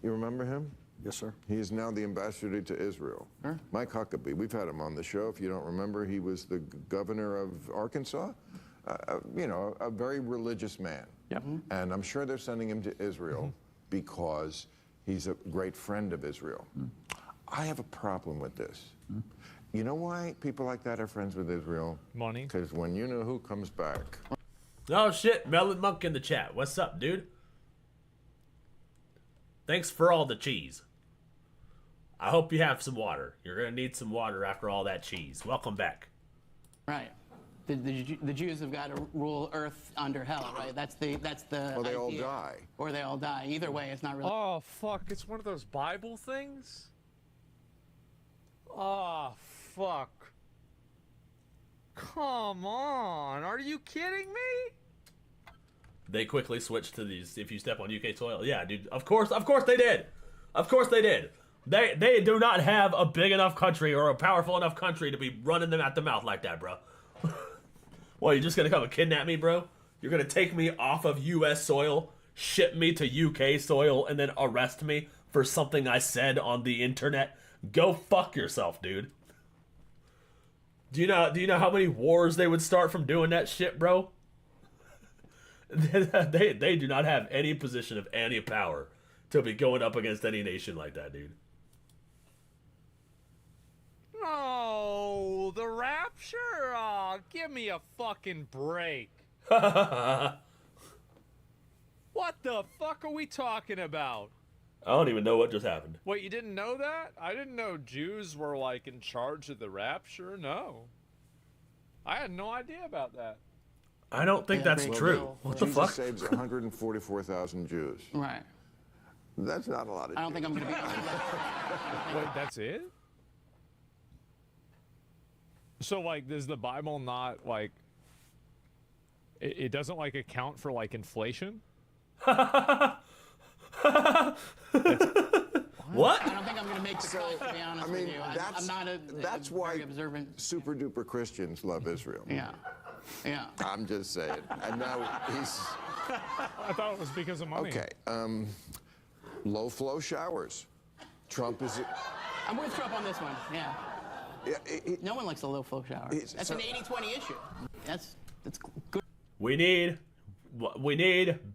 you remember him? Yes, sir. He is now the ambassador to Israel. Mike Huckabee, we've had him on the show. If you don't remember, he was the governor of Arkansas. You know, a very religious man. Yep. And I'm sure they're sending him to Israel because he's a great friend of Israel. I have a problem with this. You know why people like that are friends with Israel? Money. Because when you know who comes back. Oh shit, Melon Monk in the chat. What's up, dude? Thanks for all the cheese. I hope you have some water. You're gonna need some water after all that cheese. Welcome back. Right. The Jews have got to rule Earth under hell, right? That's the. Well, they all idea. die. Or they all die. Either way, it's not really. Oh, fuck. It's one of those Bible things? Oh, fuck. Come on. Are you kidding me? They quickly switched to these. If you step on UK soil, yeah, dude. Of course they did. Of course they did. They do not have a big enough country or a powerful enough country to be running them at the mouth like that, bro. Well, you're just gonna come and kidnap me, bro? You're gonna take me off of US soil, ship me to UK soil, and then arrest me for something I said on the internet? Go fuck yourself, dude. Do you know how many wars they would start from doing that shit, bro? They do not have any position of any power to be going up against any nation like that, dude. No, the rapture? Oh, give me a fucking break. I What the fuck are we talking about? don't even know what just happened. Wait, you didn't know that? I didn't know Jews were like in charge of the rapture. No. I had no idea about that. I don't think that's true. What the Jesus fuck? saves 144,000 Jews. Right. That's not a lot of I don't think I'm going to be. Wait, that's it? So, like, does the Bible not, like, it doesn't, like, account for, like, inflation? What? I don't think I'm going to make the cut, to be honest with you. I'm not that's very why observant. super duper Christians love Israel. Yeah. Yeah. I'm just saying. And now he's I thought it was because of money. okay. Low flow showers. Trump is. I'm with Trump on this one. Yeah. Yeah, No one likes a low flow shower. That's an 80-20 issue. That's good. We need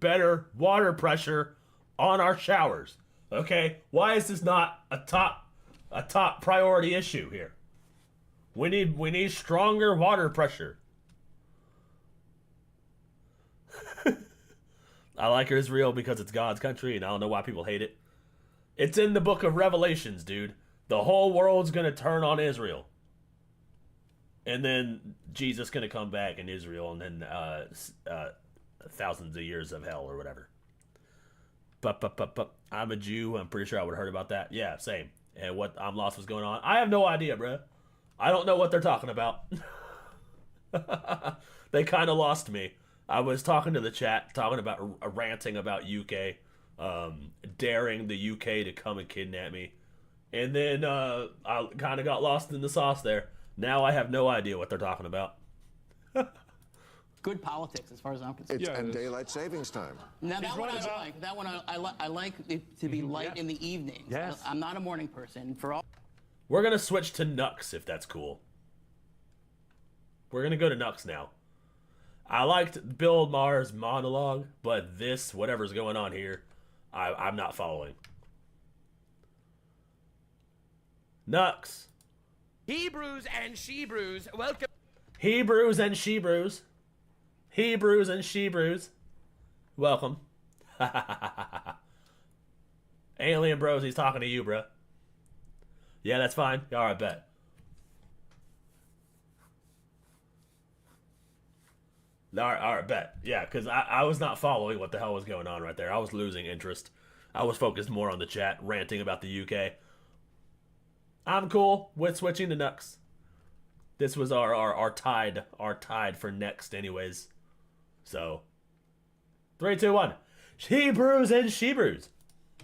better water pressure on our showers. Okay? Why is this not a top priority issue here? We need stronger water pressure. I like Israel because it's God's country, and I don't know why people hate it. It's in the book of Revelations, dude. The whole world's gonna turn on Israel. And then Jesus gonna come back in Israel, and then thousands of years of hell or whatever. But I'm a Jew. I'm pretty sure I would have heard about that. Yeah, same. And what I'm lost was going on. I have no idea, bruh. I don't know what they're talking about. They kind of lost me. I was talking to the chat, talking about ranting about UK, daring the UK to come and kidnap me. And then I kind of got lost in the sauce there. Now I have no idea what they're talking about. Good politics, as far as I'm concerned. It's and daylight savings time. Now that one I like. That one I like it to be light in the evening. Yes. I'm not a morning person. For all. We're gonna switch to Nux if that's cool. We're gonna go to Nux now. I liked Bill Maher's monologue, but this, whatever's going on here, I'm not following. Nux, Hebrews and Shebrews, welcome. Hebrews and Shebrews. Hebrews and Shebrews. Welcome. Alien Bros, he's talking to you, bruh. Yeah, that's fine. Alright, bet. Alright, bet. Yeah, because I was not following what the hell was going on right there. I was losing interest. I was focused more on the chat, ranting about the UK. I'm cool with switching to Nux. This was our tide for next anyways. So 3, 2, 1. Hebrews and Shebrews.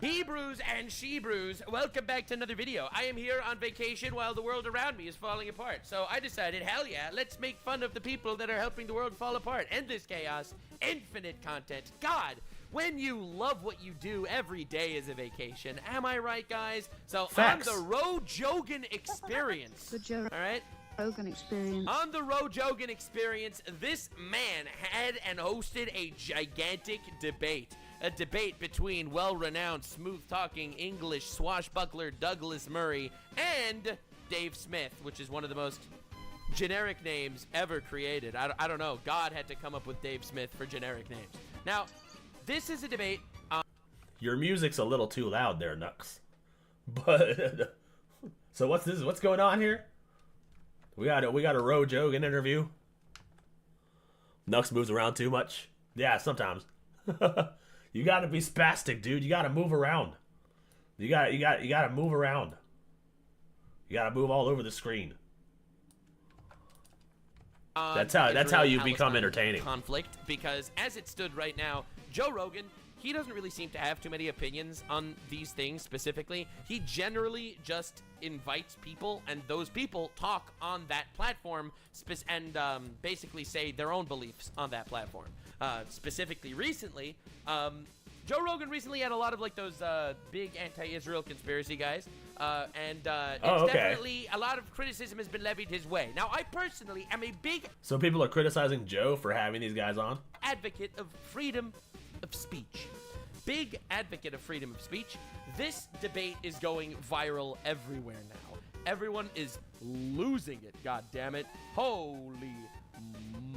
Hebrews and Shebrews, welcome back to another video. I am here on vacation while the world around me is falling apart. So I decided, hell yeah, let's make fun of the people that are helping the world fall apart. Endless chaos, infinite content. God, when you love what you do, every day is a vacation. Am I right, guys? So Facts. on the Rojogan Experience. The Joe All right? Rogan Experience. On the Rojogan Experience, this man had and hosted a gigantic debate. A debate between well-renowned, smooth-talking English swashbuckler Douglas Murray and Dave Smith, which is one of the most generic names ever created. I don't know. God had to come up with Dave Smith for generic names. Now, this is a debate. Your music's a little too loud there, Nux. But so what's this? What's going on here? We got a Rojogan interview. Nux moves around too much. Yeah, sometimes. You gotta be spastic, dude. You gotta move around. You gotta move around. You gotta move all over the screen. That's how you become entertaining. Conflict, because as it stood right now, Joe Rogan, he doesn't really seem to have too many opinions on these things specifically. He generally just invites people, and those people talk on that platform and basically say their own beliefs on that platform. Specifically recently, Joe Rogan recently had a lot of like those big anti-Israel conspiracy guys, and it's definitely a lot of criticism has been levied his way. Now, I personally am a big So people are criticizing Joe for having these guys on? advocate of freedom of speech. Big advocate of freedom of speech. This debate is going viral everywhere now. Everyone is losing it, god damn it. Holy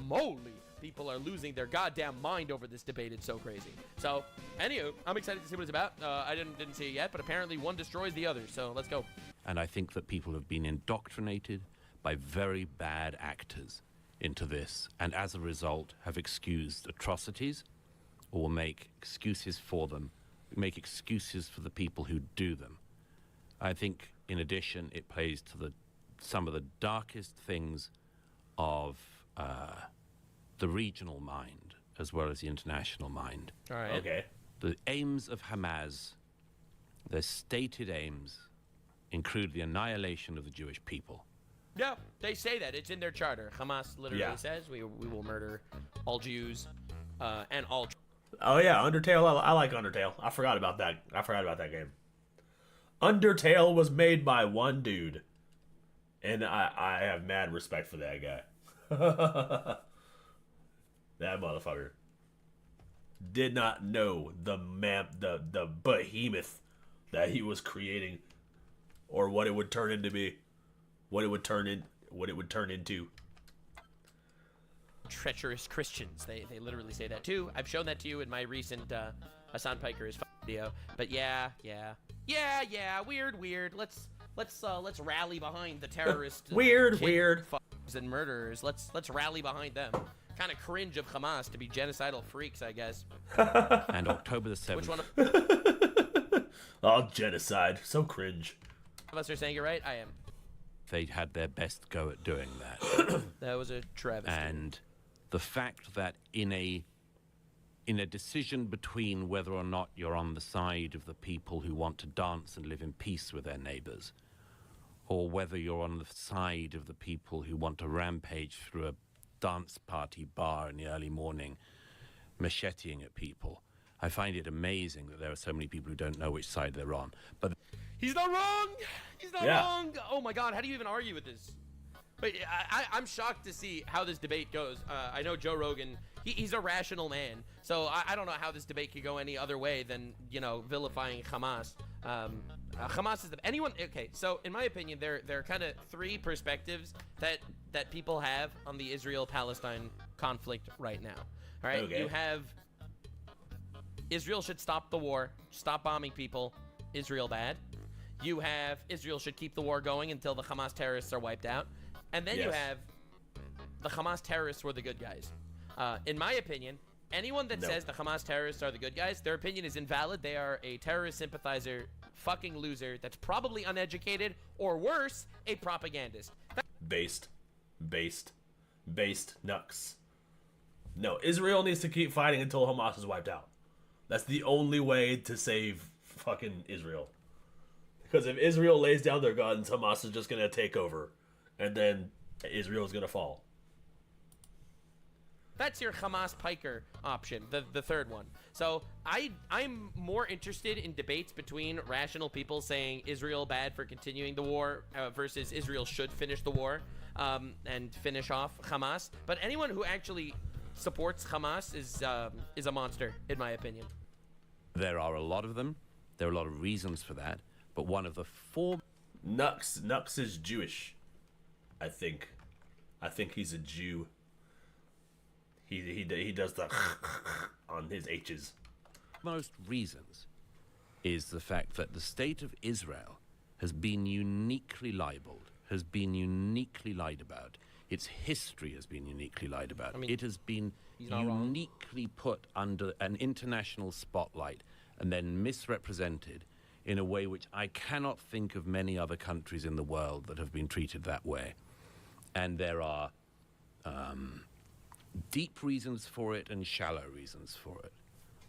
moly. People are losing their goddamn mind over this debate. It's so crazy. So, anywho, I'm excited to see what it's about. I didn't see it yet, but apparently one destroys the other. So, let's go. And I think that people have been indoctrinated by very bad actors into this, and as a result have excused atrocities or will make excuses for them, make excuses for the people who do them. I think, in addition, it plays to some of the darkest things of the regional mind as well as the international mind. All right. Okay. The aims of Hamas, their stated aims, include the annihilation of the Jewish people. Yeah, they say that. It's in their charter. Hamas literally says we will murder all Jews and all... Oh yeah, Undertale. I like Undertale. I forgot about that. Game. Undertale was made by one dude, and I have mad respect for that guy. That motherfucker did not know the behemoth that he was creating, or what it would turn into what it would turn into. Treacherous Christians. They literally say that too. I've shown that to you in my recent Hassan Piker is video. But yeah. Weird. Let's rally behind the terrorists. Weird. And murderers. Let's rally behind them. Kind of cringe of Hamas to be genocidal freaks, I guess. And October the 7th. Which one Oh, genocide. So cringe. of us are saying it right? I am. They had their best go at doing that. That was a travesty. And the fact that in a decision between whether or not you're on the side of the people who want to dance and live in peace with their neighbors, or whether you're on the side of the people who want to rampage through a dance party bar in the early morning, macheteing at people, I find it amazing that there are so many people who don't know which side they're on. But he's not wrong. He's not wrong. Oh my God, how do you even argue with this? But I'm shocked to see how this debate goes. I know Joe Rogan, he's a rational man, so I don't know how this debate could go any other way than, you know, vilifying Hamas. Hamas is anyone. Okay, so in my opinion, there are kind of three perspectives that people have on the Israel-Palestine conflict right now. All right, Okay. You have Israel should stop the war, stop bombing people. Israel bad. You have Israel should keep the war going until the Hamas terrorists are wiped out, and then you Yes. have the Hamas terrorists were the good guys. In my opinion, anyone that No. says the Hamas terrorists are the good guys, their opinion is invalid. They are a terrorist sympathizer, fucking loser that's probably uneducated, or worse, a propagandist. Based Nux. No, Israel needs to keep fighting until Hamas is wiped out. That's the only way to save fucking Israel. Because if Israel lays down their guns, Hamas is just gonna take over, and then Israel's gonna fall. That's your Hamas piker option, the third one. So I'm more interested in debates between rational people saying Israel bad for continuing the war versus Israel should finish the war and finish off Hamas. But anyone who actually supports Hamas is a monster, in my opinion. There are a lot of them. There are a lot of reasons for that. But one of the four... Nux is Jewish, I think. I think he's a Jew. He does the on his H's. Most reasons is the fact that the state of Israel has been uniquely libeled, has been uniquely lied about. Its history has been uniquely lied about. I mean, it has been he's not wrong. uniquely put under an international spotlight and then misrepresented in a way which I cannot think of many other countries in the world that have been treated that way. And there are deep reasons for it and shallow reasons for it.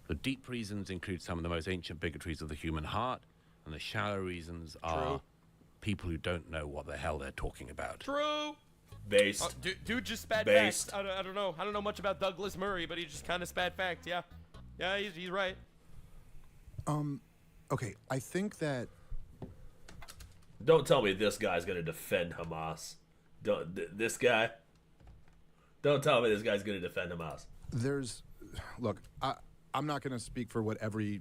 The deep reasons include some of the most ancient bigotries of the human heart, and the shallow reasons are people who don't know what the hell they're talking about. True. Based. Dude just spat Based. facts. I don't know. I don't know much about Douglas Murray, but he just kind of spat facts. Yeah, he's right. Okay, I think that... Don't tell me this guy's gonna defend Hamas. This guy? Don't tell me this guy's gonna defend Hamas. Look, I'm not going to speak for what every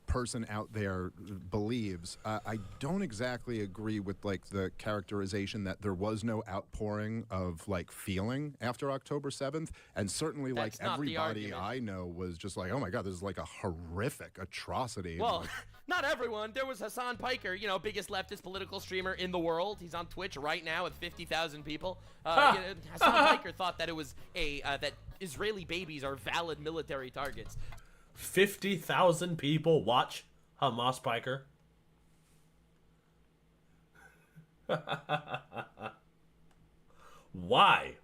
person out there believes. I don't exactly agree with like the characterization that there was no outpouring of like feeling after October 7th, and certainly That's like not the everybody argument. I know was just like, oh my god, this is like a horrific atrocity. And, Well, like, not everyone. There was Hassan Piker, biggest leftist political streamer in the world. He's on Twitch right now with 50,000 people. Hassan Piker thought that it was that Israeli babies are valid military targets. 50,000 people watch Hamas Piker. Why?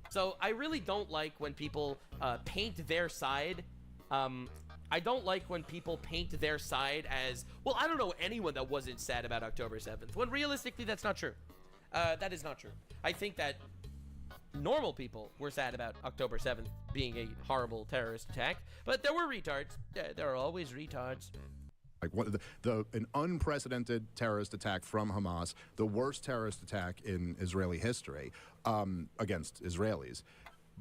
So I really don't like when people paint their side. I don't like when people paint their side as, well, I don't know anyone that wasn't sad about October 7th, when realistically that's not true. That is not true. I think that normal people were sad about October 7th being a horrible terrorist attack, but there were retards. There are always retards. like what an unprecedented terrorist attack from Hamas, the worst terrorist attack in Israeli history against Israelis.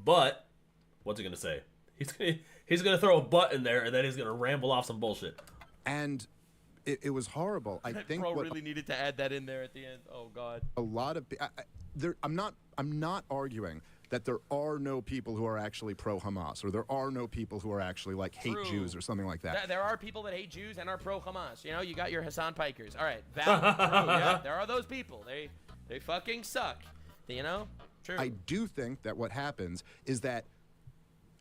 But what's he gonna say? He's gonna throw a butt in there, and then he's gonna ramble off some bullshit. And it was horrible. I think Bro what really needed to add that in there at the end. Oh God. a lot of I'm not arguing that there are no people who are actually pro-Hamas, or there are no people who are actually like hate True. Jews or something like that. There are people that hate Jews and are pro-Hamas. You know, you got your Hassan Pikers. All right, valid. True, yeah, there are those people. They fucking suck. You know, true. I do think that what happens is that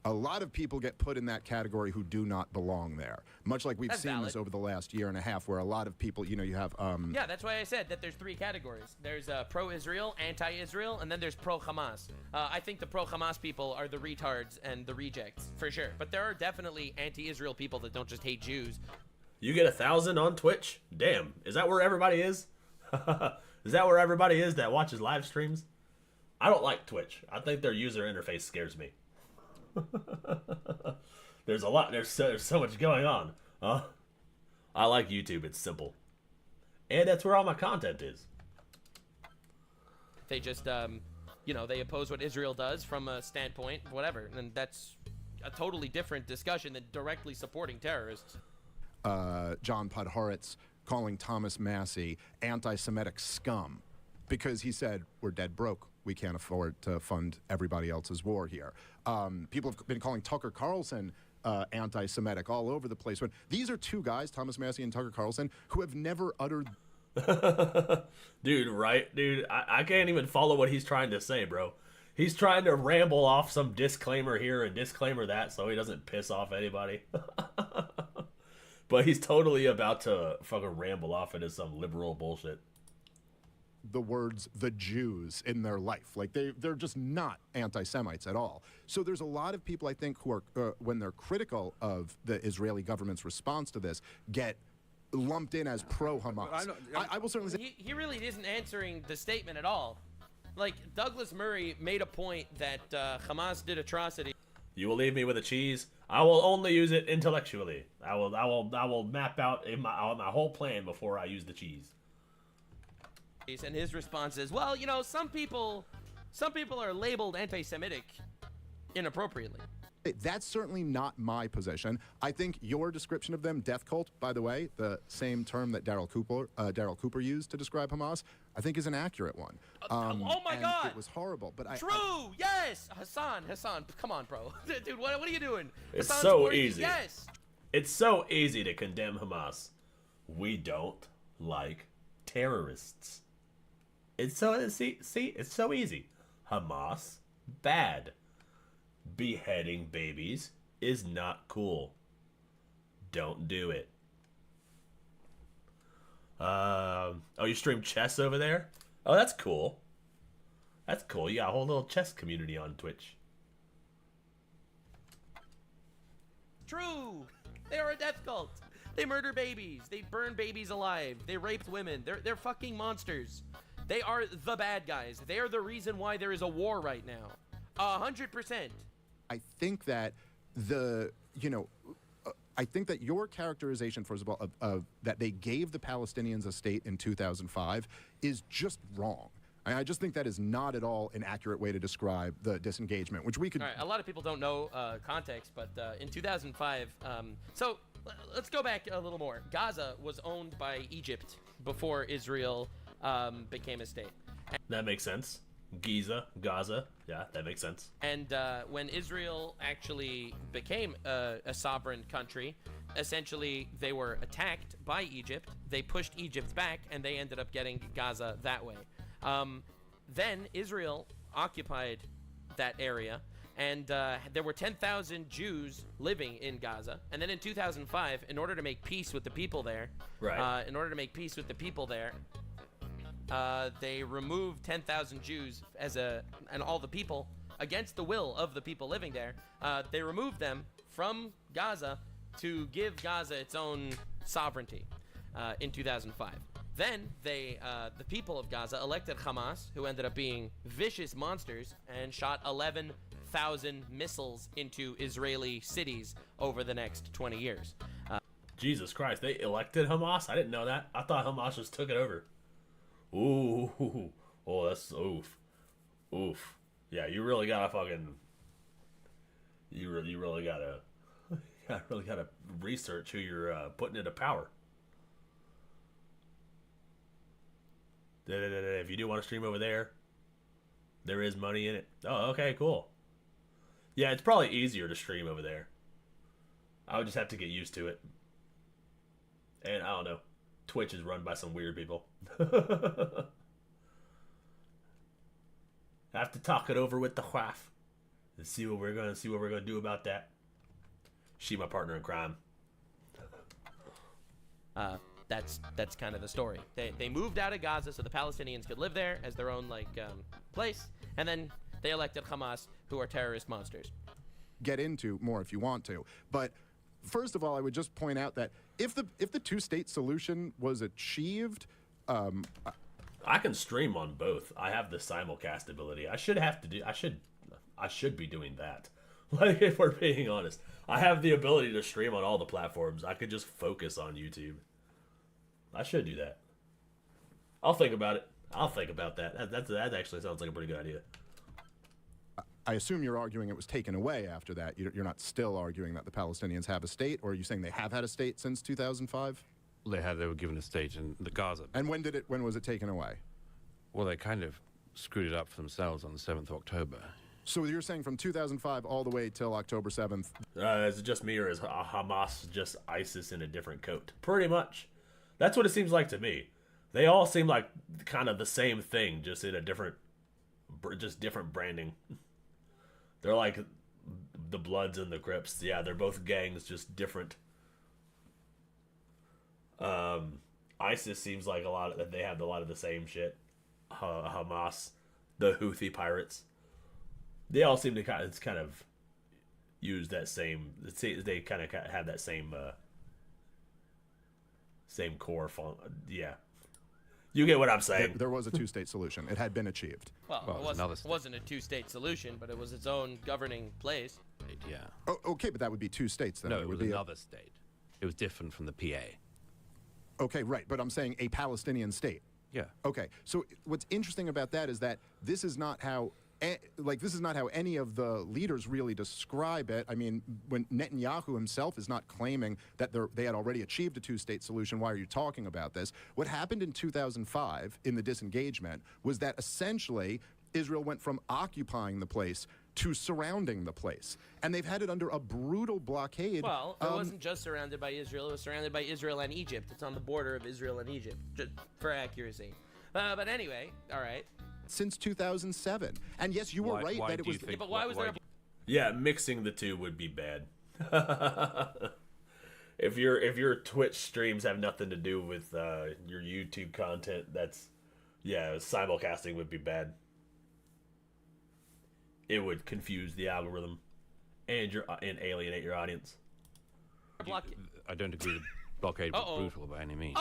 a lot of people get put in that category who do not belong there. Much like we've That's seen valid. this over the last year and a half, where a lot of people, you have Yeah, that's why I said that there's three categories. There's pro-Israel, anti-Israel, and then there's pro-Hamas. I think the pro-Hamas people are the retards and the rejects, for sure. But there are definitely anti-Israel people that don't just hate Jews. You get 1,000 on Twitch? Damn, is that where everybody is? Is that where everybody is that watches live streams? I don't like Twitch. I think their user interface scares me. There's so much going on. I like YouTube. It's simple, and that's where all my content is. They just, they oppose what Israel does from a standpoint, whatever. And that's a totally different discussion than directly supporting terrorists. John Podhoretz calling Thomas Massey anti-Semitic scum because he said, we're dead broke. We can't afford to fund everybody else's war here. People have been calling Tucker Carlson anti-Semitic all over the place. When these are two guys, Thomas Massey and Tucker Carlson, who have never uttered... Dude, right? Dude, I can't even follow what he's trying to say, bro. He's trying to ramble off some disclaimer here and disclaimer that so he doesn't piss off anybody. But he's totally about to fucking ramble off into some liberal bullshit. The words the Jews in their life. Like they're just not anti-Semites at all. So there's a lot of people, I think, who are, when they're critical of the Israeli government's response to this, get lumped in as pro-Hamas. I will certainly say... He really isn't answering the statement at all. Like, Douglas Murray made a point that Hamas did atrocity. You will leave me with a cheese. I will only use it intellectually. I will map out my whole plan before I use the cheese. And his response is, well, you know, some people are labeled anti-Semitic inappropriately. That's certainly not my position. I think your description of them, death cult, by the way, the same term that Daryl Cooper used to describe Hamas, I think is an accurate one. Oh my God! It was horrible, but True. Yes, Hassan, come on, bro, dude, what are you doing? It's Hassan's so working. easy. Yes. It's so easy to condemn Hamas. We don't like terrorists. It's so it's so easy. Hamas, bad. Beheading babies is not cool. Don't do it. Oh, you stream chess over there? Oh, that's cool. That's cool. You got a whole little chess community on Twitch. True. They are a death cult. They murder babies. They burn babies alive. They raped women. They're fucking monsters. They are the bad guys. They are the reason why there is a war right now. 100%. I think that I think that your characterization, first of all, of that they gave the Palestinians a state in 2005 is just wrong. I just think that is not at all an accurate way to describe the disengagement, which we could... All right, a lot of people don't know context, but in 2005... so let's go back a little more. Gaza was owned by Egypt before Israel became a state. That makes sense. Gaza. Yeah, that makes sense. And when Israel actually became a sovereign country, essentially they were attacked by Egypt. They pushed Egypt back, and they ended up getting Gaza that way. Then Israel occupied that area, and there were 10,000 Jews living in Gaza. And then in 2005, in order to make peace with the people there, they removed 10,000 Jews and all the people against the will of the people living there. They removed them from Gaza to give Gaza its own sovereignty in 2005. Then the people of Gaza elected Hamas, who ended up being vicious monsters and shot 11,000 missiles into Israeli cities over the next 20 years. Jesus Christ, they elected Hamas? I didn't know that. I thought Hamas just took it over. Ooh, oh, that's oof. Yeah, you really gotta fucking. You really gotta research who you're putting into power. If you do want to stream over there, there is money in it. Oh, okay, cool. Yeah, it's probably easier to stream over there. I would just have to get used to it. And I don't know. Twitch is run by some weird people. I have to talk it over with the wife and see what we're gonna do about that. She my partner in crime. That's kind of the story. They moved out of Gaza so the Palestinians could live there as their own place, and then they elected Hamas, who are terrorist monsters. Get into more if you want to, but first of all, I would just point out that if the two-state solution was achieved, I can stream on both. I have the simulcast ability. I should be doing that. Like, if we're being honest, I have the ability to stream on all the platforms. I could just focus on YouTube. I should do that. I'll think about it. I'll think about that. That actually sounds like a pretty good idea. I assume you're arguing it was taken away after that. You're not still arguing that the Palestinians have a state, or are you saying they have had a state since 2005? They were given a state in the Gaza. And when was it taken away? Well, they kind of screwed it up for themselves on the 7th of October. So you're saying from 2005 all the way till October 7th? Is it just me, or is Hamas just ISIS in a different coat? Pretty much. That's what it seems like to me. They all seem like kind of the same thing, just in a different branding. They're like the Bloods and the Crips. Yeah, they're both gangs, just different. ISIS seems like they have a lot of the same shit. Hamas, the Houthi pirates. They all seem to kind of use that same. They kind of have that same core font. Yeah, you get what I'm saying. There was a two-state solution. It had been achieved. Well, it wasn't a two-state solution, but it was its own governing place. Yeah. Oh, okay, but that would be two states then. No, it was another state. It was different from the PA. Okay, right, but I'm saying a Palestinian state. Yeah. Okay, so what's interesting about that is that this is not how any of the leaders really describe it. I mean, when Netanyahu himself is not claiming that they had already achieved a two-state solution, why are you talking about this? What happened in 2005 in the disengagement was that essentially Israel went from occupying the place to surrounding the place. And they've had it under a brutal blockade. Well, it wasn't just surrounded by Israel. It was surrounded by Israel and Egypt. It's on the border of Israel and Egypt, just for accuracy. But anyway, all right. Since 2007. And yes, you were right that it was... Yeah, but why was there... Yeah, mixing the two would be bad. If your Twitch streams have nothing to do with your YouTube content, simulcasting would be bad. It would confuse the algorithm and alienate your audience. I don't agree the blockade was brutal by any means.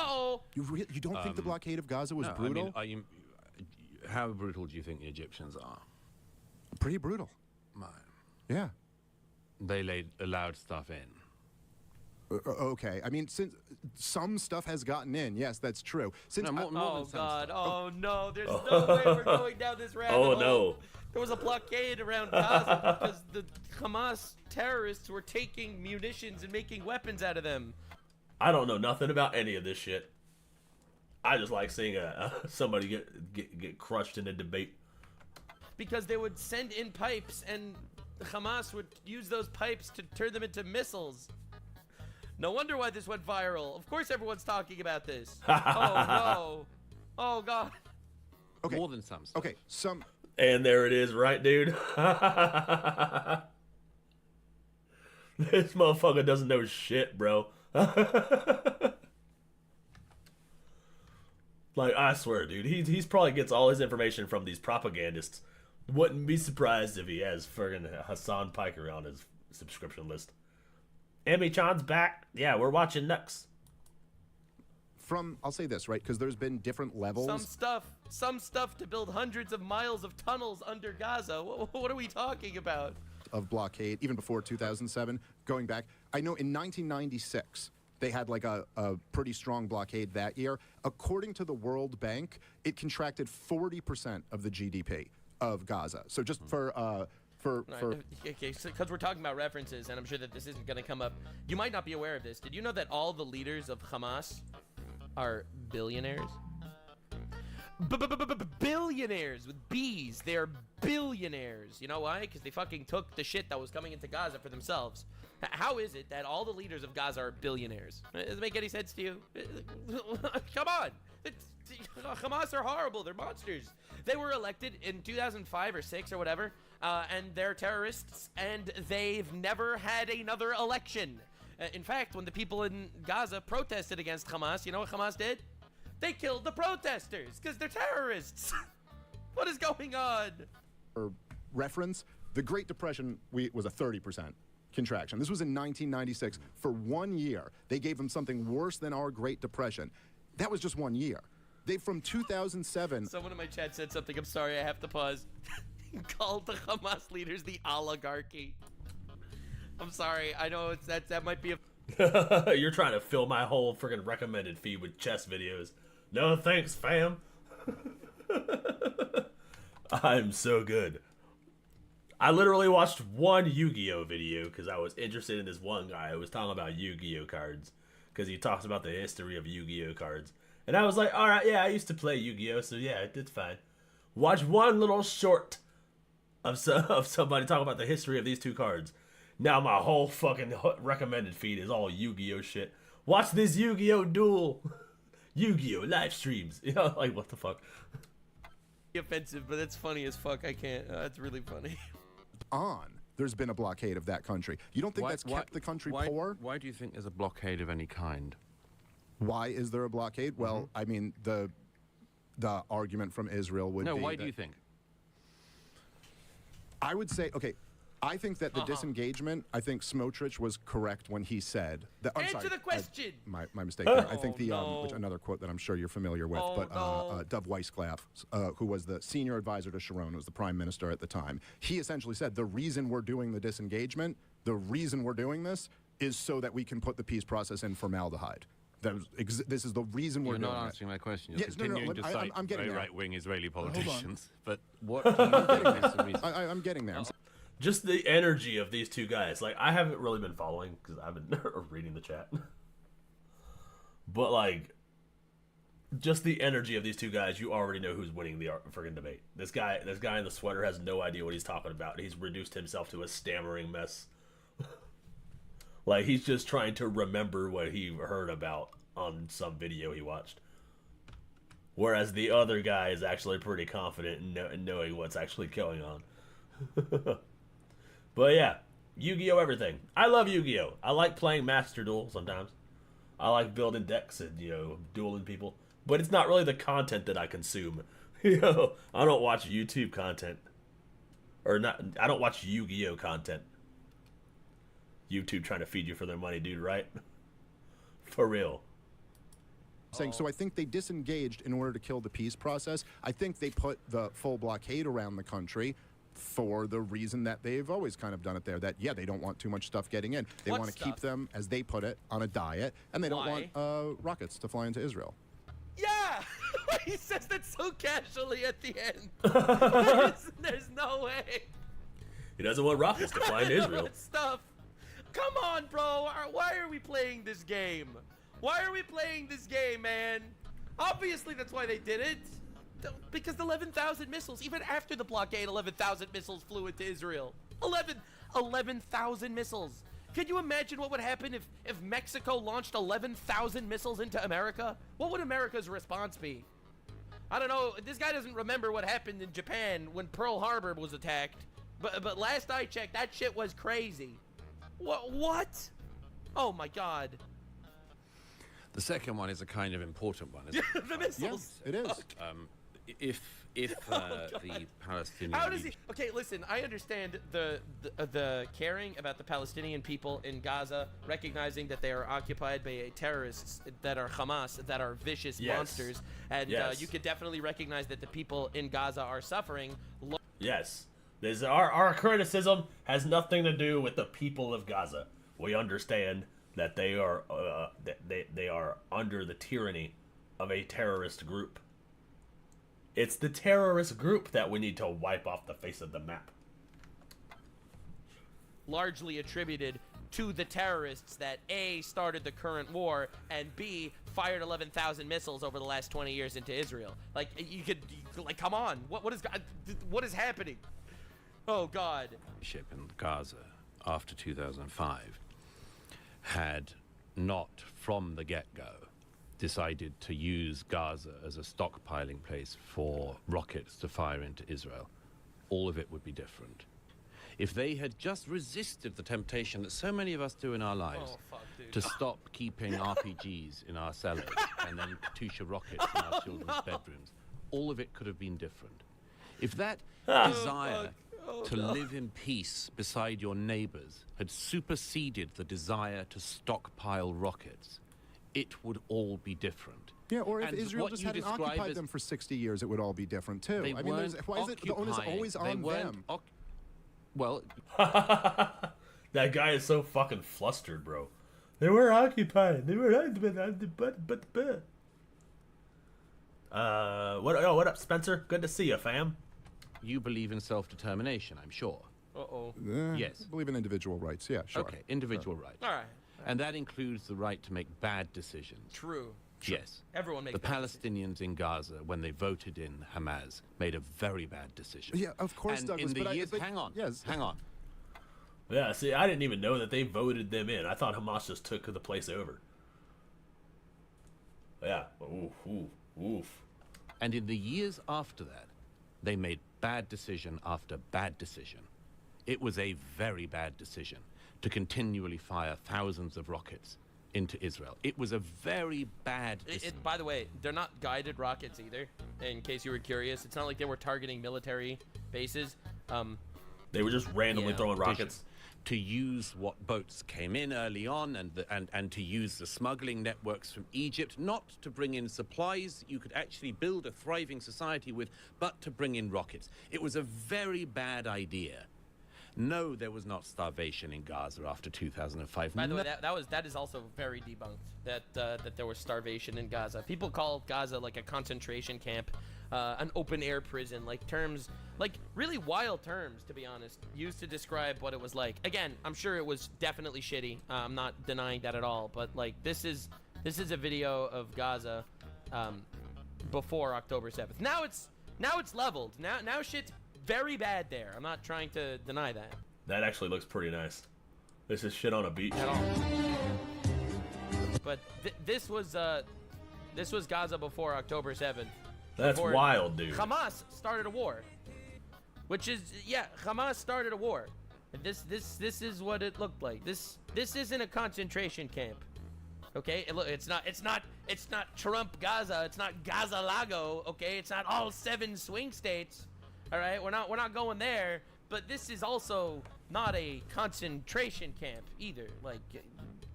You don't think the blockade of Gaza was brutal? I mean, how brutal do you think the Egyptians are? Pretty brutal. Yeah. They allowed stuff in. Okay, I mean, since some stuff has gotten in, yes, that's true. Since God! Oh no! There's no way we're going down this rabbit hole. No! There was a blockade around Gaza because the Hamas terrorists were taking munitions and making weapons out of them. I don't know nothing about any of this shit. I just like seeing somebody get crushed in a debate. Because they would send in pipes, and Hamas would use those pipes to turn them into missiles. No wonder why this went viral. Of course everyone's talking about this. Oh, no. Oh, God. Okay. More than some stuff. Okay, some... And there it is, right, dude? This motherfucker doesn't know shit, bro. Like, I swear, dude, he's probably gets all his information from these propagandists. Wouldn't be surprised if he has friggin' Hassan Piker on his subscription list. Emmy Chan's back. Yeah, we're watching next. I'll say this, right, because there's been different levels. Some stuff to build hundreds of miles of tunnels under Gaza. What are we talking about? Of blockade, even before 2007, going back. I know in 1996, they had like a pretty strong blockade that year. According to the World Bank, it contracted 40% of the GDP of Gaza. So just okay, so because we're talking about references, and I'm sure that this isn't going to come up. You might not be aware of this. Did you know that all the leaders of Hamas are billionaires? Billionaires with B's. They're billionaires. You know why? Because they fucking took the shit that was coming into Gaza for themselves. How is it that all the leaders of Gaza are billionaires? Does it make any sense to you? Come on. Hamas are horrible. They're monsters. They were elected in 2005 or 6 or whatever, and they're terrorists, and they've never had another election. In fact, when the people in Gaza protested against Hamas, you know what Hamas did? They killed the protesters because they're terrorists. What is going on? For reference, the Great Depression was a 30% contraction. This was in 1996. For 1 year, they gave them something worse than our Great Depression. That was just 1 year. From 2007... Someone in my chat said something. I'm sorry, I have to pause. He called the Hamas leaders the oligarchy. I'm sorry. I know that might be a... You're trying to fill my whole freaking recommended feed with chess videos. No thanks, fam. I'm so good. I literally watched one Yu-Gi-Oh video because I was interested in this one guy who was talking about Yu-Gi-Oh cards. because he talks about the history of Yu-Gi-Oh cards. And I was like, all right, yeah, I used to play Yu-Gi-Oh, so yeah, it's fine. Watch one little short of somebody talking about the history of these two cards. Now my whole fucking recommended feed is all Yu-Gi-Oh shit. Watch this Yu-Gi-Oh duel. Yu-Gi-Oh live streams. You know, like, what the fuck? Offensive, but it's funny as fuck. I can't. That's really funny. There's been a blockade of that country. You don't think that's kept the country poor? Why do you think there's a blockade of any kind? Why is there a blockade? Well, I mean, the argument from Israel would be... No, why do you think? I would say, okay, I think that the disengagement, I think Smotrich was correct when he said that. Answer the question. My mistake there. I think which another quote that I'm sure you're familiar with, Dov Weisklav, who was the senior advisor to Sharon, who was the prime minister at the time, he essentially said the reason we're doing the disengagement, the reason we're doing this, is so that we can put the peace process in formaldehyde. This is the reason we're doing it. You're not answering my question. You're Yes, continuing to cite I'm getting very there. right-wing Israeli politicians. But what? what do you think is the reason? I'm getting there. Just the energy of these two guys. Like, I haven't really been following because I've been reading the chat. But, like, just the energy of these two guys, you already know who's winning the friggin' debate. This guy in the sweater has no idea what he's talking about. He's reduced himself to a stammering mess. Like, he's just trying to remember what he heard about on some video he watched. Whereas the other guy is actually pretty confident in knowing what's actually going on. But yeah, Yu-Gi-Oh! Everything. I love Yu-Gi-Oh! I like playing Master Duel sometimes. I like building decks and, dueling people. But it's not really the content that I consume. I don't watch YouTube content. I don't watch Yu-Gi-Oh! Content. YouTube trying to feed you for their money, dude, right? For real. So I think they disengaged in order to kill the peace process. I think they put the full blockade around the country for the reason that they've always kind of done it there, that, yeah, they don't want too much stuff getting in. They want to keep them, as they put it, on a diet, and they don't want rockets to fly into Israel. Yeah! He says that so casually at the end. There's no way. He doesn't want rockets to fly into Israel. Stuff. Come on, bro. Why are we playing this game? Why are we playing this game, man? Obviously, that's why they did it. Because 11,000 missiles, even after the blockade, 11,000 missiles flew into Israel. 11,000 missiles. Could you imagine what would happen if Mexico launched 11,000 missiles into America? What would America's response be? I don't know. This guy doesn't remember what happened in Japan when Pearl Harbor was attacked. But last I checked, that shit was crazy. What? Oh my God. The second one is a kind of important one, isn't it? The missiles. Yes, it is. If the Palestinian... How does he... Okay, listen, I understand the caring about the Palestinian people in Gaza, recognizing that they are occupied by terrorists that are Hamas, that are vicious monsters, and you could definitely recognize that the people in Gaza are suffering. Yes. Our criticism has nothing to do with the people of Gaza. We understand that they are they are under the tyranny of a terrorist group. It's the terrorist group that we need to wipe off the face of the map. Largely attributed to the terrorists that A, started the current war, and B, fired 11,000 missiles over the last 20 years into Israel. Like, come on, what is happening? Oh God. Ship in Gaza after 2005 had not from the get-go decided to use Gaza as a stockpiling place for rockets to fire into Israel, all of it would be different. If they had just resisted the temptation that so many of us do in our lives to stop keeping RPGs in our cellars and then Katyusha rockets in our children's bedrooms, all of it could have been different. If that desire to live in peace beside your neighbors had superseded the desire to stockpile rockets, it would all be different. Yeah, or if Israel just hadn't occupied them for 60 years, it would all be different too. They I mean, why is it the onus always on them? Well, that guy is so fucking flustered, bro. They were occupied. They were what up, Spencer? Good to see you, fam. You believe in self-determination, I'm sure. Uh-oh. Yes. I believe in individual rights, yeah, sure. Okay, individual rights. All right. And that includes the right to make bad decisions. True. Yes. Everyone makes the bad Palestinians in Gaza, when they voted in Hamas, made a very bad decision. Yeah, of course, and Douglas. in the but years, but, hang on, yes. hang on. Yeah, see, I didn't even know that they voted them in. I thought Hamas just took the place over. Yeah. Oof, oof, oof. And in the years after that, they made bad decision after bad decision. It was a very bad decision to continually fire thousands of rockets into Israel. It was a very bad decision. By the way, they're not guided rockets either, in case you were curious. It's not like they were targeting military bases. They were just randomly throwing rockets. To use what boats came in early on and to use the smuggling networks from Egypt, not to bring in supplies you could actually build a thriving society with, but to bring in rockets. It was a very bad idea. No, there was not starvation in Gaza after 2005. By the way, that is also very debunked. That there was starvation in Gaza. People call Gaza like a concentration camp, an open air prison, like terms, like really wild terms, to be honest, used to describe what it was like. Again, I'm sure it was definitely shitty. I'm not denying that at all. But like this is a video of Gaza before October 7th. Now it's leveled. Now shit's very bad there. I'm not trying to deny that. That actually looks pretty nice. This is shit on a beach. At all. But this was Gaza before October 7th. That's before wild, dude. Hamas started a war. Which is Hamas started a war. And this is what it looked like. This isn't a concentration camp. Okay? It's not Trump Gaza. It's not Gaza Lago, okay? It's not all 7 swing states. All right? We're not going there, but this is also not a concentration camp either. Like,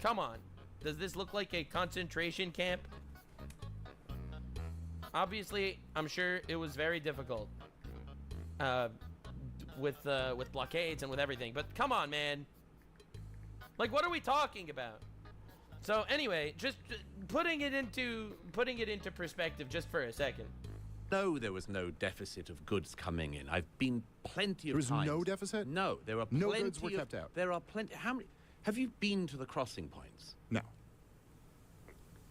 come on. Does this look like a concentration camp? Obviously, I'm sure it was very difficult with blockades and with everything. But come on, man. Like, what are we talking about? So anyway, just putting it into perspective just for a second. No, there was no deficit of goods coming in. I've been plenty of times. There was no deficit? No, there are no plenty goods were kept out. There are plenty. How many? Have you been to the crossing points? No.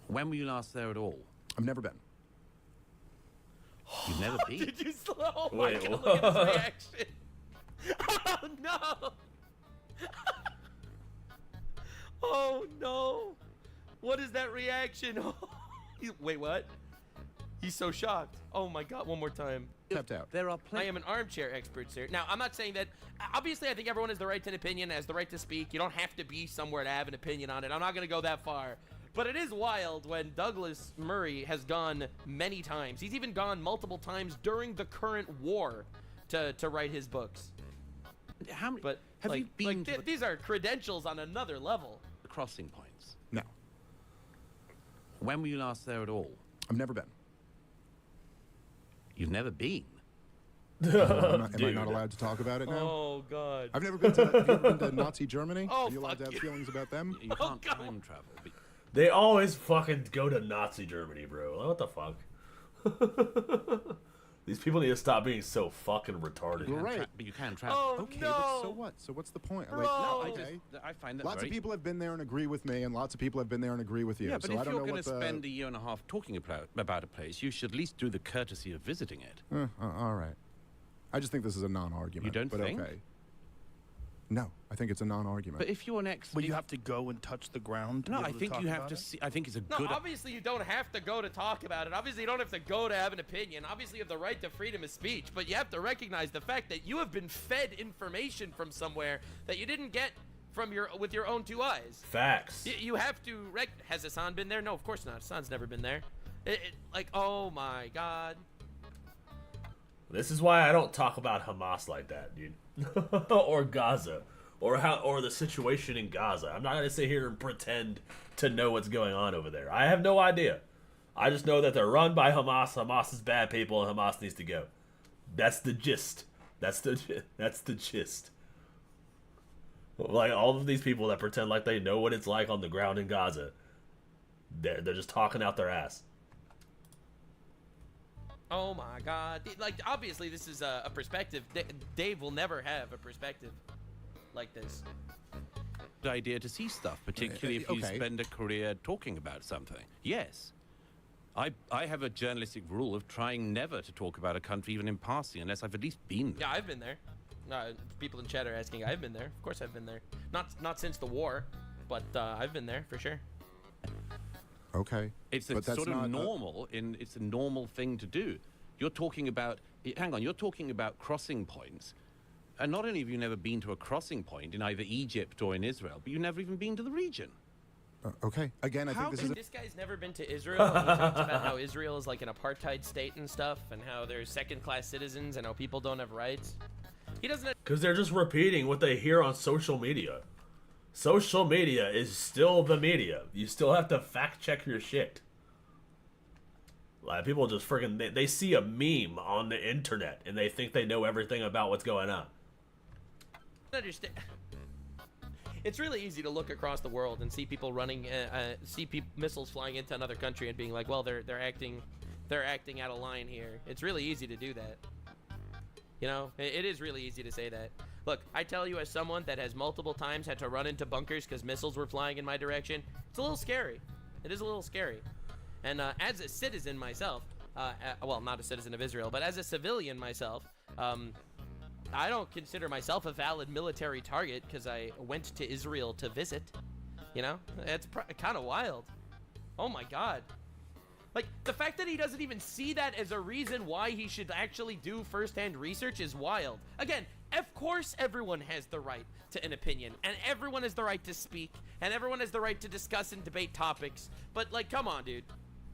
When were you last there at all? I've never been. You've never been? Did you slow? Oh my Wait, God, look at his reaction. Oh no. Oh no. What is that reaction? Wait, what? He's so shocked. Oh my God, one more time. Kept out. There are I am an armchair expert, sir. Now, I'm not saying that. Obviously, I think everyone has the right to an opinion, has the right to speak. You don't have to be somewhere to have an opinion on it. I'm not going to go that far. But it is wild when Douglas Murray has gone many times. He's even gone multiple times during the current war to write his books. How many? But have you been to these are credentials on another level. the crossing points? No. When were you last there at all? I've never been. You've never been? Am I not allowed to talk about it now? Oh God. I've never been to. Have you ever been to Nazi Germany? Oh, Are you allowed to have fuck you. feelings about them? You can't time travel. But They always fucking go to Nazi Germany, bro. What the fuck? These people need to stop being so fucking retarded. You're right. but you can travel. Oh Okay, no. but so what? So what's the point? Bro. Like, No, I find that lots very... of people have been there and agree with me, and lots of people have been there and agree with you. Yeah, but so I if don't you're know going what to the. spend a year and a half talking about a place, you should at least do the courtesy of visiting it. All right. I just think this is a non-argument. You don't but think? Okay. No, I think it's a non-argument. But if you're an ex... Well, you have to go and touch the ground to No, be I able think talk you have about to it? see... I think it's a No, good... obviously you don't have to go to talk about it. Obviously you don't have to go to have an opinion. Obviously you have the right to freedom of speech, but you have to recognize the fact that you have been fed information from somewhere that you didn't get from with your own 2 eyes. Facts. You have to has Hassan been there? No, of course not. Hassan's never been there. Like, oh my God. This is why I don't talk about Hamas like that, dude. Or Gaza. Or the situation in Gaza. I'm not gonna sit here and pretend to know what's going on over there. I have no idea. I just know that they're run by Hamas. Hamas is bad people, and Hamas needs to go. That's the gist. That's the gist. Like all of these people that pretend like they know what it's like on the ground in Gaza, they're just talking out their ass. Oh my God. Like, obviously this is a perspective. Dave will never have a perspective like this. good idea to see stuff, particularly if you okay. spend a career talking about something. Yes. I have a journalistic rule of trying never to talk about a country even in passing unless I've at least been there. Yeah, I've been there. People in chat are asking. I've been there. Of course, I've been there. Not since the war, but I've been there for sure. Okay. It's But that's sort of not, normal. It's a normal thing to do. You're talking about. Hang on. You're talking about crossing points, and not only have you never been to a crossing point in either Egypt or in Israel, but you've never even been to the region. Okay. Again, I think this is. This guy's never been to Israel. And he talks about how Israel is like an apartheid state and stuff, and how they're second-class citizens, and how people don't have rights. He doesn't. Because they're just repeating what they hear on social media. Social media is still the media. You still have to fact check your shit. Like, people just freaking they see a meme on the internet and they think they know everything about what's going on. Understand. It's really easy to look across the world and see people running, missiles flying into another country and being like, well, they're acting out of line here. It's really easy to do that. You know, it is really easy to say that. Look, I tell you, as someone that has multiple times had to run into bunkers because missiles were flying in my direction, it's a little scary. It is a little scary. And as a citizen myself, well, not a citizen of Israel, but as a civilian myself, I don't consider myself a valid military target because I went to Israel to visit. You know, it's kind of wild. Oh my God. Like, the fact that he doesn't even see that as a reason why he should actually do first-hand research is wild. Again, of course everyone has the right to an opinion, and everyone has the right to speak, and everyone has the right to discuss and debate topics. But, like, come on, dude.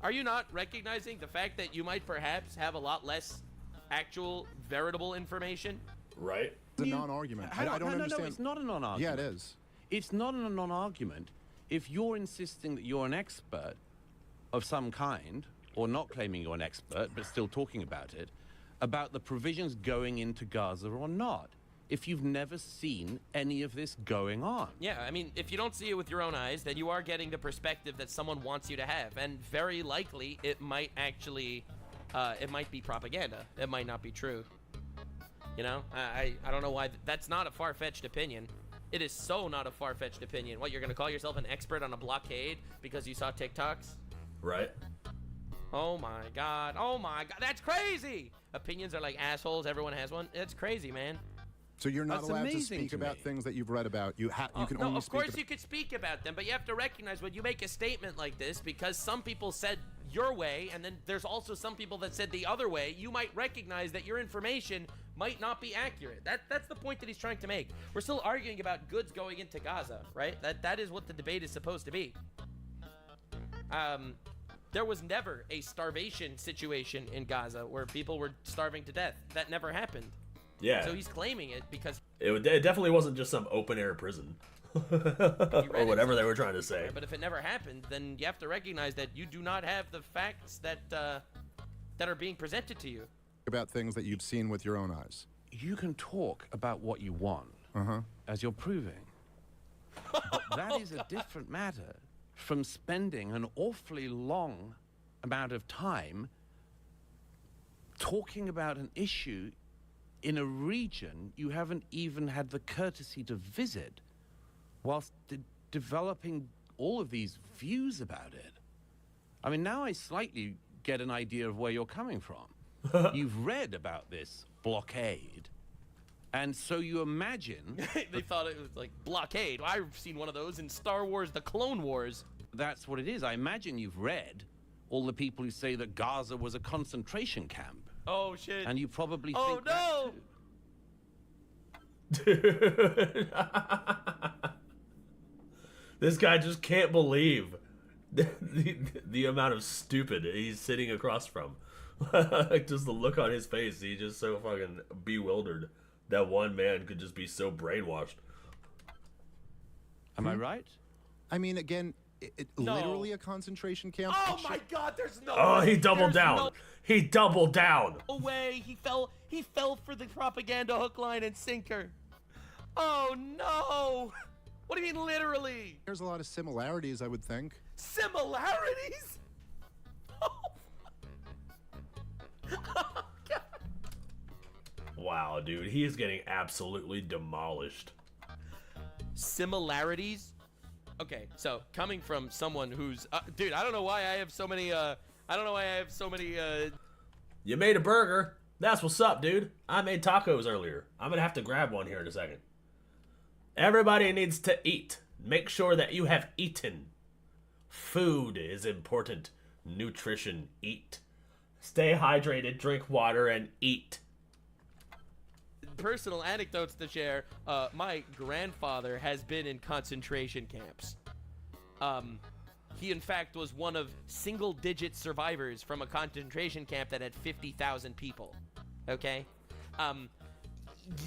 Are you not recognizing the fact that you might perhaps have a lot less actual, veritable information? Right. It's a non-argument. I don't understand. No, it's not a non-argument. Yeah, it is. It's not a non-argument if you're insisting that you're an expert of some kind, or not claiming you're an expert, but still talking about it, about the provisions going into Gaza or not, if you've never seen any of this going on. Yeah, I mean, if you don't see it with your own eyes, then you are getting the perspective that someone wants you to have, and very likely it might actually, it might be propaganda. It might not be true. You know, I don't know why. That's not a far-fetched opinion. It is so not a far-fetched opinion. What, you're going to call yourself an expert on a blockade because you saw TikToks? Right. Oh my God. Oh my God. That's crazy. Opinions are like assholes. Everyone has one. It's crazy, man. So you're not allowed to speak about things that you've read about. You can only speak about. Of course you could speak about them, but you have to recognize when you make a statement like this, because some people said your way, and then there's also some people that said the other way, you might recognize that your information might not be accurate. That's the point that he's trying to make. We're still arguing about goods going into Gaza, right? That is what the debate is supposed to be. There was never a starvation situation in Gaza where people were starving to death. That never happened. Yeah. So he's claiming it because it definitely wasn't just some open air prison or whatever they were trying to say. But if it never happened, then you have to recognize that you do not have the facts that are being presented to you. About things that you've seen with your own eyes. You can talk about what you want, as you're proving. But that is a different matter from spending an awfully long amount of time talking about an issue in a region you haven't even had the courtesy to visit, whilst developing all of these views about it. I mean, now I slightly get an idea of where you're coming from. You've read about this blockade, and so you imagine... They thought it was like blockade. I've seen one of those in Star Wars, The Clone Wars. That's what it is. I imagine you've read all the people who say that Gaza was a concentration camp. Oh, shit. And you probably think that too. Dude. This guy just can't believe the amount of stupid he's sitting across from. Like, just the look on his face, he's just so fucking bewildered that one man could just be so brainwashed. Am I right? I mean, again, literally a concentration camp. Oh my God, there's no Oh, way. he doubled down. He doubled down. No way. He fell for the propaganda hook, line, and sinker. Oh no. What do you mean literally? There's a lot of similarities, I would think. Similarities? Wow, dude, he is getting absolutely demolished. similarities. Okay, so coming from someone who's dude, I don't know why I have so many You made a burger. That's what's up, dude. I made tacos earlier. I'm gonna have to grab one here in a second. Everybody needs to eat. Make sure that you have eaten. Food is important. Nutrition. Eat. Stay hydrated, drink water, and eat. personal anecdotes to share. My grandfather has been in concentration camps. He, in fact, was one of single-digit survivors from a concentration camp that had 50,000 people. Okay?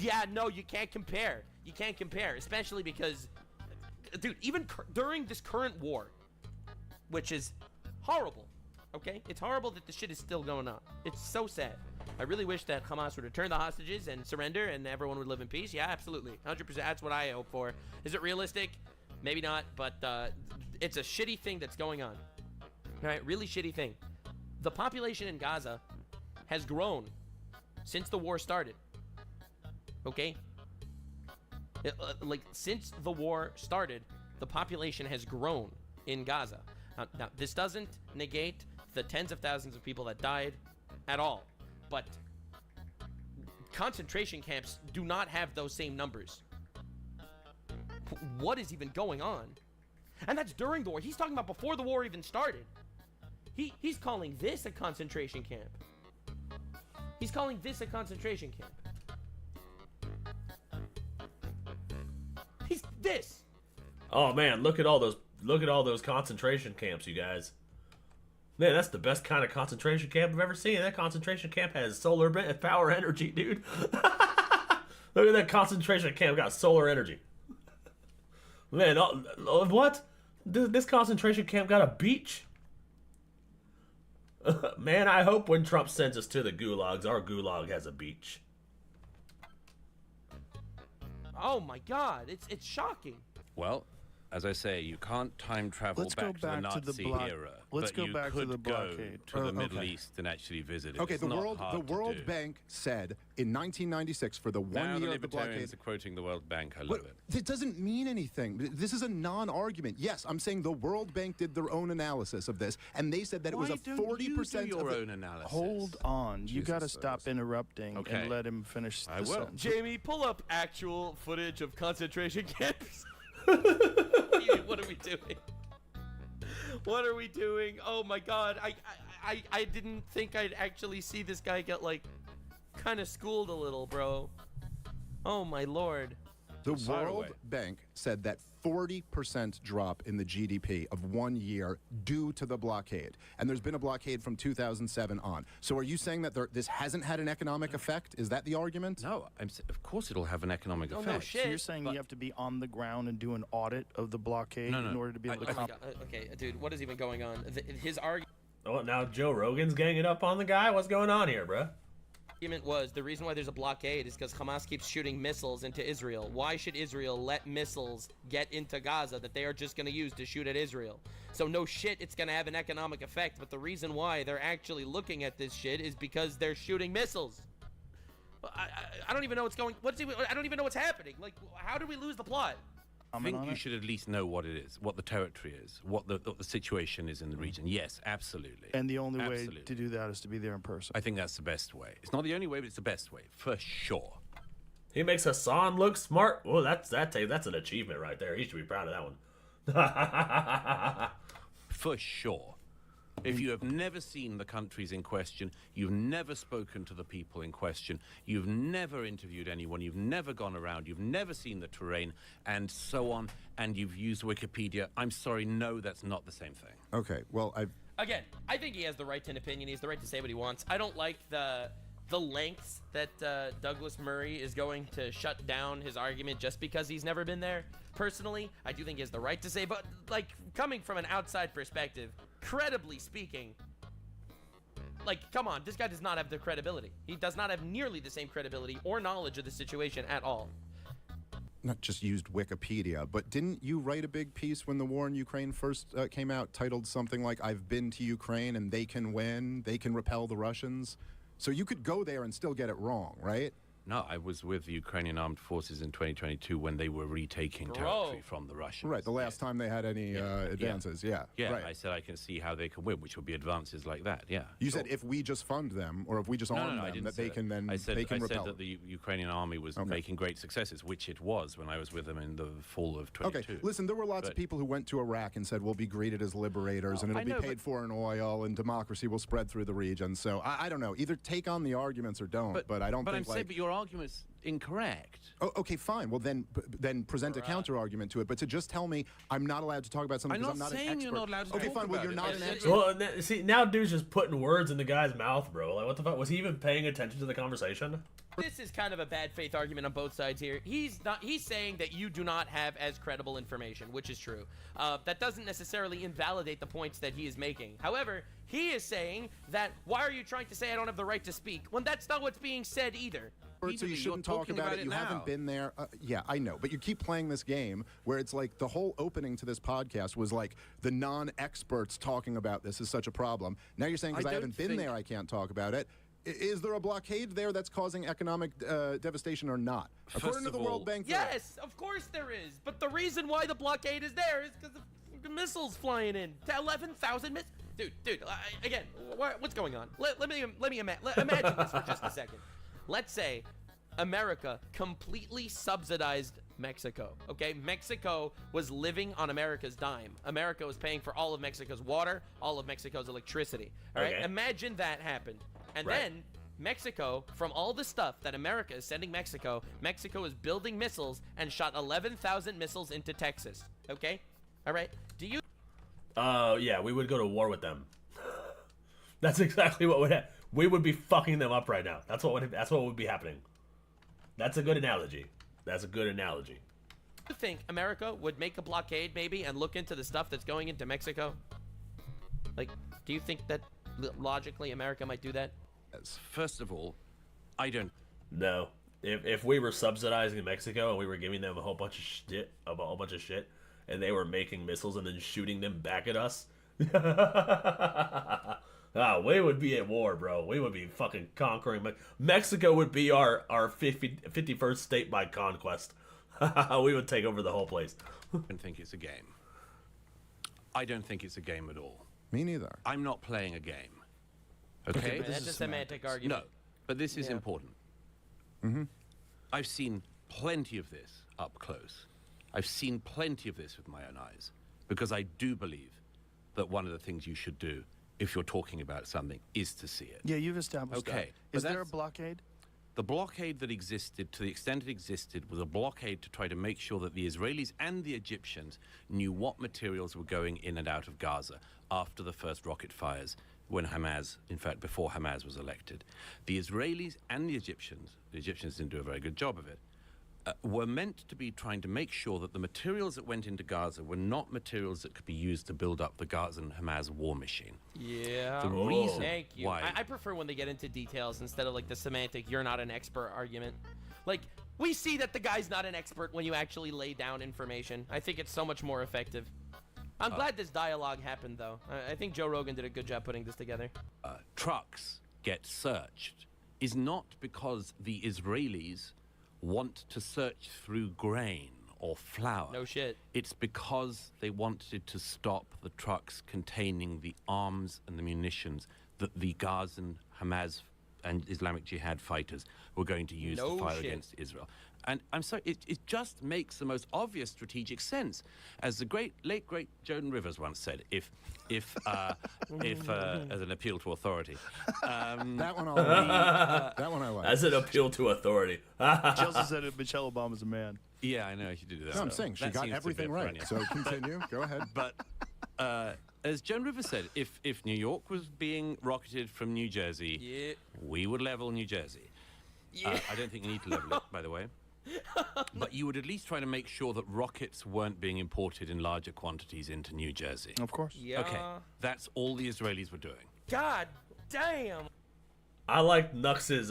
Yeah, no, you can't compare. You can't compare, especially because, dude, even during this current war, which is horrible, okay? It's horrible that this shit is still going on. It's so sad. I really wish that Hamas would return the hostages and surrender and everyone would live in peace. Yeah, absolutely. 100%. That's what I hope for. Is it realistic? Maybe not, but it's a shitty thing that's going on. All right, really shitty thing. The population in Gaza has grown since the war started. Okay? Since the war started, the population has grown in Gaza. Now, this doesn't negate the tens of thousands of people that died at all, but concentration camps do not have those same numbers. What is even going on? And that's during the war. He's talking about before the war even started. He's calling this a concentration camp. He's calling this a concentration camp. He's this. Oh man, look at all those concentration camps, you guys. Man, that's the best kind of concentration camp I've ever seen. That concentration camp has solar power energy, dude. Look at that concentration camp got solar energy. Man, what? This concentration camp got a beach? Man, I hope when Trump sends us to the gulags, our gulag has a beach. Oh my God, it's shocking. Well, as I say, you can't time travel back to the Nazi era. Let's go but back you to the could go blockade. to the Middle East and actually visit it. Okay, It's the not World hard to do. Bank said in 1996 for the Now 1 the year of the blockade. libertarians are quoting the World Bank. I love But it. it doesn't mean anything. This is a non-argument. Yes, I'm saying the World Bank did their own analysis of this, and they said that it was a 40% your of the, own analysis? Hold on. You got to Jesus stop interrupting Okay. and let him finish the sentence. Jamie, pull up actual footage of concentration camps. What are we doing? What are we doing? Oh my God! I didn't think I'd actually see this guy get like kind of schooled a little, bro. Oh my Lord. The World Bank said that 40% drop in the GDP of 1 year due to the blockade. And there's been a blockade from 2007 on. So are you saying that this hasn't had an economic effect? Is that the argument? No, of course it'll have an economic Oh, effect. no shit. So you're saying you have to be on the ground and do an audit of the blockade No, no. in order to be able to Oh my God. Okay, dude, what is even going on? His argument Oh, now Joe Rogan's ganging up on the guy? What's going on here, bruh? was the reason why there's a blockade is because Hamas keeps shooting missiles into Israel. Why should Israel let missiles get into Gaza that they are just going to use to shoot at Israel? So no shit, it's going to have an economic effect. But the reason why they're actually looking at this shit is because they're shooting missiles. I don't even know what's going. I don't even know what's happening. Like, how did we lose the plot? I think you should at least know what it is, what the territory is, what the situation is in the region. Yes, absolutely. And the only way Absolutely. to do that is to be there in person. I think that's the best way. It's not the only way, but it's the best way, for sure. He makes Hassan look smart. Well, that's an achievement right there. He should be proud of that one. For sure. If you have never seen the countries in question, you've never spoken to the people in question, you've never interviewed anyone, you've never gone around, you've never seen the terrain, and so on, and you've used Wikipedia, I'm sorry, no, that's not the same thing. Okay, well, Again, I think he has the right to an opinion. He has the right to say what he wants. I don't like the lengths that Douglas Murray is going to shut down his argument just because he's never been there. Personally, I do think he has the right to say, but like coming from an outside perspective, credibly speaking, like, come on, this guy does not have the credibility. He does not have nearly the same credibility or knowledge of the situation at all. not just used Wikipedia, but didn't you write a big piece when the war in Ukraine first came out, titled something like, "I've been to Ukraine and they can win, they can repel the Russians"? So you could go there and still get it wrong, right? No, I was with the Ukrainian armed forces in 2022 when they were retaking territory from the Russians. Right, the last time they had any advances, yeah. Yeah, right. I said I can see how they can win, which would be advances like that, yeah. You said if we just fund them, or if we just arm them, that they can then I said, they can I repel. said that the Ukrainian army was making great successes, which it was when I was with them in the fall of 22. Okay, listen, there were lots of people who went to Iraq and said we'll be greeted as liberators and it'll be paid for in oil and democracy will spread through the region. So I don't know, either take on the arguments or don't, but I don't think But your argument's incorrect. Oh, okay, fine. Well, then present a counter argument to it. But to just tell me I'm not allowed to talk about something because I'm not an expert. You're not allowed to okay, talk fine. Well, about you're it. not an expert. Well, see, now dude's just putting words in the guy's mouth, bro. Like, what the fuck? Was he even paying attention to the conversation? This is kind of a bad faith argument on both sides here. He's saying that you do not have as credible information, which is true. That doesn't necessarily invalidate the points that he is making. However, he is saying that why are you trying to say I don't have the right to speak when that's not what's being said either. So you shouldn't talk about it. You haven't been there. Yeah, I know. But you keep playing this game where it's like the whole opening to this podcast was like the non-experts talking about this is such a problem. Now you're saying because I haven't been there, I can't talk about it. Is there a blockade there that's causing economic devastation or not? According to the World Bank. Yes, of course there is. But the reason why the blockade is there is because of missiles flying in. 11,000 missiles. Dude, again, what's going on? Let me imagine this for just a second. Let's say America completely subsidized Mexico, okay? Mexico was living on America's dime. America was paying for all of Mexico's water, all of Mexico's electricity, all right? Okay. Imagine that happened. And then Mexico, from all the stuff that America is sending Mexico, Mexico is building missiles and shot 11,000 missiles into Texas, okay? All right? Do you... Yeah, we would go to war with them. That's exactly what would happen. We would be fucking them up right now. That's what would be happening. That's a good analogy. That's a good analogy. Do you think America would make a blockade maybe and look into the stuff that's going into Mexico? Like, do you think that logically America might do that? First of all, I don't. No. If we were subsidizing Mexico and we were giving them a whole bunch of shit, and they were making missiles and then shooting them back at us, we would be at war, bro. We would be fucking conquering. Mexico would be our 51st state by conquest. We would take over the whole place. I don't think it's a game. I don't think it's a game at all. Me neither. I'm not playing a game. Okay? But that's a semantic argument. No, but this is important. Mm-hmm. I've seen plenty of this up close. I've seen plenty of this with my own eyes. Because I do believe that one of the things you should do if you're talking about something is to see it. Yeah, you've established that. Okay. Is there a blockade? The blockade that existed, to the extent it existed, was a blockade to try to make sure that the Israelis and the Egyptians knew what materials were going in and out of Gaza after the first rocket fires, when Hamas, in fact, before Hamas was elected. The Israelis and the Egyptians didn't do a very good job of it, were meant to be trying to make sure that the materials that went into Gaza were not materials that could be used to build up the Gaza and Hamas war machine. Yeah. The reason Thank you. why... I prefer when they get into details instead of like the semantic, you're not an expert argument. Like, we see that the guy's not an expert when you actually lay down information. I think it's so much more effective. I'm glad this dialogue happened, though. I think Joe Rogan did a good job putting this together. Trucks get searched is not because the Israelis want to search through grain or flour. No shit. It's because they wanted to stop the trucks containing the arms and the munitions that the Gazan, Hamas, and Islamic Jihad fighters were going to use to fight against Israel. And I'm sorry, it just makes the most obvious strategic sense. As the late great Joan Rivers once said, if as an appeal to authority. That one I like. As an appeal to authority. She also said that Michelle Obama's a man. Yeah, I know, she did that. No, I'm saying she got everything right. So continue. Go ahead. But as Joan Rivers said, if New York was being rocketed from New Jersey, we would level New Jersey. I don't think you need to level it, by the way. But you would at least try to make sure that rockets weren't being imported in larger quantities into New Jersey. Of course. Yeah. Okay, that's all the Israelis were doing. God damn. I like Nux's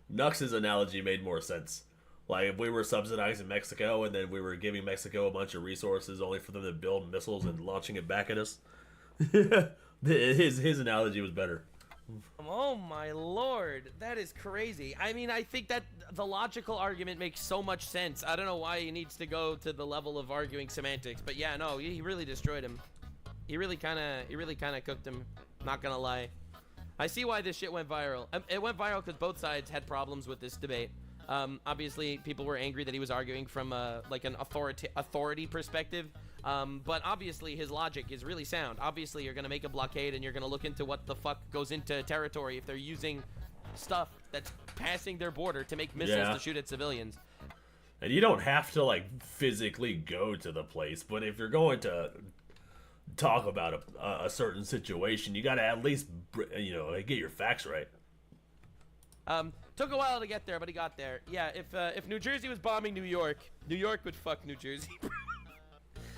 analogy made more sense. Like, if we were subsidizing Mexico and then we were giving Mexico a bunch of resources only for them to build missiles and launching it back at us. his analogy was better. Oh my lord, that is crazy. I mean, I think that the logical argument makes so much sense. I don't know why he needs to go to the level of arguing semantics, but yeah, no, he really destroyed him. He really kind of cooked him. Not gonna lie. I see why this shit went viral. It went viral because both sides had problems with this debate. Obviously, people were angry that he was arguing from like an authority perspective. But obviously, his logic is really sound. Obviously, you're gonna make a blockade and you're gonna look into what the fuck goes into territory if they're using stuff that's passing their border to make missiles to shoot at civilians. And you don't have to like physically go to the place, but if you're going to talk about a certain situation, you gotta at least get your facts right. Took a while to get there, but he got there. Yeah, if New Jersey was bombing New York, New York would fuck New Jersey.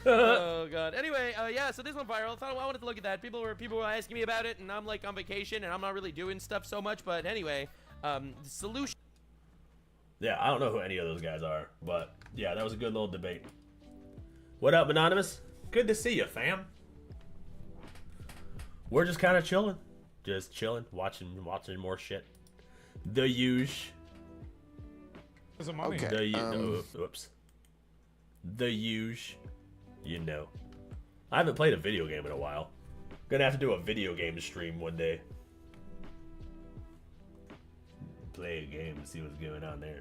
Oh god. Anyway, yeah, so this went viral. I wanted to look at that. People were asking me about it, and I'm like on vacation, and I'm not really doing stuff so much. But anyway, the solution. Yeah, I don't know who any of those guys are, but yeah, that was a good little debate. What up, Anonymous? Good to see you, fam. We're just kind of chilling, watching more shit. The huge. Okay. Whoops. The huge. I haven't played a video game in a while. Gonna have to do a video game stream one day. Play a game and see what's going on there.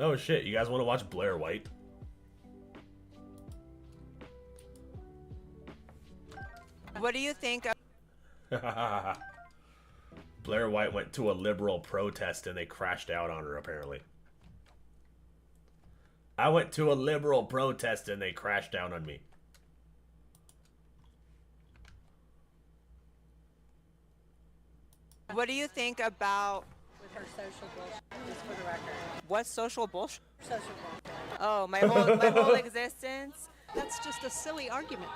Oh shit, you guys want to watch Blair White? What do you think of... Blair White went to a liberal protest and they crashed out on her, apparently. I went to a liberal protest and they crashed down on me. What do you think about... With her social bullshit, just for the record. What social bullshit? Social bullshit. Oh, my whole existence? That's just a silly argument.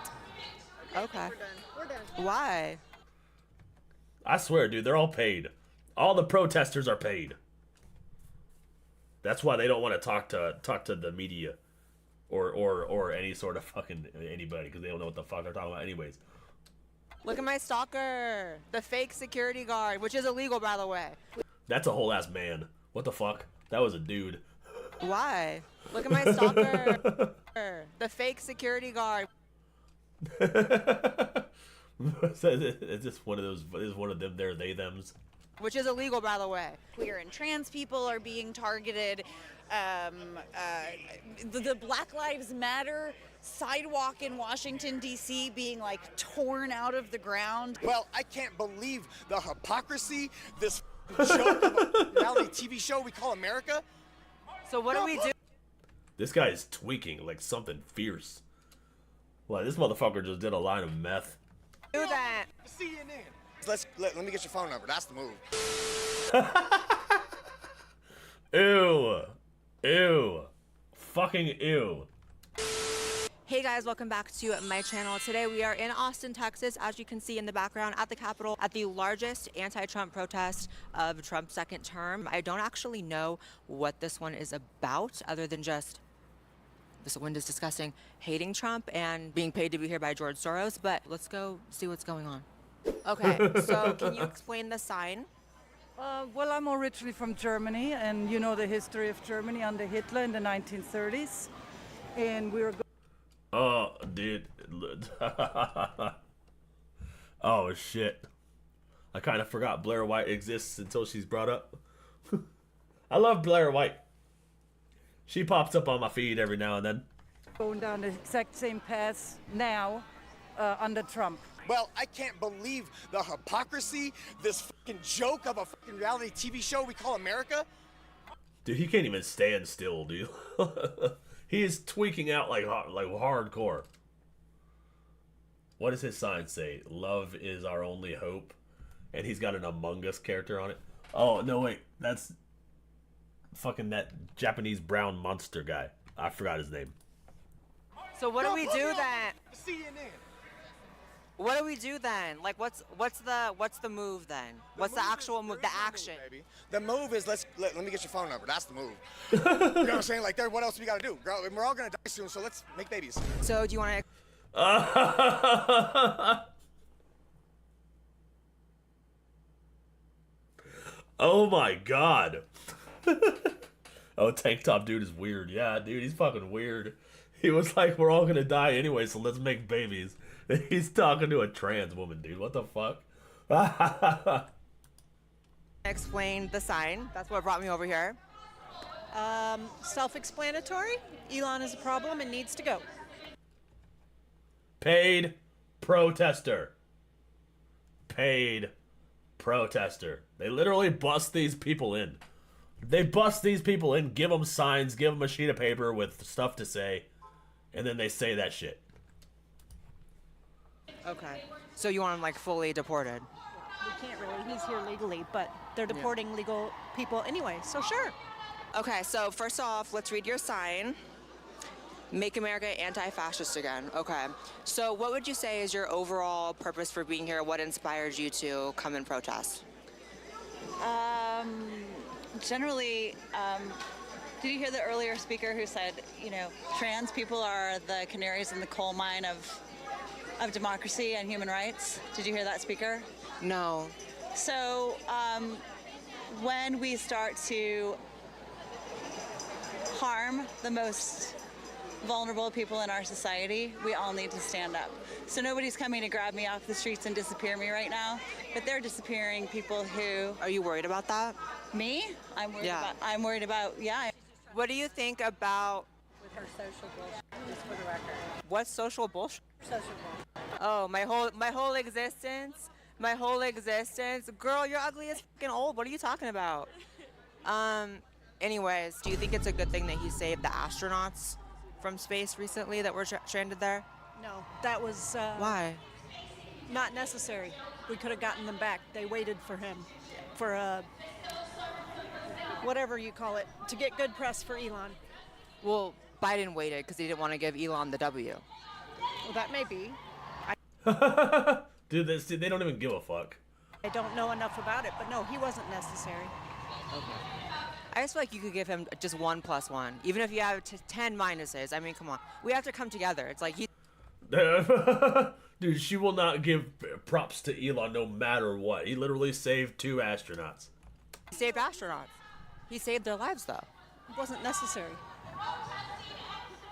Okay. We're done. Why? I swear, dude, they're all paid. All the protesters are paid. That's why they don't want to talk to the media or any sort of fucking anybody, because they don't know what the fuck they're talking about anyways. Look at my stalker, the fake security guard, which is illegal, by the way. That's a whole ass man. What the fuck? That was a dude. Why? Look at my stalker, the fake security guard. It's just one of those. Is one of them. They're they them's. Which is illegal, by the way. Queer and trans people are being targeted. The Black Lives Matter sidewalk in Washington, D.C. being like torn out of the ground. Well, I can't believe the hypocrisy, this joke of a reality TV show we call America. So what do we do? This guy is tweaking like something fierce. Like this motherfucker just did a line of meth. Do that. CNN. Let me get your phone number. That's the move. Ew. Ew. Fucking ew. Hey guys, welcome back to my channel. Today we are in Austin, Texas, as you can see in the background at the Capitol, at the largest anti-Trump protest of Trump's second term. I don't actually know what this one is about, other than just this one is discussing hating Trump and being paid to be here by George Soros, but let's go see what's going on. Okay, so can you explain the sign? Well, I'm originally from Germany, and you know the history of Germany under Hitler in the 1930s. And we were... Oh, dude. Oh, shit. I kind of forgot Blair White exists until she's brought up. I love Blair White. She pops up on my feed every now and then. Going down the exact same path now under Trump. Well, I can't believe the hypocrisy, this fucking joke of a fucking reality TV show we call America. Dude, he can't even stand still, dude. He is tweaking out like hardcore. What does his sign say? Love is our only hope. And he's got an Among Us character on it. Oh, no, wait. That's fucking that Japanese brown monster guy. I forgot his name. So what do we do then? CNN. What do we do then? Like, what's the move then? What's the actual move? The action. Baby. The move is let me get your phone number. That's the move. You know what I'm saying? Like, what else we gotta do? Girl, we're all gonna die soon, so let's make babies. So do you want to? Oh my god. Oh, Tank Top dude is weird. Yeah, dude, he's fucking weird. He was like, we're all gonna die anyway, so let's make babies. He's talking to a trans woman, dude. What the fuck? Explain the sign. That's what brought me over here. Self-explanatory. Elon is a problem and needs to go. Paid protester. Paid protester. They literally bust these people in. They bust these people in, give them signs, give them a sheet of paper with stuff to say, and then they say that shit. Okay. So you want him like fully deported? We can't really. He's here legally, but they're deporting legal people anyway, so sure. Okay, so first off, let's read your sign. Make America anti-fascist again. Okay. So what would you say is your overall purpose for being here? What inspired you to come and protest? Generally, did you hear the earlier speaker who said, you know, trans people are the canaries in the coal mine of democracy and human rights? Did you hear that speaker? No. So when we start to harm the most vulnerable people in our society, we all need to stand up. So nobody's coming to grab me off the streets and disappear me right now, but they're disappearing people who... Are you worried about that? Me? I'm worried about, yeah. What do you think about... With her social bullshit, just for the record. What social bullshit? Social bullshit. Oh, my whole existence? My whole existence? Girl, you're ugly as fucking old. What are you talking about? Anyways, do you think it's a good thing that he saved the astronauts from space recently that were stranded there? No, that was... Why? Not necessary. We could have gotten them back. They waited for him. For, whatever you call it. To get good press for Elon. Well, Biden waited because he didn't want to give Elon the W. Well, that may be. Dude, they don't even give a fuck. I don't know enough about it, but no, he wasn't necessary. Okay. I just feel like you could give him just 1 + 1, even if you have 10 minuses. I mean, come on. We have to come together. It's like he... Dude, she will not give props to Elon no matter what. He literally saved 2 astronauts. He saved astronauts. He saved their lives, though. It wasn't necessary.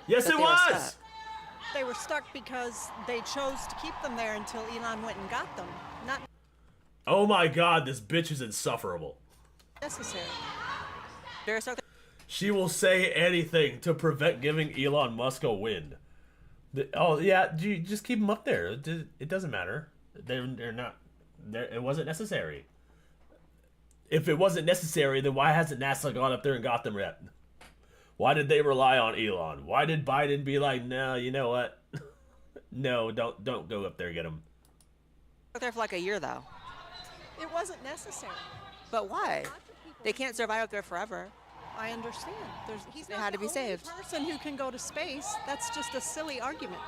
Yes, it was! They were stuck because they chose to keep them there until Elon went and got them. Not Oh my god, this bitch is insufferable. necessary. They're stuck. She will say anything to prevent giving Elon Musk a win. Oh yeah, you just keep them up there. It doesn't matter. They're not. It wasn't necessary. If it wasn't necessary, then why hasn't NASA gone up there and got them yet? Why did they rely on Elon? Why did Biden be like, no, you know what? No, don't go up there and get them. Stuck there for like a year, though. It wasn't necessary. But why? They can't survive up there forever. I understand. He's They not had to the be saved. only person who can go to space. That's just a silly argument.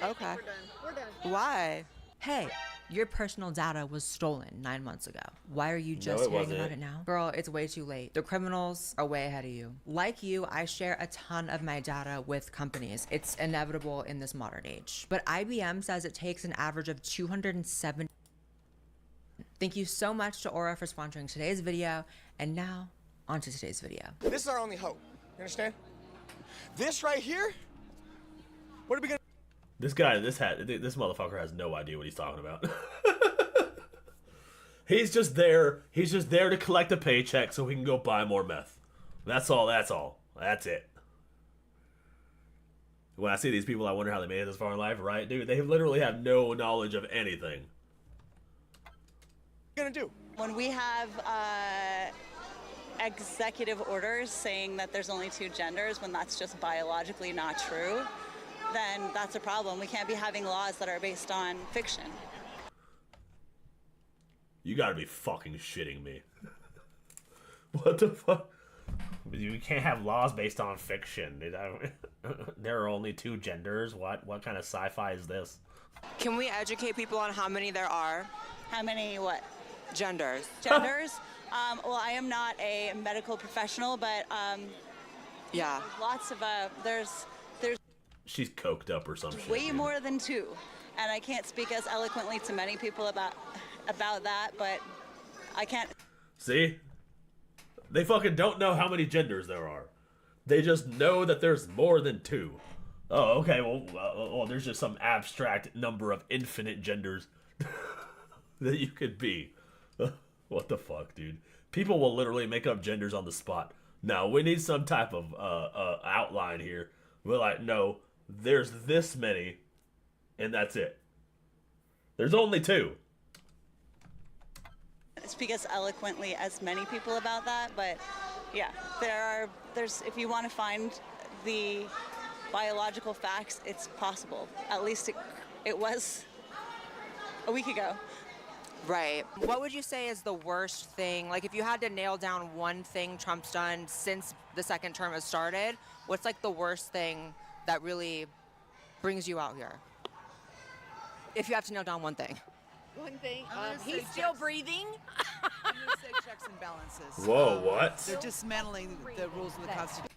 Okay. We're done. Why? Hey, your personal data was stolen 9 months ago. Why are you just it hearing wasn't. about it now? Girl, it's way too late. The criminals are way ahead of you. Like you, I share a ton of my data with companies. It's inevitable in this modern age. But IBM says it takes an average of 270. Thank you so much to Aura for sponsoring today's video. And now, on to today's video. This is our only hope. You understand? This right here, what are we gonna... This motherfucker has no idea what he's talking about. He's just there to collect a paycheck so he can go buy more meth. That's all. That's it. When I see these people, I wonder how they made it this far in life, right? Dude, they literally have no knowledge of anything. What are you gonna do? When we have executive orders saying that there's only 2 genders when that's just biologically not true, then that's a problem. We can't be having laws that are based on fiction. You gotta be fucking shitting me. What the fuck? You can't have laws based on fiction. There are only 2 genders. What kind of sci-fi is this? Can we educate people on how many there are? How many what? Genders. Genders? Well, I am not a medical professional, but yeah, lots of there's She's coked up or some shit. way more than 2, and I can't speak as eloquently to many people about that, but I can't. See? They fucking don't know how many genders there are. They just know that there's more than 2. Oh, okay, well, there's just some abstract number of infinite genders that you could be. What the fuck, dude? People will literally make up genders on the spot. No, we need some type of outline here. We're like, no, there's this many, and that's it. There's only 2. Speak as eloquently as many people about that, but yeah, there's if you want to find the biological facts, it's possible. At least it was a week ago. Right. What would you say is the worst thing? Like, if you had to nail down one thing Trump's done since the second term has started, what's like the worst thing that really brings you out here? If you have to nail down one thing. One thing, he's still breathing. I'm going to say checks and balances. Whoa, what? They're dismantling the rules of the Constitution.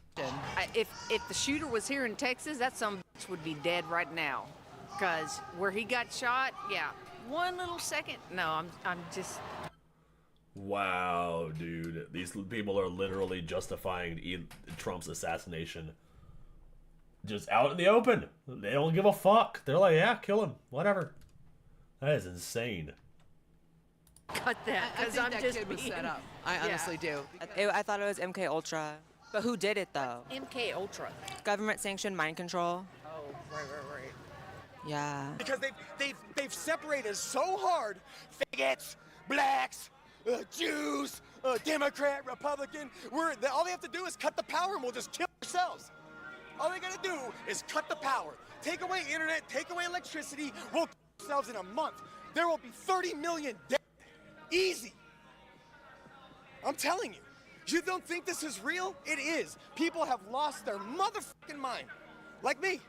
If the shooter was here in Texas, that some bitch would be dead right now. Because where he got shot, yeah, one little second. No, I'm just. Wow, dude. These people are literally justifying Trump's assassination. Just out in the open. They don't give a fuck. They're like, yeah, kill him. Whatever. That is insane. Cut that, I because think I'm that just kid was being- set up. I honestly do. I thought it was MK Ultra. But who did it though? MK Ultra. Government sanctioned mind control. Oh, right. Yeah. Because they've separated so hard, faggots, blacks, Jews, Democrat, Republican. All they have to do is cut the power and we'll just kill ourselves. All they gotta do is cut the power. Take away internet, take away electricity, we'll kill ourselves in a month. There will be 30 million dead. Easy. I'm telling you. You don't think this is real? It is. People have lost their motherfucking mind. Like me.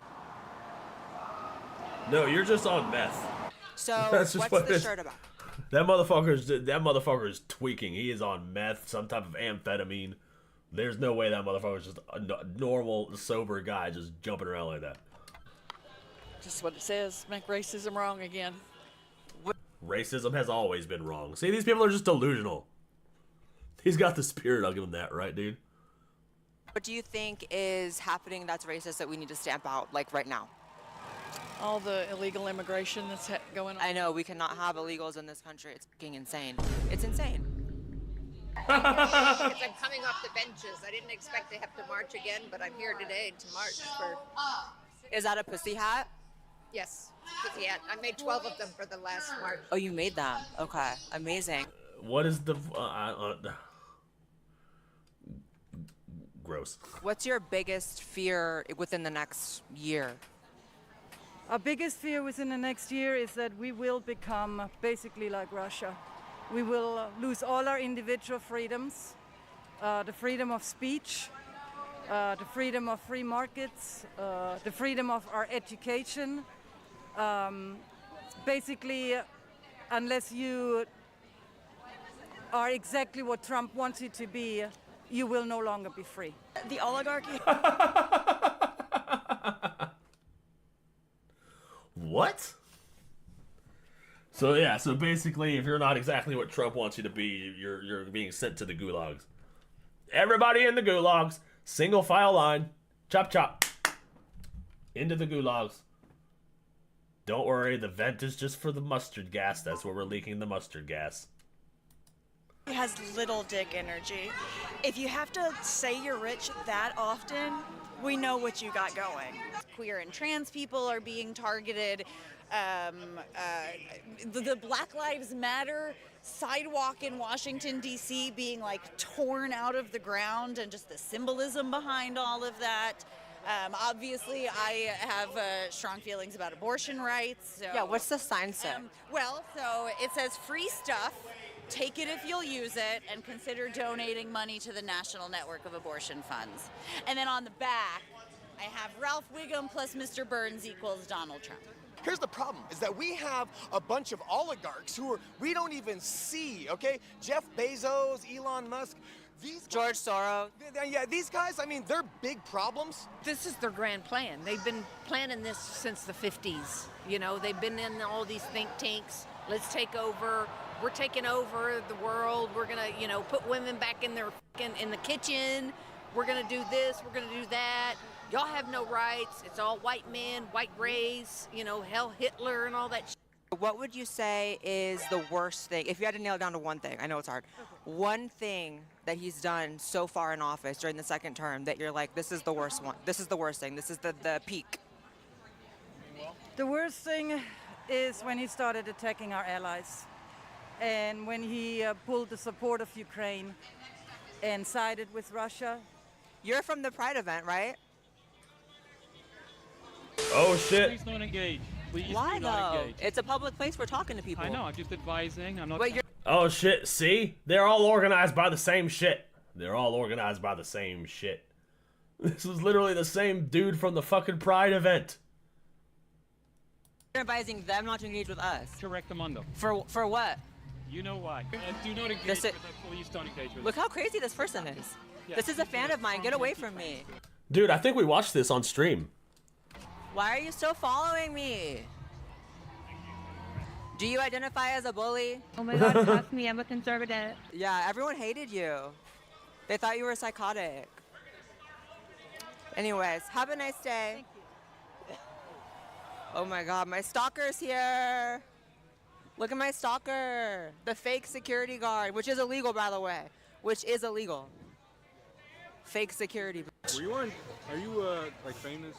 No, you're just on meth. So That's just what's what the it is. shirt about? That motherfucker is tweaking. He is on meth, some type of amphetamine. There's no way that motherfucker's just a normal, sober guy just jumping around like that. Just what it says. Make racism wrong again. Racism has always been wrong. See, these people are just delusional. He's got the spirit, I'll give him that, right, dude? What do you think is happening that's racist that we need to stamp out, like right now? All the illegal immigration that's going on. I know, we cannot have illegals in this country. It's fucking insane. It's insane. I'm coming off the benches. I didn't expect to have to march again, but I'm here today to march for... Is that a pussy hat? Yes, pussy hat. I made 12 of them for the last march. Oh, you made them. Okay, amazing. What is the... gross. What's your biggest fear within the next year? Our biggest fear within the next year is that we will become basically like Russia. We will lose all our individual freedoms, the freedom of speech, the freedom of free markets, the freedom of our education. Basically, unless you are exactly what Trump wants you to be, you will no longer be free. The oligarchy. What? So yeah, so basically, if you're not exactly what Trump wants you to be, you're being sent to the gulags. Everybody in the gulags, single file line, chop chop, into the gulags. Don't worry, the vent is just for the mustard gas. That's where we're leaking the mustard gas. He has little dick energy. If you have to say you're rich that often, we know what you got going. Queer and trans people are being targeted. The Black Lives Matter sidewalk in Washington, D.C. being like torn out of the ground, and just the symbolism behind all of that. Obviously, I have strong feelings about abortion rights. So, Yeah, what's the sign say? Well, so it says free stuff, take it if you'll use it, and consider donating money to the National Network of Abortion Funds. And then on the back, I have Ralph Wiggum plus Mr. Burns equals Donald Trump. Here's the problem, is that we have a bunch of oligarchs we don't even see, okay? Jeff Bezos, Elon Musk, George Soros. Yeah, these guys, I mean, they're big problems. This is their grand plan. They've been planning this since the 50s. You know, they've been in all these think tanks. Let's take over. We're taking over the world. We're gonna, you know, put women back in their in the kitchen. We're gonna do this. We're gonna do that. Y'all have no rights. It's all white men, white race. You know, hell, Hitler and all that shit. What would you say is the worst thing, if you had to nail it down to one thing? I know it's hard. One thing that he's done so far in office during the second term that you're like, this is the worst one. This is the worst thing. This is the peak. The worst thing is when he started attacking our allies, and when he pulled the support of Ukraine and sided with Russia. You're from the Pride event, right? Oh shit. Please don't engage. Please Why do not though? engage. It's a public place. We're talking to people. I know. I'm just advising. I'm not. But you're Oh shit, see? They're all organized by the same shit. They're all organized by the same shit. This is literally the same dude from the fucking Pride event. advising them not to engage with us. Correct, Amundo. For what? You know why. Do not engage This with them. Please don't engage with Look them. how crazy this person is. Yeah. This is a fan of mine. Get away from me. Dude, I think we watched this on stream. Why are you still following me? Do you identify as a bully? Oh my god, trust me, I'm a conservative. Yeah, everyone hated you. They thought you were psychotic. Anyways, have a nice day. Oh my god, my stalker's here. Look at my stalker. The fake security guard, which is illegal, by the way. Which is illegal. Fake security. Were you on? Are you like famous?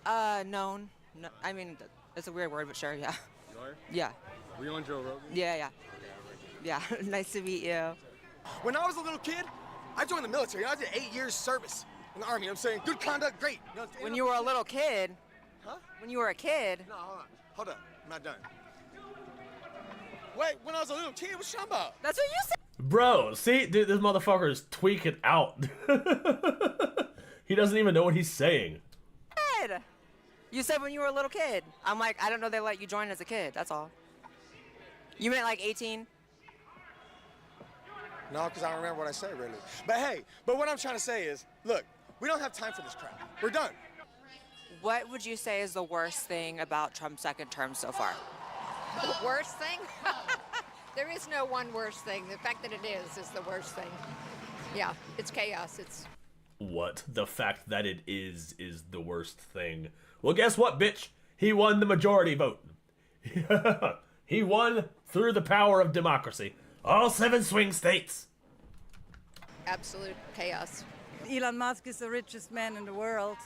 Known. No, I mean, it's a weird word, but sure, yeah. You are? Yeah. Were you on Joe Rogan? Yeah. Yeah, nice to meet you. When I was a little kid, I joined the military. I did 8 years service in the Army. I'm saying good conduct, great. When you were a little kid? Huh? When you were a kid? No, hold on. I'm not done. Wait, when I was a little kid, what you talking about? That's what you said. Bro, see, dude, this motherfucker is tweaking out. He doesn't even know what he's saying. You said when you were a little kid. I'm like, I don't know they let you join as a kid, that's all. You meant like 18? No, because I don't remember what I said, really. But hey, what I'm trying to say is, look, we don't have time for this crap. We're done. What would you say is the worst thing about Trump's second term so far? The worst thing? There is no one worst thing. The fact that it is the worst thing. Yeah, it's chaos. It's What? The fact that it is the worst thing. Well, guess what, bitch? He won the majority vote. He won through the power of democracy. All 7 swing states. absolute chaos. Elon Musk is the richest man in the world,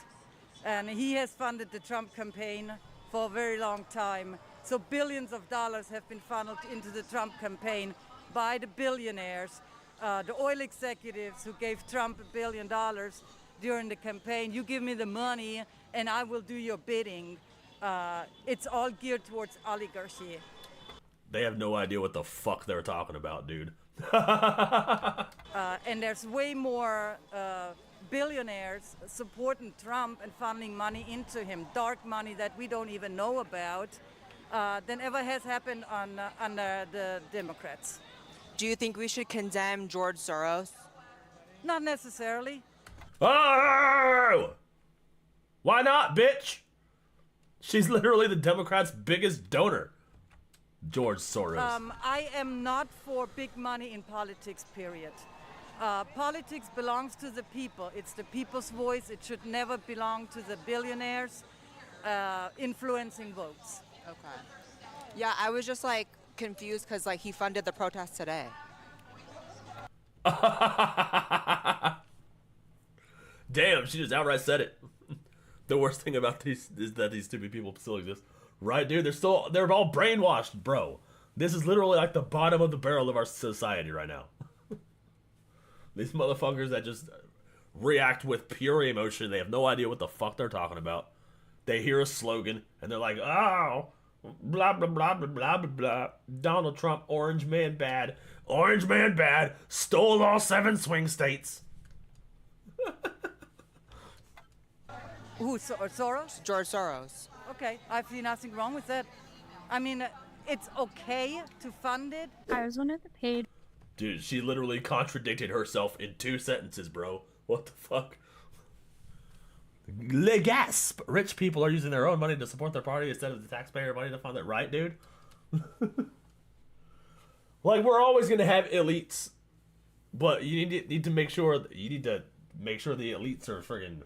and he has funded the Trump campaign for a very long time. So billions of dollars have been funneled into the Trump campaign by the billionaires, the oil executives who gave Trump $1 billion during the campaign. You give me the money and I will do your bidding. It's all geared towards oligarchy. They have no idea what the fuck they're talking about, dude. And there's way more billionaires supporting Trump and funneling money into him, dark money that we don't even know about, than ever has happened under the Democrats. Do you think we should condemn George Soros? Not necessarily. Oh! Why not, bitch? She's literally the Democrats' biggest donor. George Soros. I am not for big money in politics, period. Politics belongs to the people. It's the people's voice. It should never belong to the billionaires influencing votes. Okay. Yeah, I was just like confused because like he funded the protests today. Damn, she just outright said it. The worst thing about these is that these stupid people still exist. Right, dude? They're all brainwashed, bro. This is literally like the bottom of the barrel of our society right now. These motherfuckers that just react with pure emotion. They have no idea what the fuck they're talking about. They hear a slogan and they're like, oh, Blah, blah, blah, blah, blah, blah, blah. Donald Trump, orange man bad. Orange man bad. Stole all 7 swing states. Who, Soros? George Soros. Okay, I see nothing wrong with that. I mean, it's okay to fund it. I was one of the paid. Dude, she literally contradicted herself in 2 sentences, bro. What the fuck? Le gasp! Rich people are using their own money to support their party instead of the taxpayer money to fund it, right, dude? Like, we're always gonna have elites, but you need to make sure the elites are friggin'.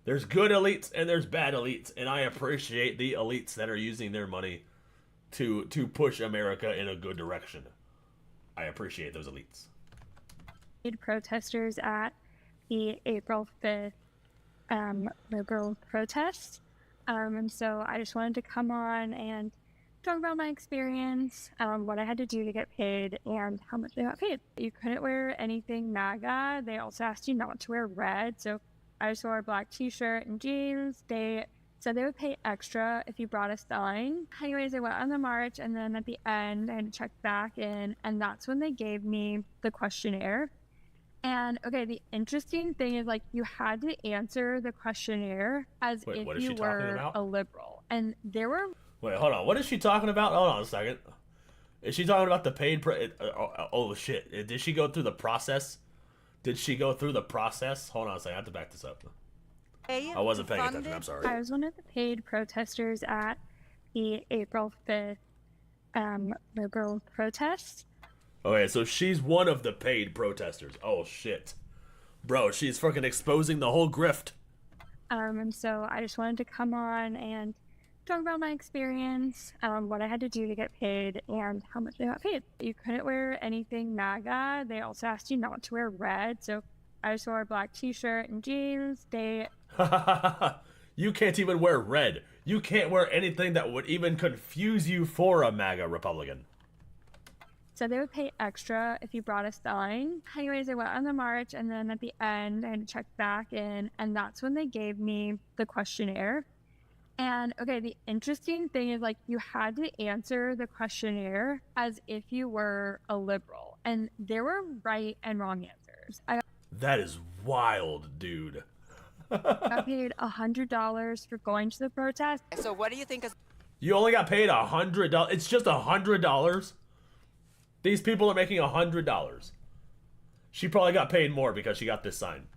There's good elites and there's bad elites, and I appreciate the elites that are using their money to push America in a good direction. I appreciate those elites. Protesters at the April 5th liberal protest. And so I just wanted to come on and talk about my experience, what I had to do to get paid, and how much they got paid. You couldn't wear anything MAGA. They also asked you not to wear red, so I just wore a black t-shirt and jeans. They said they would pay extra if you brought a sign. Anyways, I went on the march, and then at the end, I had to check back in, and that's when they gave me the questionnaire. And, okay, the interesting thing is, like, you had to answer the questionnaire as if you were a liberal. And there were... Wait, hold on. What is she talking about? Hold on a second. Is she talking about the paid... oh, shit. Did she go through the process? Did she go through the process? Hold on a second. I have to back this up. I wasn't paying attention. I'm sorry. I was one of the paid protesters at the April 5th liberal protest. Okay, so she's one of the paid protesters. Oh, shit. Bro, she's fucking exposing the whole grift. And so I just wanted to come on and talk about my experience, what I had to do to get paid, and how much they got paid. You couldn't wear anything MAGA. They also asked you not to wear red, so I just wore a black t-shirt and jeans. You can't even wear red. You can't wear anything that would even confuse you for a MAGA Republican. So they would pay extra if you brought a sign. Anyways, I went on the march, and then at the end, I had to check back in, and that's when they gave me the questionnaire. And, okay, the interesting thing is, like, you had to answer the questionnaire as if you were a liberal. And there were right and wrong answers. That is wild, dude. I got paid $100 for going to the protest. So what do you think is... You only got paid $100? It's just $100? These people are making $100. She probably got paid more because she got this sign.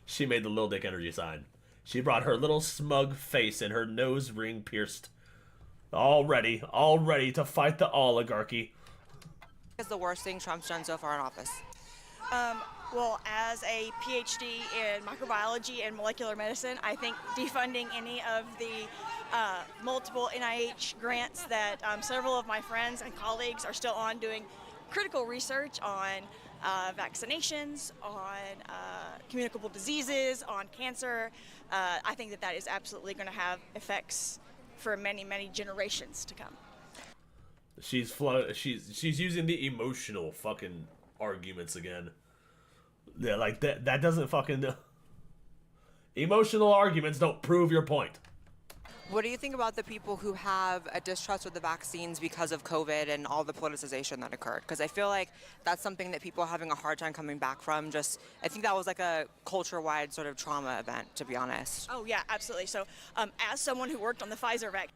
She made the Lil Dick Energy sign. She brought her little smug face and her nose ring pierced. All ready to fight the oligarchy. What is the worst thing Trump's done so far in office? Well, as a PhD in microbiology and molecular medicine, I think defunding any of the multiple NIH grants that several of my friends and colleagues are still on doing critical research on vaccinations, on communicable diseases, on cancer. I think that is absolutely going to have effects for many, many generations to come. She's using the emotional fucking arguments again. Yeah, like that doesn't fucking... Emotional arguments don't prove your point. What do you think about the people who have a distrust with the vaccines because of COVID and all the politicization that occurred? Because I feel like that's something that people are having a hard time coming back from. I think that was like a culture-wide sort of trauma event, to be honest. Oh, yeah, absolutely. So as someone who worked on the Pfizer vaccine,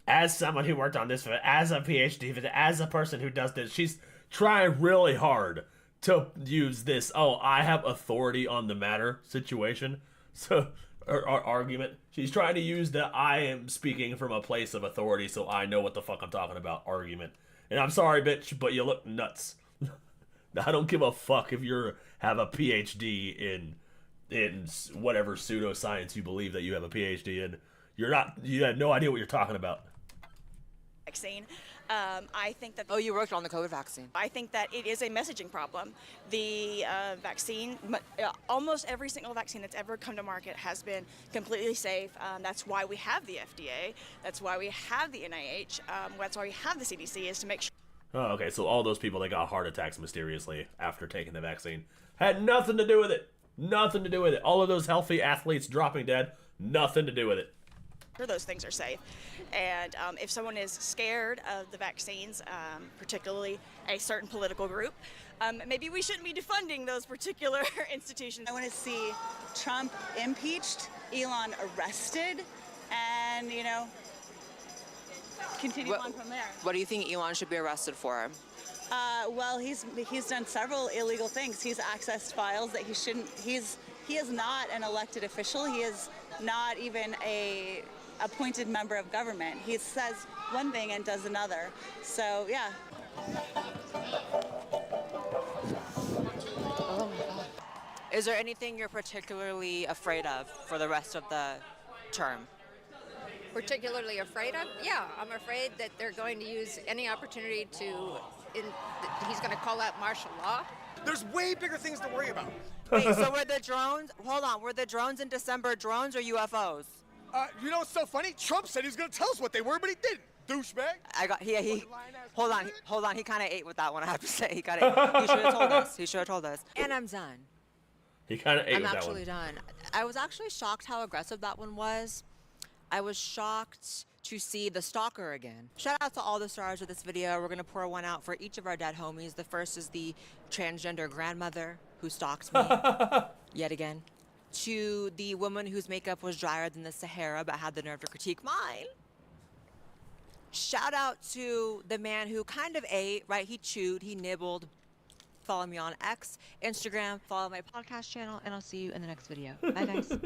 as someone who worked on this, as a PhD, as a person who does this, she's trying really hard to use this, oh, I have authority on the matter situation. So, our argument. She's trying to use the I am speaking from a place of authority so I know what the fuck I'm talking about argument. And I'm sorry, bitch, but you look nuts. I don't give a fuck if you have a PhD in whatever pseudoscience you believe that you have a PhD in. You have no idea what you're talking about. I think that... Oh, you worked on the COVID vaccine. I think that it is a messaging problem. The vaccine, almost every single vaccine that's ever come to market has been completely safe. That's why we have the FDA. That's why we have the NIH. That's why we have the CDC, is to make sure... Oh, okay, so all those people that got heart attacks mysteriously after taking the vaccine had nothing to do with it. Nothing to do with it. All of those healthy athletes dropping dead Nothing to do with it. Those things are safe. And if someone is scared of the vaccines, particularly a certain political group, maybe we shouldn't be defunding those particular institutions. I want to see Trump impeached, Elon arrested, and, you know, continue on from there. What do you think Elon should be arrested for? Well, he's done several illegal things. He's accessed files that he shouldn't. He is not an elected official. He is not even a appointed member of government. He says one thing and does another. So yeah. Is there anything you're particularly afraid of for the rest of the term? Particularly afraid of? Yeah, I'm afraid that they're going to use any opportunity to, he's going to call out martial law. There's way bigger things to worry about. Wait, so were the drones, hold on, were the drones in December drones or UFOs? You know what's so funny? Trump said he was going to tell us what they were, but he didn't. Douchebag. Hold on, he kind of ate with that one, I have to say. He should have told us. He should have told us. And I'm done. He kind of ate I'm with that one. actually done. I was actually shocked how aggressive that one was. I was shocked to see the stalker again. Shout out to all the stars of this video. We're gonna pour one out for each of our dead homies. The first is the transgender grandmother who stalked me yet again. To the woman whose makeup was drier than the Sahara but had the nerve to critique mine. Shout out to the man who kind of ate, right? He chewed, he nibbled. Follow me on X, Instagram, follow my podcast channel, and I'll see you in the next video. Bye, guys.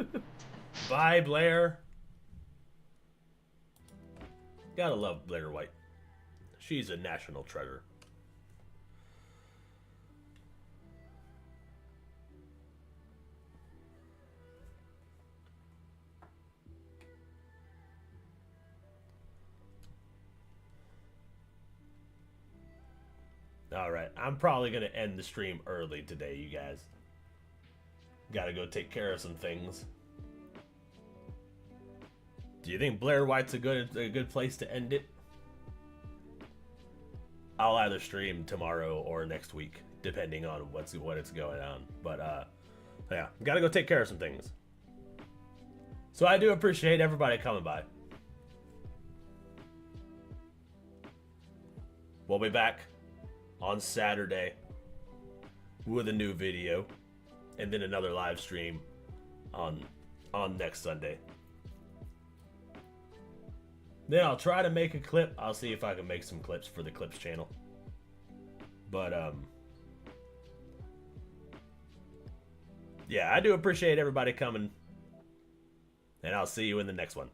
Bye, Blair. Gotta love Blair White. She's a national treasure. Alright, I'm probably going to end the stream early today, you guys. Gotta go take care of some things. Do you think Blair White's a good place to end it? I'll either stream tomorrow or next week, depending on what it's going on. But, yeah, gotta go take care of some things. So I do appreciate everybody coming by. We'll be back on Saturday with a new video and then another live stream on next Sunday. Then I'll try to make a clip. I'll see if I can make some clips for the Clips channel. But yeah, I do appreciate everybody coming, and I'll see you in the next one.